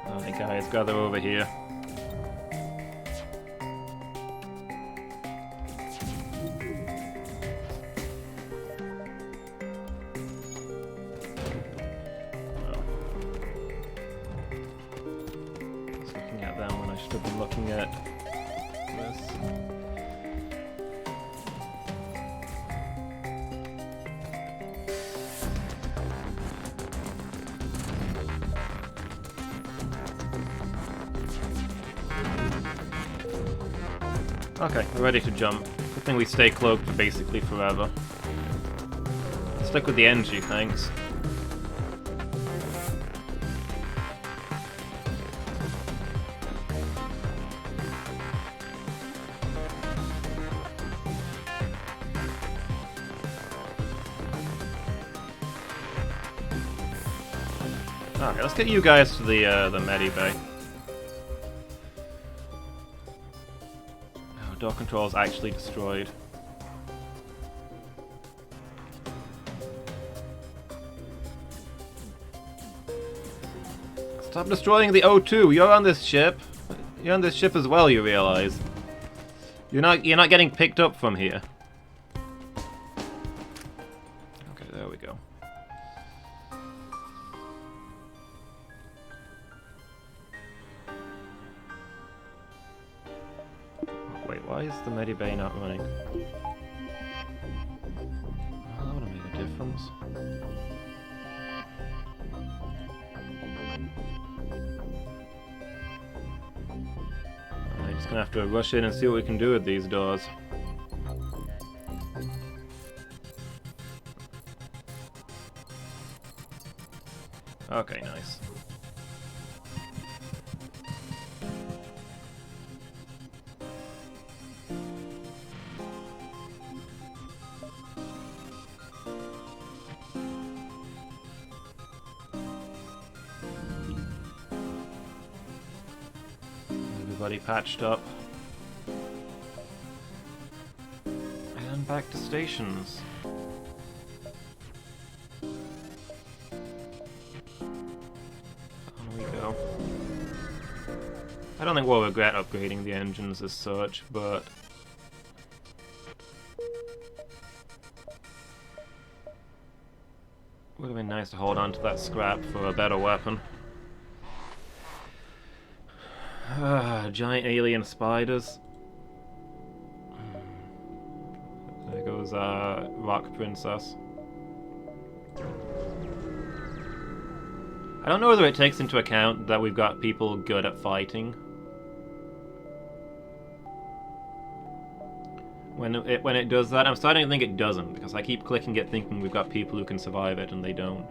Alright guys, gather over here. Well, I was looking at them when I should have been looking at this. Okay, we're ready to jump. Good thing we stay cloaked for basically forever. Stick with the NG, thanks. Okay, let's get you guys to the medibay. Door control is actually destroyed. Stop destroying the O2. You're on this ship. You're on this ship as well, you realize. You're not getting picked up from here. Okay, there we go. Wait, why is the medibay not running? Oh, that would have made a difference. I'm just gonna have to rush in and see what we can do with these doors. Okay, nice. Everybody patched up. And back to stations. On we go. I don't think we'll regret upgrading the engines as such, but... would have been nice to hold on to that scrap for a better weapon. Giant alien spiders. There goes Rock Princess. I don't know whether it takes into account that we've got people good at fighting. When it does that, I'm starting to think it doesn't, because I keep clicking it thinking we've got people who can survive it, and they don't.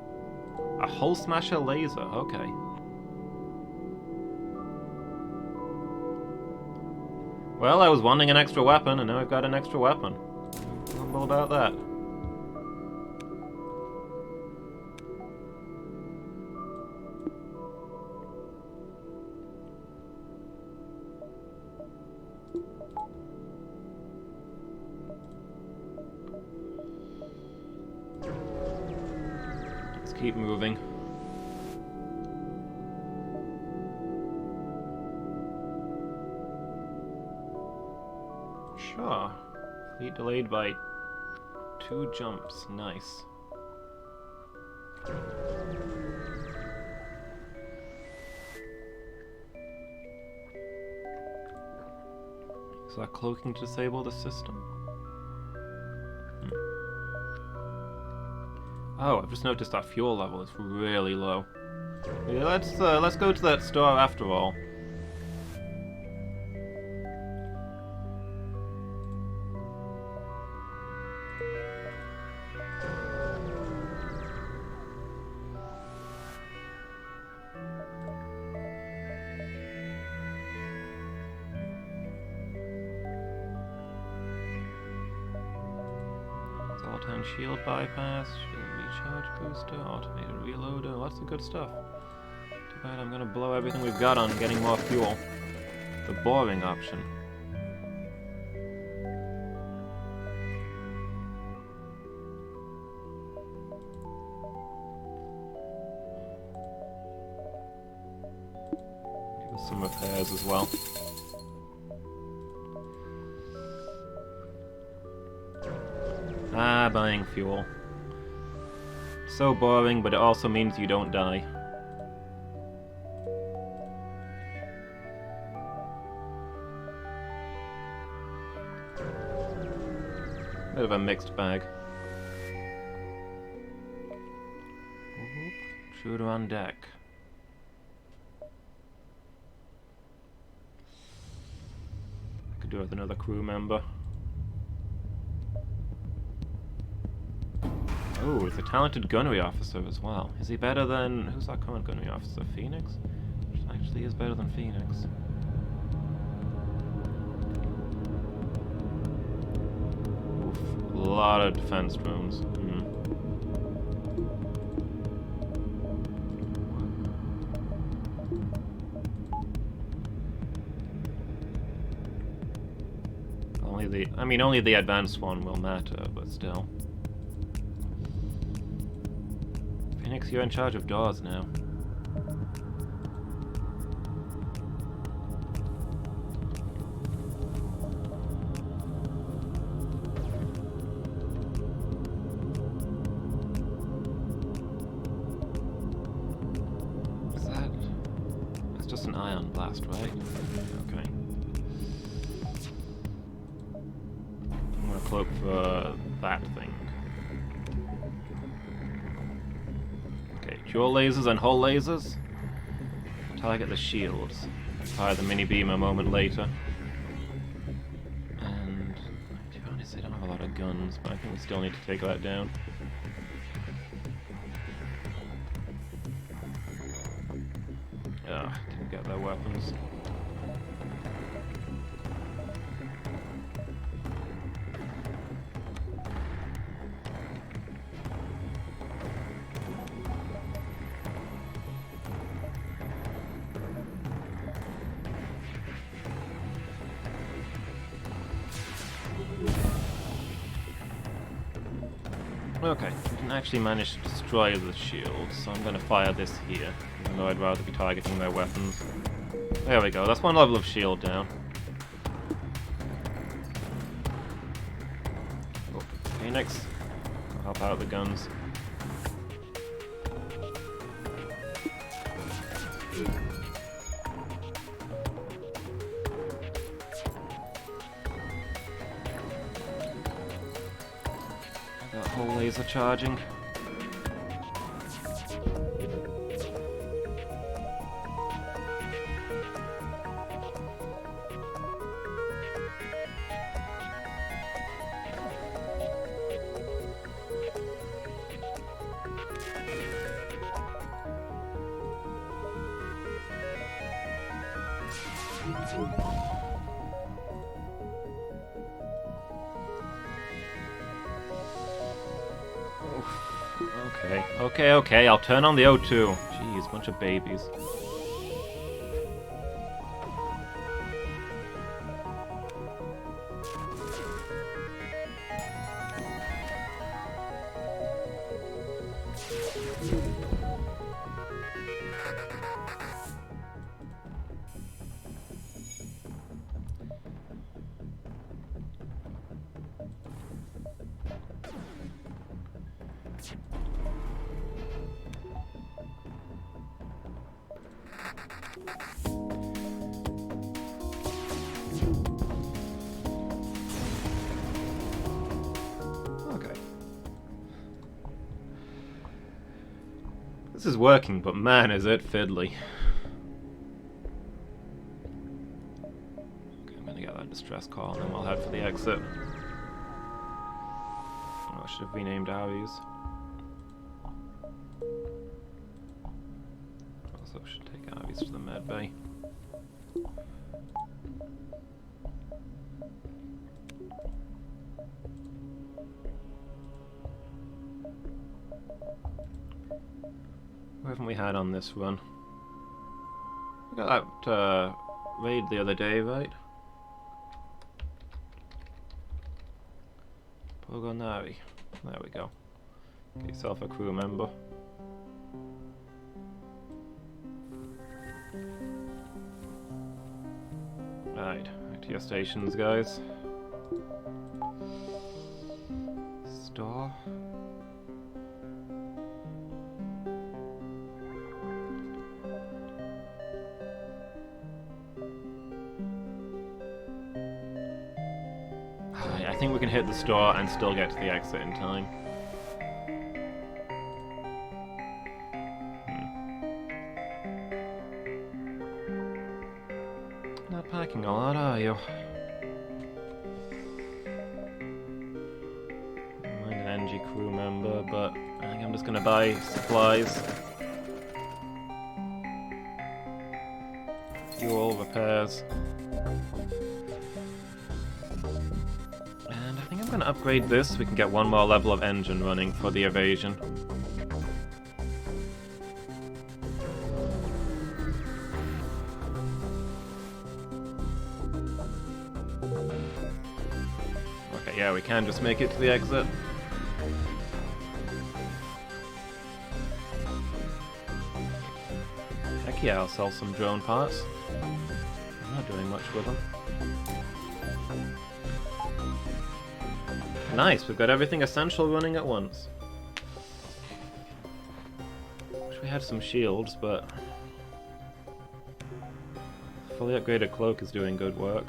A Hull Smasher laser, okay. Well, I was wanting an extra weapon, and now I've got an extra weapon. Humble about that. keep moving. Sure. Fleet delayed by 2 jumps. Nice. Is that cloaking to disable the system? Oh, I've just noticed that fuel level is really low. Yeah, let's go to that store after all. All-time shield bypass, shield recharge booster, automated reloader, lots of good stuff. Too bad I'm gonna blow everything we've got on getting more fuel. The boring option. Give us some repairs as well. Ah, buying fuel. So boring, but it also means you don't die. Bit of a mixed bag. Shooter on deck. I could do with another crew member. Oh, he's a talented gunnery officer as well. Is he better than... Who's our current gunnery officer? Phoenix? Which actually is better than Phoenix. Oof, a lot of defense rooms. Only the advanced one will matter, but still. Phoenix, you're in charge of doors now. Is that... It's just an ion blast, right? Okay. I'm gonna cloak for that thing. Dual lasers and hull lasers. Target the shields. Fire the mini beam a moment later. And to be honest, I don't have a lot of guns, but I think we still need to take that down. Ugh, didn't get their weapons. Okay, we didn't actually manage to destroy the shield, so I'm gonna fire this here, even though I'd rather be targeting their weapons. There we go, that's one level of shield down. Oh, Phoenix, help out the guns. Whole laser charging. Okay, I'll turn on the O2. Jeez, bunch of babies. Okay. This is working, but man, is it fiddly. Okay, I'm gonna get that distress call, and then we'll head for the exit. Oh, I should have renamed Aries. Also, should take Aries to the med bay. What haven't we had on this run? We got that raid the other day, right? Pogonari. There we go. Get yourself a crew member. Right, back to your stations, guys. Store. I think we can hit the store and still get to the exit in time. Not packing a lot, are you? Mind an NG crew member, but I think I'm just gonna buy supplies. Fuel, repairs. And I think I'm gonna upgrade this so we can get one more level of engine running for the evasion. Okay, yeah, we can just make it to the exit. Heck yeah, I'll sell some drone parts. I'm not doing much with them. Nice, we've got everything essential running at once. Wish we had some shields, but fully upgraded cloak is doing good work.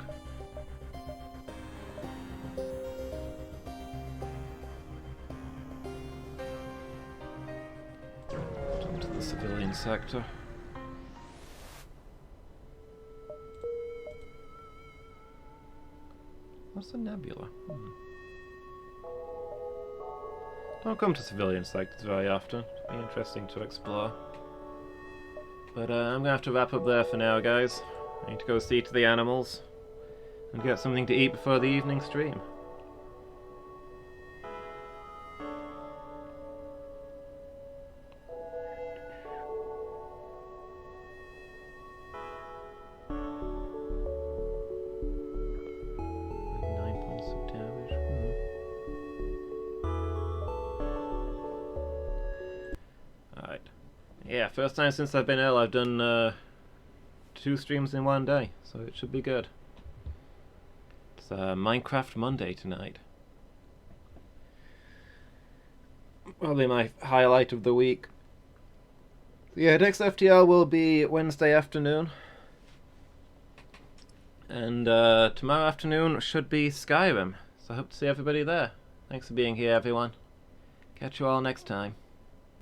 Jump to the civilian sector. What's a nebula? Don't come to civilian sectors very often. It'll be interesting to explore. But I'm gonna have to wrap up there for now, guys. I need to go see to the animals and get something to eat before the evening stream. Yeah, first time since I've been ill I've done 2 streams in one day, so it should be good. It's Minecraft Monday tonight. Probably my highlight of the week. Yeah, next FTL will be Wednesday afternoon. And tomorrow afternoon should be Skyrim, so I hope to see everybody there. Thanks for being here, everyone. Catch you all next time.